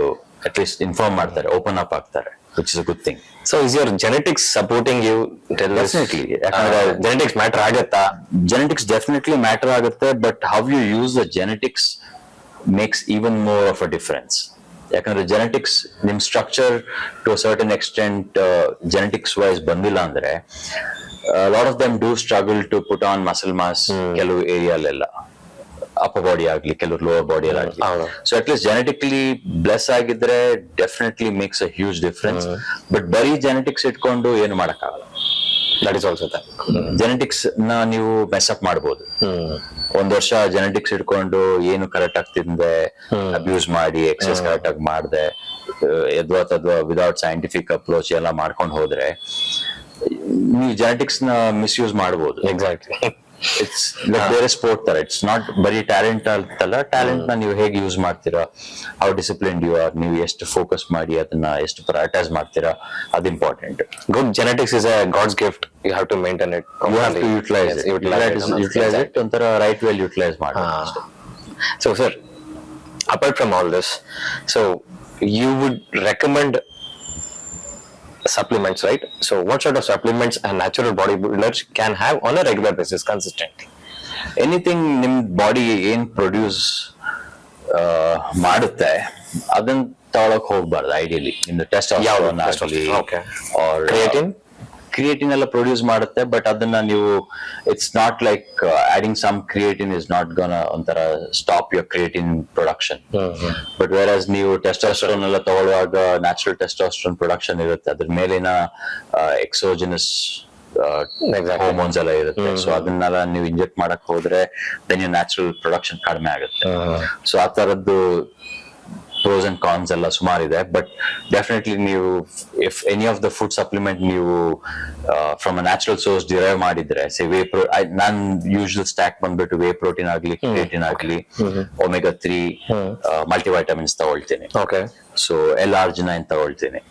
ಅಟ್ಲೀಸ್ಟ್ ಇನ್ಫಾರ್ಮ್ ಮಾಡ್ತಾರೆ, ಓಪನ್ ಅಪ್ ಆಗ್ತಾರೆ, which is a good thing. So is your genetics supporting you? Definitely. Genetics matter agutta? Genetics definitely matter agutte, but how you use the genetics makes even more of a difference. ಯಾಕಂದ್ರೆ genetics ನಿಮ್ structure to a certain extent genetics wise ಬಂದಿಲ್ಲ ಅಂದ್ರೆ lot of them do struggle to put on muscle mass ಕೆಲವು ಏರಿಯಾಲೆಲ್ಲ, upper body ಆಗ್ಲಿ, ಕೆಲವರು lower body ಆಗ್ಲಿ. So at least genetically bless ಆಗಿದ್ರೆ definitely makes a huge difference. But ಬರೀ genetics ಇಟ್ಕೊಂಡು ಏನು ಮಾಡಕ್ಕಾಗಲ್ಲ. That is also that. Genetics ನ ನೀವು ಮೆಸ್ಅಪ್ ಮಾಡ್ಬೋದು. 1 ವರ್ಷ ಜೆನೆಟಿಕ್ಸ್ ಇಟ್ಕೊಂಡು ಏನು ಕರೆಕ್ಟ್ ಆಗಿ ತಿಂದೆ, ಅಬ್ಯೂಸ್ ಮಾಡಿ, ಎಕ್ಸರ್ಸೈಸ್ ಕರೆಕ್ಟ್ ಆಗಿ ಮಾಡ್ದೆ, ಎದ್ವಾ ತದ್ವಾ ವಿದೌಟ್ ಸೈಂಟಿಫಿಕ್ ಅಪ್ರೋಚ್ ಎಲ್ಲ ಮಾಡ್ಕೊಂಡು ಹೋದ್ರೆ ನೀವು ಜೆನೆಟಿಕ್ಸ್ ನ ಮಿಸ್ಯೂಸ್ ಮಾಡಬಹುದು. ಎಕ್ಸಾಕ್ಟ್ಲಿ. ಇಟ್ಸ್ ಬೇರೆ ಸ್ಪೋರ್ಟ್ ತರ, ಇಟ್ಸ್ ನಾಟ್ ಬರೀ ಟ್ಯಾಲೆಂಟ್ ಅಂತಲ್ಲ. ಟ್ಯಾಲೆಂಟ್ ನ ನೀವು ಹೇಗೆ ಯೂಸ್ ಮಾಡ್ತೀರಾ, ಹೌ ಡಿಸಿಪ್ಲಿನ್ಡ್ ಯು ಆರ್, ನೀವು ಎಷ್ಟು ಫೋಕಸ್ ಮಾಡಿ ಅದನ್ನ ಎಷ್ಟು ಪ್ರಯಾರಿಟೈಸ್ ಮಾಡ್ತೀರಾ, ಅದು important. Good genetics is a God's gift. You have to maintain it. You have to utilize it. Utilize it. ಒಂಥರ ರೈಟ್ ವೇಲ್ ಯುಟಿಲೈಸ್ ಮಾಡಿ. So sir, apart from all this, so you would recommend supplements, right? So what sort of supplements a natural bodybuilder can have on a regular basis consistently? Anything ನಿಮ್ body ಏನ್ produce ಮಾಡುತ್ತೆ ಅದನ್ನ ತಗೊಳಕ್ ಹೋಗ್ಬಾರ್ದು ideally. ನಿಮ್ದು testosterone ಆಗಲಿ creatine ಎಲ್ಲ produce ಮಾಡುತ್ತೆ, ಬಟ್ ಅದನ್ನ ನೀವು it's not like adding some creatine is not gonna ಒಂಥರ stop your creatine production. But whereas ನೀವು ಟೆಸ್ಟೋಸ್ಟೆರೋನ್ ಎಲ್ಲ ತಗೊಳ್ಳುವಾಗ ನ್ಯಾಚುರಲ್ ಟೆಸ್ಟೋಸ್ಟೆರೋನ್ ಪ್ರೊಡಕ್ಷನ್ ಇರುತ್ತೆ, ಅದ್ರ ಮೇಲಿನ ಎಕ್ಸೋಜಿನಸ್ ಹಾರ್ಮೋನ್ಸ್ ಎಲ್ಲ ಇರುತ್ತೆ. ಸೊ ಅದನ್ನೆಲ್ಲ ನೀವು ಇಂಜೆಕ್ಟ್ ಮಾಡಕ್ ಹೋದ್ರೆ ದೆನ್ ನ್ಯಾಚುರಲ್ ಪ್ರೊಡಕ್ಷನ್ ಕಡಿಮೆ ಆಗುತ್ತೆ. ಸೊ ಆ ತರದ್ದು ಪ್ರೋಸ್ ಅಂಡ್ ಕಾನ್ಸ್ ಎಲ್ಲ ಸುಮಾರಿದೆ. ಬಟ್ ಡೆಫಿನೆಟ್ಲಿ ನೀವು if any of the food supplement ನೀವು from a natural source derive ಮಾಡಿದ್ರೆ, ನಾನ್ ಯೂಶುವಲ್ ಸ್ಟ್ಯಾಕ್ ಬಂದ್ಬಿಟ್ಟು ವೇ ಪ್ರೋಟೀನ್ ಆಗ್ಲಿ, ಕ್ರಿಯೇಟಿನ್ ಆಗ್ಲಿ, ಒಮೆಗಾ 3 ಮಲ್ಟಿವೈಟಮಿನ್ಸ್ ತಗೊಳ್ತೀನಿ. ಸೊ L-arginine ತಗೊಳ್ತೀನಿ.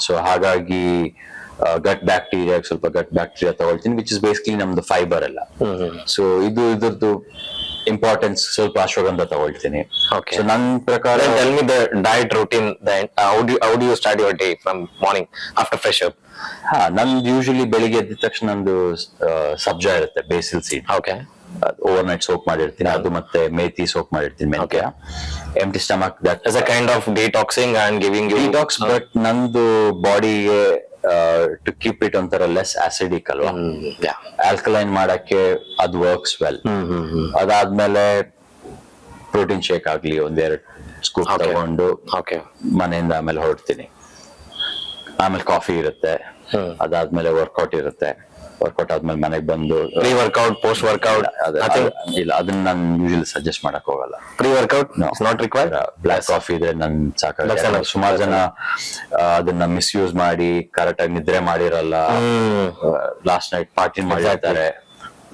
ಸೊ ಹಾಗಾಗಿ ಗಟ್ ಬ್ಯಾಕ್ಟೀರಿಯಾ ಸ್ವಲ್ಪ ಗಟ್ ಬ್ಯಾಕ್ಟೀರಿಯಾ ತಗೊಳ್ತೀನಿ, ವಿಚ್ ಇಸ್ ಬೇಸಿಕಲಿ ನಮ್ದು ಫೈಬರ್ ಎಲ್ಲ. ಸೊ ಇದ್ರದ್ದು ಇಂಪಾರ್ಟೆನ್ಸ್ ಸ್ವಲ್ಪ ಅಶ್ವಗಂಧ ತಗೊಳ್ತೀನಿ. ಸೊ ನನ್ನ ಪ್ರಕಾರ tell me the diet routine then. How do you start your day from morning after fresh up? ನಂದು ಯೂಶಲಿ ಬೆಳಿಗ್ಗೆ ಎದ್ದ ತಕ್ಷಣ ನಂದು ಸಬ್ಜಾ ಇರುತ್ತೆ, basil seed. Overnight soak ಮಾಡಿರ್ತೀನಿ, ಅದು ಮತ್ತೆ ಮೇಥಿ ಸೋಕ್ ಮಾಡಿರ್ತೀನಿ, ಮೆಂತ್ಯ. Empty stomach that as a kind of detoxing and giving you detox, but ನಂದು ಬಾಡಿಗೆ ಟು ಕೀಪ್ ಇಟ್ ಒಂಥರ ಲೆಸ್ ಆಸಿಡಿಕ್ ಅಲ್ವಾ, ಆಲ್ಕಲೈನ್ ಮಾಡಕ್ಕೆ ಅದು ವರ್ಕ್ಸ್ ವೆಲ್. ಅದಾದ್ಮೇಲೆ ಪ್ರೋಟೀನ್ ಶೇಕ್ ಆಗ್ಲಿ ಒಂದೆರಡು ಸ್ಕೂಪ್ ತಗೊಂಡು ಮನೆಯಿಂದ ಆಮೇಲೆ ಹೊರಡ್ತೀನಿ. ಆಮೇಲೆ ಕಾಫಿ ಇರುತ್ತೆ, ಅದಾದ್ಮೇಲೆ ವರ್ಕೌಟ್ ಇರುತ್ತೆ. ವರ್ಕೌಟ್ ಆದ್ಮೇಲೆ ಮನೆಗೆ ಬಂದು ಪ್ರೀ ವರ್ಕೌಟ್, ಪೋಸ್ಟ್ ವರ್ಕೌಟ್ ಇಲ್ಲ, ಅದನ್ನ ನಾನು ಯೂಶಲಿ ಸಜೆಸ್ಟ್ ಮಾಡಕ್ ಹೋಗಲ್ಲ. Pre workout not required. Black coffee ಇದ್ರೆ ನನ್ ಸಾಕಾಗ. ಸುಮಾರು ಜನ ಅದನ್ನ ಮಿಸ್ಯೂಸ್ ಮಾಡಿ ಕರೆಕ್ಟ್ ಆಗಿ ನಿದ್ರೆ ಮಾಡಿರಲ್ಲ, ಲಾಸ್ಟ್ ನೈಟ್ ಪಾರ್ಟಿ ಮಾಡಿರ್ತಾರೆ,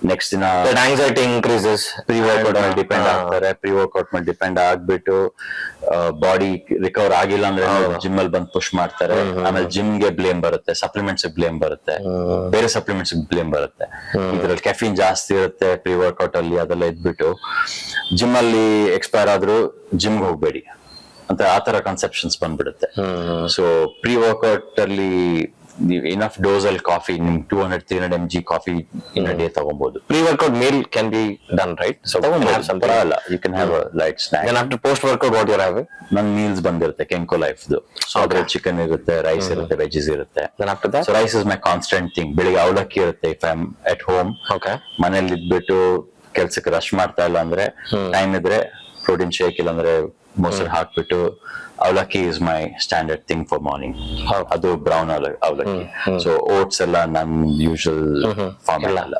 ನೆಕ್ಸ್ಟ್ ದಿನ ಆಂಗ್ಸೈಟಿ ಇನ್ಕ್ರೀಸಸ್. ಪ್ರೀ ವರ್ಕೌಟ್ ಮೇಲೆ ಡಿಪೆಂಡ್ ಆಗ್ತಾರೆ. ಪ್ರೀ ವರ್ಕೌಟ್ ಮೇಲೆ ಡಿಪೆಂಡ್ ಆಗ್ಬಿಟ್ಟು ಬಾಡಿ ರಿಕವರ್ ಆಗಿಲ್ಲ ಅಂದ್ರೆ ಜಿಮ್ ಅಲ್ಲಿ ಬಂದು ಪುಷ್ ಮಾಡ್ತಾರೆ. ಆಮೇಲೆ ಜಿಮ್ ಗೆ ಬ್ಲೇಮ್ ಬರುತ್ತೆ, ಸಪ್ಲಿಮೆಂಟ್ಸ್ ಬ್ಲೇಮ್ ಬರುತ್ತೆ, ಬೇರೆ ಸಪ್ಲಿಮೆಂಟ್ಸ್ ಬ್ಲೇಮ್ ಬರುತ್ತೆ. ಇದ್ರಲ್ಲಿ ಕೆಫಿನ್ ಜಾಸ್ತಿ ಇರುತ್ತೆ ಪ್ರೀ ವರ್ಕೌಟ್ ಅಲ್ಲಿ, ಅದೆಲ್ಲ ಇದ್ಬಿಟ್ಟು ಜಿಮ್ ಅಲ್ಲಿ ಎಕ್ಸ್ಪೈರ್ ಆದ್ರೂ ಜಿಮ್ಗೆ ಹೋಗ್ಬೇಡಿ ಅಂತ ಆ ತರ ಕನ್ಸೆಪ್ಷನ್ಸ್ ಬಂದ್ಬಿಡುತ್ತೆ. ಸೊ ಪ್ರೀ ವರ್ಕೌಟ್ ಅಲ್ಲಿ ನೀವು ಇನಫ್ ಡೋಸ್ ಅಲ್ಲಿ ಕಾಫಿ, ನಿಮ್ 200-300 mg coffee in a day ತಗೊಬಹುದು. Pre workout meal can be done right. So ಪರವಾಗಿಲ್ಲ, you can have a light snack. Then after post workout what you are having? ನನ್ meals ಬಂದಿರುತ್ತೆ Kenko ಲೈಫ್ದು. So ಅದ್ರಲ್ಲಿ chicken ಇರುತ್ತೆ, rice ಇರುತ್ತೆ, veggies ಇರುತ್ತೆ. Then after that so rice is my constant thing. ಬೆಳಿಗ್ಗೆ ಅವಲಕ್ಕಿ ಇರುತ್ತೆ if I am at home. ಮನೇಲಿ ಇದ್ಬಿಟ್ಟು ಕೆಲ್ಸಕ್ಕೆ ರಶ್ ಮಾಡ್ತಾ ಇಲ್ಲ ಅಂದ್ರೆ ಟೈಮ್ ಇದ್ರೆ ಪ್ರೋಟೀನ್ ಶೇಕ್, ಇಲ್ಲ ಅಂದ್ರೆ ಮೊಸರು ಹಾಕ್ಬಿಟ್ಟು ಅವಲಕ್ಕಿ is my standard thing for morning. ಅದು ಬ್ರೌನ್ ಅವಲಕ್ಕಿ. ಸೊ ಓಟ್ಸ್ ಎಲ್ಲ ನನ್ ಯೂಶುವಲ್ ಫಾರ್ಮೆಟ್ ಅಲ್ಲ.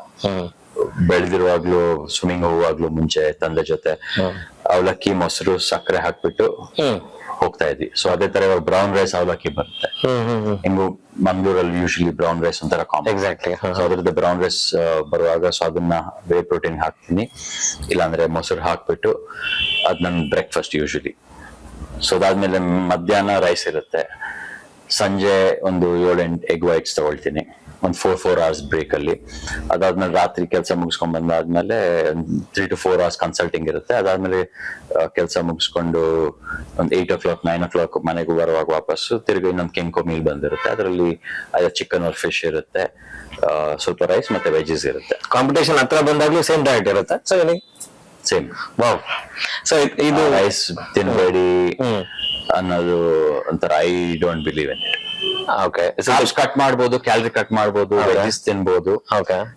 ಬೆಳೆದಿರುವಾಗ್ಲೂ ಸ್ವಿಮ್ಮಿಂಗ್ ಹೋಗುವಾಗ್ಲೂ ಮುಂಚೆ ತಂದೆ ಜೊತೆ ಅವಲಕ್ಕಿ, ಮೊಸರು, ಸಕ್ಕರೆ ಹಾಕ್ಬಿಟ್ಟು ಹೋಗ್ತಾ ಇದ್ವಿ. ಸೊ ಅದೇ ತರ ಇವಾಗ ಬ್ರೌನ್ ರೈಸ್ ಅವಲಕ್ಕಿ ಬರುತ್ತೆ. ಹಿಂಗು ಮಂಗ್ಳೂರಲ್ಲಿ ಯೂಶಲಿ ಬ್ರೌನ್ ರೈಸ್ ಒಂಥರ ಕಾಮನ್. ಎಕ್ಸಾಕ್ಟ್ಲಿ. ಸೊ ಅದ್ರದ್ದು ಬ್ರೌನ್ ರೈಸ್ ಬರುವಾಗ ಸೊ ಅದನ್ನ ವೇ ಪ್ರೋಟೀನ್ ಹಾಕ್ತೀನಿ, ಇಲ್ಲಾಂದ್ರೆ ಮೊಸರು ಹಾಕ್ಬಿಟ್ಟು ಅದ್ ನನ್ ಬ್ರೇಕ್ಫಾಸ್ಟ್ ಯೂಶಲಿ. ಸೊ ಅದಾದ್ಮೇಲೆ ಮಧ್ಯಾಹ್ನ ರೈಸ್ ಇರುತ್ತೆ. ಸಂಜೆ ಒಂದು 7-8 ಎಗ್ ವೈಟ್ಸ್ ತಗೊಳ್ತೀನಿ, ಒಂದು 4 hours ಬ್ರೇಕ್ ಅಲ್ಲಿ. ಅದಾದ್ಮೇಲೆ ರಾತ್ರಿ ಕೆಲಸ ಮುಗಿಸ್ಕೊಂಡ್ ಬಂದಾದ್ಮೇಲೆ 3 to 4 hours ಕನ್ಸಲ್ಟಿಂಗ್ ಇರುತ್ತೆ. ಅದಾದ್ಮೇಲೆ ಕೆಲಸ ಮುಗಿಸ್ಕೊಂಡು ಒಂದು 8 o'clock 9 o'clock ಮನೆಗೆ ಬರುವಾಗ ವಾಪಸ್ಸು ತಿರ್ಗಿ ಇನ್ನೊಂದು ಕೆಂಕೋ ಮೀಲ್ ಬಂದಿರುತ್ತೆ. ಅದರಲ್ಲಿ ಚಿಕನ್ ಆರ್ ಫಿಶ್ ಇರುತ್ತೆ, ಸ್ವಲ್ಪ ರೈಸ್ ಮತ್ತೆ ವೆಜಸ್ ಇರುತ್ತೆ. ಕಾಂಪಿಟೇಷನ್ ಹತ್ರ ಬಂದಾಗ್ಲೂ ಸೇಮ್ ಡಯಟ್ ಇರುತ್ತೆ. So same. ವಾವ್. ಸೊ ಇದು ರೈಸ್ ತಿನ್ಬೇಡಿ ಅನ್ನೋದು ಒಂಥರ I don't believe in it. Okay. Cut ಮಾಡ್ಬೋದು, ಕ್ಯಾಲರಿ ಕಟ್ ಮಾಡ್ಬೋದು, ವೆಜ್ಜಸ್ ತಿನ್ಬೋದು.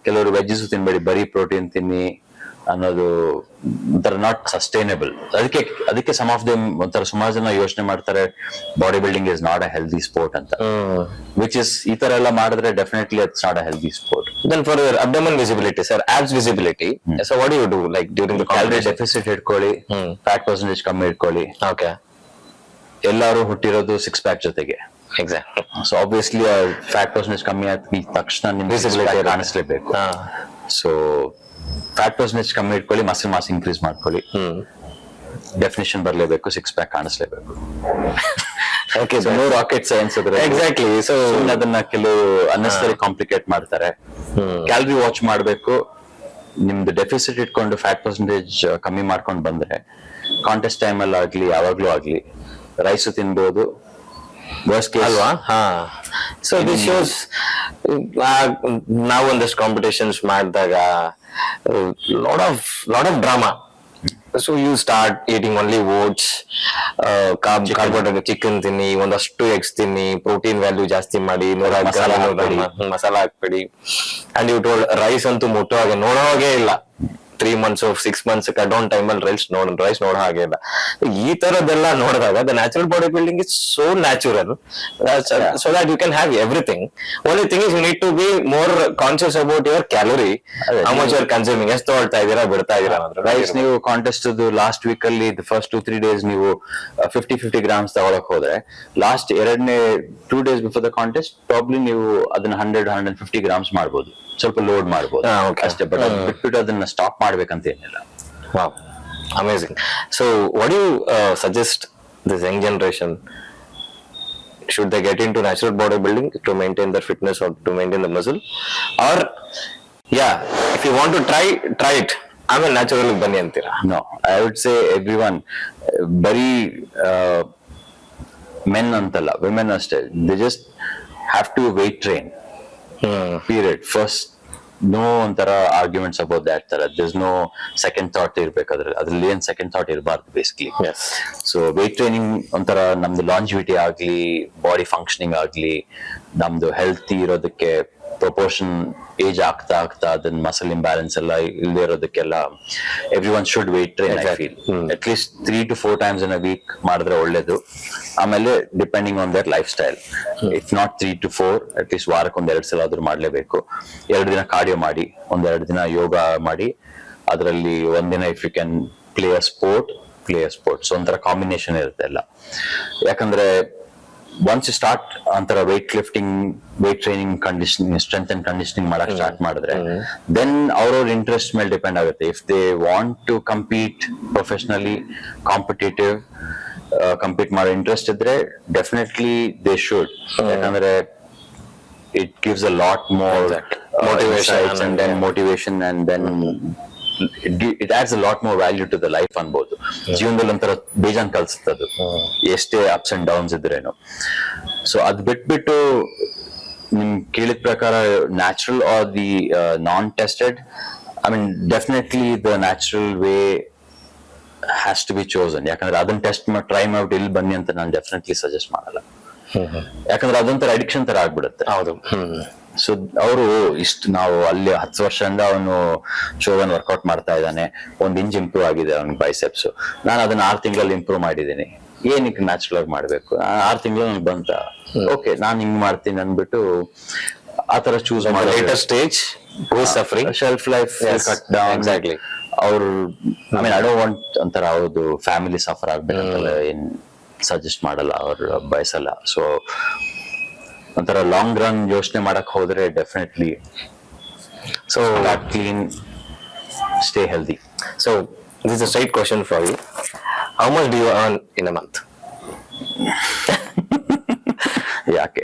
ಕೆಲವರು ವೆಜ್ಜಸ್ ತಿನ್ಬೇಡಿ, ಬರೀ ಪ್ರೋಟೀನ್ ತಿನ್ನಿ ಅನ್ನೋದು ಒಂಥರ ನಾಟ್ ಸಸ್ಟೈನಬಲ್. ಅದಕ್ಕೆ ಸಮ್ ಆಫ್ ದೆಮ್ ಒಂಥರ ಸುಮಾರು ಜನ ಯೋಚನೆ ಮಾಡ್ತಾರೆ body building is not a healthy sport ಅಂತ, ವಿಚ್ ಇಸ್ ಈ ತರ ಎಲ್ಲ ಮಾಡಿದ್ರೆ definitely it's not a healthy sport. Then for your abdomen visibility, sir, abs visibility, so what do you do like during the calorie deficit ಇಟ್ಕೊಳ್ಳಿ, fat percentage ಕಮ್ಮಿ ಇಟ್ಕೊಳ್ಳಿ. Okay. ಎಲ್ಲರೂ ಹುಟ್ಟಿರೋದು 6 pack ಜೊತೆಗೆ. Exact. So obviously fat percentage ಕಮ್ಮಿ ಆದ ತಕ್ಷಣ ನಿಮ್ಗೆ ಕಾಣಿಸ್ಲೇಬೇಕು. So fat percentage ಕಮ್ಮಿ ಇಟ್ಕೊಳ್ಳಿ, ಮಸಲ್ ಮಾಸ್ ಇನ್ಕ್ರೀಸ್ ಮಾಡ್ಕೊಳ್ಳಿ, ಡೆಫಿನೇಷನ್ ಬರ್ಲೇಬೇಕು, 6 ಪ್ಯಾಕ್ ಕಾಣಿಸ್ಲೇಬೇಕು. ಓಕೆ, ನೋ ರಾಕೆಟ್ ಸೈನ್ಸ್ ಅದ್ರ. ಎಕ್ಸಾಕ್ಟ್ಲಿ. ಸೊ ಅದನ್ನ ಕೆಲವು ಅನ್ನೆಸರಿ ಕಾಂಪ್ಲಿಕೇಟ್ ಮಾಡ್ತಾರೆ. ಕ್ಯಾಲರಿ ವಾಚ್ ಮಾಡ್ಬೇಕು, ನಿಮ್ದು ಡೆಫಿಸಿಟ್ ಇಟ್ಕೊಂಡು ಫ್ಯಾಟ್ ಪರ್ಸೆಂಟೇಜ್ ಕಮ್ಮಿ ಮಾಡ್ಕೊಂಡು ಬಂದ್ರೆ ಕಾಂಟೆಸ್ಟ್ ಟೈಮ್ ಅಲ್ಲಿ ಆಗ್ಲಿ ಯಾವಾಗ್ಲೂ ಆಗ್ಲಿ ರೈಸ್ ತಿನ್ಬೋದು. ಅಲ್ವಾ? ಹಾ. ಸೊ ದಿಸ್ ಶೋಸ್ ನಾವು ಒಂದಷ್ಟು ಕಾಂಪಿಟೇಷನ್ಸ್ ಮಾಡಿದಾಗ lot of drama. So you start eating only oats, carbohydrate, chicken ತಿನ್ನಿ, ಒಂದಷ್ಟು ಎಗ್ಸ್ ತಿನ್ನಿ, ಪ್ರೋಟೀನ್ ವ್ಯಾಲ್ಯೂ ಜಾಸ್ತಿ ಮಾಡಿ, ಮಸಾಲ ಹಾಕ್ಬೇಡಿ. ಅಂಡ್ ಯು ಟೋಲ್ಡ್ ರೈಸ್ ಅಂತೂ ಮುಟ್ಟೋ ಹಾಗೆ ನೋಡೋ ಹಾಗೆ ಇಲ್ಲ. 3 months 6 months cut down time ಅಲ್ಲಿ ರೈಸ್ ನೋಡೋ ಹಾಗೆ ಇಲ್ಲ. ಈ ತರದೆಲ್ಲ ನೋಡಿದಾಗ the natural body building is so natural, so that you can have everything. Only thing is you need to be more conscious about your calorie, how much you are consuming, ಎಷ್ಟು ತಗೊಳ್ತಾ ಇದೀರಾ ಬಿಡ್ತಾ ಇದೀರಾ. ರೈಸ್ ನೀವು contest last week ಅಲ್ಲಿ first 2-3 days ನೀವು 50 grams ತಗೊಳಕ್ ಹೋದ್ರೆ last 2 days before the contest probably ನೀವು ಅದನ್ನ 100-150 grams ಮಾಡ್ಬೋದು, ಸ್ವಲ್ಪ ಲೋಡ್ ಮಾಡ್ಬೋದು ಅಷ್ಟೇ. ಬಟ್ ಬಿಟ್ಬಿಟ್ಟು ಅದನ್ನ ಸ್ಟಾಪ್ ಮಾಡ್ಬೇಕಂತ ಏನಿಲ್ಲ. Wow, amazing. So what do you suggest this young generation? Should they get into natural bodybuilding to maintain their fitness or to maintain the muscle? Or if you want to try it, ಆಮೇಲೆ natural ಬನ್ನಿ ಅಂತೀರಾ? No, I would say everyone, ಬರೀ men ಅಂತಲ್ಲ, women ಅಷ್ಟೇ, they just have to weight train. Period. First, no ಒಂಥರ arguments about that ತರ. there's no second thought ಇರ್ಬೇಕಾದ್ರೆ, ಅದ್ರಲ್ಲಿ ಏನ್ ಸೆಕೆಂಡ್ ಥಾಟ್ ಇರಬಾರ್ದು ಬೇಸಿಕಲಿ. ಸೊ ವೇಟ್ ಟ್ರೈನಿಂಗ್ ಒಂಥರ ನಮ್ದು ಲಾಂಜಿವಿಟಿ ಆಗ್ಲಿ, ಬಾಡಿ ಫಂಕ್ಷನಿಂಗ್ ಆಗ್ಲಿ, ನಮ್ದು ಹೆಲ್ತಿ ಇರೋದಕ್ಕೆ ಪ್ರಪೋರ್ಷನ್ ಏಜ್ ಆಗ್ತಾ ಅದನ್ನ ಮಸಲ್ ಇಂಬ್ಯಾಲೆನ್ಸ್ ಎಲ್ಲ ಇಲ್ಲದೆ ಇರೋದಕ್ಕೆಲ್ಲ every one should weight train. I feel at least 3 to 4 times in a week ಮಾಡಿದ್ರೆ ಒಳ್ಳೇದು. ಆಮೇಲೆ depending on their life style, if not 3 to 4, at least ವಾರಕ್ಕೆ 1-2 ಸಲ ಆದ್ರೂ ಮಾಡ್ಲೇಬೇಕು. 2 ದಿನ ಕಾರ್ಡಿಯೋ ಮಾಡಿ, 1-2 ದಿನ ಯೋಗ ಮಾಡಿ, ಅದರಲ್ಲಿ ಒಂದಿನ if you can play a sport. So ಒಂಥರ ಕಾಂಬಿನೇಷನ್ ಇರುತ್ತೆ ಎಲ್ಲ. ಯಾಕಂದ್ರೆ ಒನ್ಸ್ ಯು ಸ್ಟಾರ್ಟ್ ಒಂಥರ weight lifting, weight training, conditioning, strength and conditioning ಮಾಡಕ್ ಸ್ಟಾರ್ಟ್ ಮಾಡಿದ್ರೆ ದೆನ್ ಅವ್ರವ್ರ ಇಂಟ್ರೆಸ್ಟ್ ಮೇಲೆ ಡಿಪೆಂಡ್ ಆಗುತ್ತೆ. If they want to compete professionally, competitive compete ಮಾಡೋ ಇಂಟ್ರೆಸ್ಟ್ ಇದ್ರೆ ಡೆಫಿನೆಟ್ಲಿ ದೇ ಶುಡ್. ಯಾಕಂದ್ರೆ it gives a lot more motivation and then it adds a lot more value to the life ಅನ್ಬೋದು. ಜೀವನದಲ್ಲಿ ಒಂಥರ ಬೇಜಾನ್ ಕಲ್ಸುತ್ತದು, ಎಷ್ಟೇ ಅಪ್ಸ್ ಅಂಡ್ ಡೌನ್ಸ್ ಇದ್ರೇನು. ಸೊ ಅದ್ ಬಿಟ್ಬಿಟ್ಟು ನಿಮ್ ಕೇಳಿದ ಪ್ರಕಾರ natural or the non tested, I mean definitely the natural way has to be chosen. ಯಾಕಂದ್ರೆ ಅದನ್ನ ಟೆಸ್ಟ್ ಮಾಡಿ ಟ್ರೈ ಮಾಡ್ಬಿಟ್ಟು ಇಲ್ಲಿ ಬನ್ನಿ ಅಂತ ನಾನು ಡೆಫಿನೆಟ್ಲಿ ಸಜೆಸ್ಟ್ ಮಾಡಲ್ಲ. ಯಾಕಂದ್ರೆ ಅದೊಂಥರ ಅಡಿಕ್ಷನ್ ತರ ಆಗ್ಬಿಡುತ್ತೆ. ಹೌದು. ಸೊ ಅವರು ನಾವು ಅಲ್ಲಿ 10 ವರ್ಷದಿಂದ ಅವನು ಶೋಧನ್ ವರ್ಕೌಟ್ ಮಾಡ್ತಾ ಇದ್ದಾನೆ, 1 ಇಂಚ್ ಇಂಪ್ರೂವ್ ಆಗಿದೆ ಅವ್ನಿಗೆ ಬೈಸೆಪ್ಸ್. ನಾನು ಅದನ್ನ 6 ತಿಂಗಳಲ್ಲಿ ಇಂಪ್ರೂವ್ ಮಾಡಿದ್ದೀನಿ. ಏನಕ್ಕೆ ನ್ಯಾಚುರಲ್ ಆಗಿ ಮಾಡ್ಬೇಕು? 6 ತಿಂಗಳು ನನ್ಗೆ ಬಂತ, ಓಕೆ ನಾನು ಹಿಂಗ್ ಮಾಡ್ತೀನಿ ಅಂದ್ಬಿಟ್ಟು ಆತರ ಚೂಸ್ ಮಾಡಿ. Later stage shelf life cut down. Exactly. ಅವ್ರು I mean I don't want ಒಂಥರ ಅವ್ರದ್ದು ಫ್ಯಾಮಿಲಿ ಸಫರ್ ಆಗ್ಬೇಕಂತಲ್ಲ ಏನ್ ಸಜೆಸ್ಟ್ ಮಾಡಲ್ಲ, ಅವ್ರು ಬಯಸಲ್ಲ. ಸೊ ಒಂಥರ ಲಾಂಗ್ ರನ್ ಯೋಚನೆ ಮಾಡಕ್ ಹೋದ್ರೆ definitely so clean, stay healthy. So this is a straight question for you. How much do you earn in a month? ಯಾಕೆ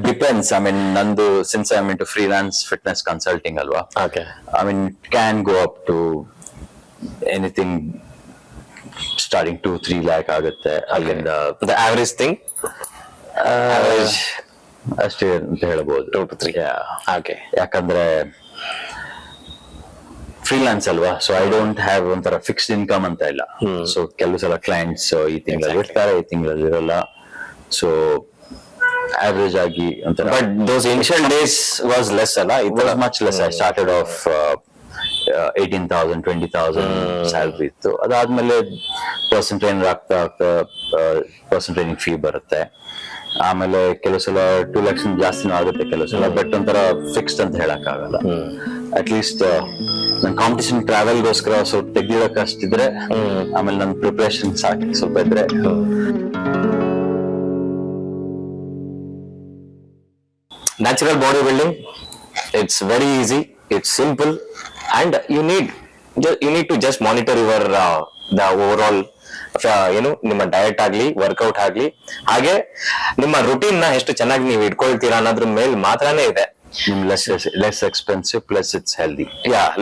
ಡಿಪೆಂಡ್ಸ್. ಐ ಮೀನ್ ನಂದು since I mean to freelance fitness consulting ಅಲ್ವಾ, I mean can go up to anything starting 2-3 lakh ಆಗುತ್ತೆ. ಅಲ್ಲಿಂದ the average thing ಅಷ್ಟೇ ಅಂತ ಹೇಳ್ಬೋದು, 2 to 3. Okay. ಯಾಕಂದ್ರೆ freelance ಅಲ್ವಾ, ಸೊ ಐ ಡೋಂಟ್ ಹ್ಯಾವ್ ಒಂಥರ ಫಿಕ್ಸ್ಡ್ ಇನ್ಕಮ್ ಅಂತ ಇಲ್ಲ. ಸೊ ಕೆಲವು ಸಲ ಕ್ಲೈಂಟ್ಸ್ ಈ ತಿಂಗಳಲ್ಲಿ ಇರ್ತಾರೆ, ಈ ತಿಂಗಳಲ್ಲಿ ಇರಲ್ಲ. ಸೊ ಆವರೇಜ್ ಆಗಿ ಒಂಥರ. But those initial days was less ಅಲ್ಲ? It was much less. I started off 18,000 20,000 salary ಇತ್ತು. ಅದಾದ್ಮೇಲೆ ಪರ್ಸನ್ ಟ್ರೈನರ್ ಆಗ್ತಾ ಪರ್ಸನ್ ಟ್ರೈನಿಂಗ್ ಫೀ ಬರುತ್ತೆ. ಆಮೇಲೆ ಕೆಲವು ಸಲ 2 lakhs ಜಾಸ್ತಿನೂ ಆಗುತ್ತೆ ಕೆಲವು ಸಲ. ಬಟ್ ಒಂಥರ ಫಿಕ್ಸ್ಡ್ ಅಂತ ಹೇಳಕ್ ಆಗಲ್ಲ. ಅಟ್ ಲೀಸ್ಟ್ ನನ್ ಕಾಂಪಿಟೇಷನ್ ಟ್ರಾವೆಲ್ಗೋಸ್ಕರ ಸ್ವಲ್ಪ ತೆಗ್ದಿಡಕ್ ಅಷ್ಟಿದ್ರೆ, ಆಮೇಲೆ ನನ್ ಪ್ರಿಪರೇಷನ್ ಸಾಕಿ ಸ್ವಲ್ಪ ಇದ್ರೆ Natural bodybuilding, it's very easy, it's simple, and you need to just monitor your the overall ನಿಮ್ಮ ಡಯಟ್ ಆಗ್ಲಿ ವರ್ಕೌಟ್ ಆಗ್ಲಿ ಹಾಗೆ ನಿಮ್ಮ ರುಟೀನ್ ನ ಎಷ್ಟು ಚೆನ್ನಾಗಿ ನೀವು ಇಟ್ಕೊಳ್ತೀರಾ ಅನ್ನೋದ್ರ ಮೇಲೆ ಮಾತ್ರನೇ ಇದೆ. Less expensive plus it's healthy.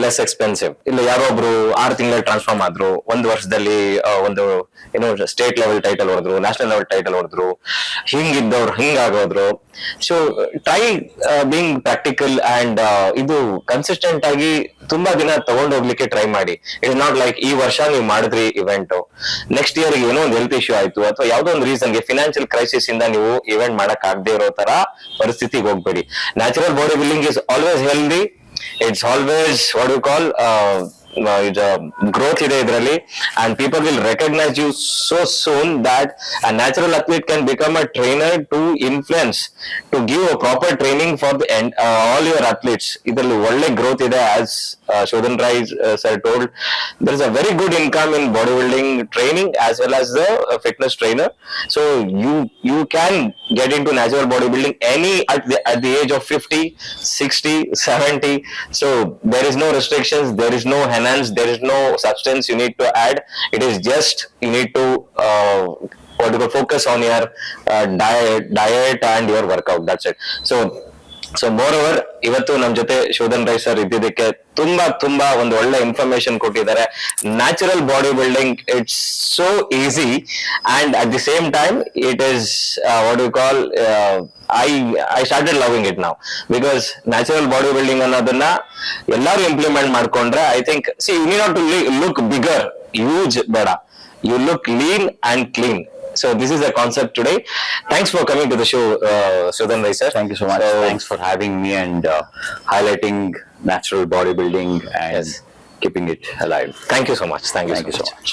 Less expensive. ಇಲ್ಲ ಯಾರೋ ಒಬ್ರು 6 ತಿಂಗಳಲ್ಲಿ ಟ್ರಾನ್ಸ್ಫಾರ್ಮ್ ಆದ್ರು, 1 ವರ್ಷದಲ್ಲಿ ಒಂದು ಸ್ಟೇಟ್ ಲೆವೆಲ್ ಟೈಟಲ್ ಹೊಡೆದ್ರು, ನ್ಯಾಷನಲ್ ಲೆವೆಲ್ ಟೈಟಲ್ ಹೊಡೆದ್ರು, ಹಿಂಗಿದ್ದವ್ರು ಹಿಂಗಾಗೋದ್ರು. So try being practical and ಇದು ಕನ್ಸಿಸ್ಟೆಂಟ್ ಆಗಿ ತುಂಬಾ ದಿನ ತಗೊಂಡ್ ಹೋಗ್ಲಿಕ್ಕೆ ಟ್ರೈ ಮಾಡಿ. ಇಟ್ ನಾಟ್ ಲೈಕ್ ಈ ವರ್ಷ ನೀವು ಮಾಡಿದ್ರಿ ಇವೆಂಟ್, ನೆಕ್ಸ್ಟ್ ಇಯರ್ ಏನೋ ಒಂದು ಹೆಲ್ತ್ ಇಶ್ಯೂ ಆಯ್ತು ಅಥವಾ ಯಾವ್ದೋ ಒಂದು ರೀಸನ್ಗೆ ಫಿನಾನ್ಷಿಯಲ್ ಕ್ರೈಸಿಸ್ ಇಂದ ನೀವು ಇವೆಂಟ್ ಮಾಡಕ್ ಆಗದೆ ಇರೋ ತರ ಪರಿಸ್ಥಿತಿಗೆ ಹೋಗ್ಬೇಡಿ. Natural bodybuilding is always healthy. It's always what you call growth ಇದೆ ಇದರಲ್ಲಿ, and people will recognize you so soon that a natural athlete can become a trainer to influence, to give a proper training for the all your athletes. ಇದರಲ್ಲಿ ಒಳ್ಳೆ growth ಇದೆ. As Shodhan Rai sir told, there is a very good income in bodybuilding training as well as the fitness trainer. So you can get into natural bodybuilding at the age of 50, 60, 70. So there is no restrictions, there is no there is no substance you need to add. It is just you need to focus on your diet and your workout. That's it. So moreover, ಇವತ್ತು ನಮ್ ಜೊತೆ Shodhan Rai sir ಇದ್ದಿದ್ದಕ್ಕೆ ತುಂಬಾ ಒಂದು ಒಳ್ಳೆ information ಕೊಟ್ಟಿದ್ದಾರೆ. Natural body building it's so easy and at the same time it is what you call I started loving it now because natural bodybuilding ಅನ್ನೋದನ್ನ ಎಲ್ಲರೂ implement ಮಾಡ್ಕೊಂಡ್ರೆ I think, see, you need not to look bigger, huge ಬೇಡ, you look lean and clean. So this is the concept today. Thanks for coming to the show, Shodhan Rai sir. Thank you so much. Thanks for having me and highlighting natural bodybuilding and keeping it alive. Thank you so much. Thank you so much.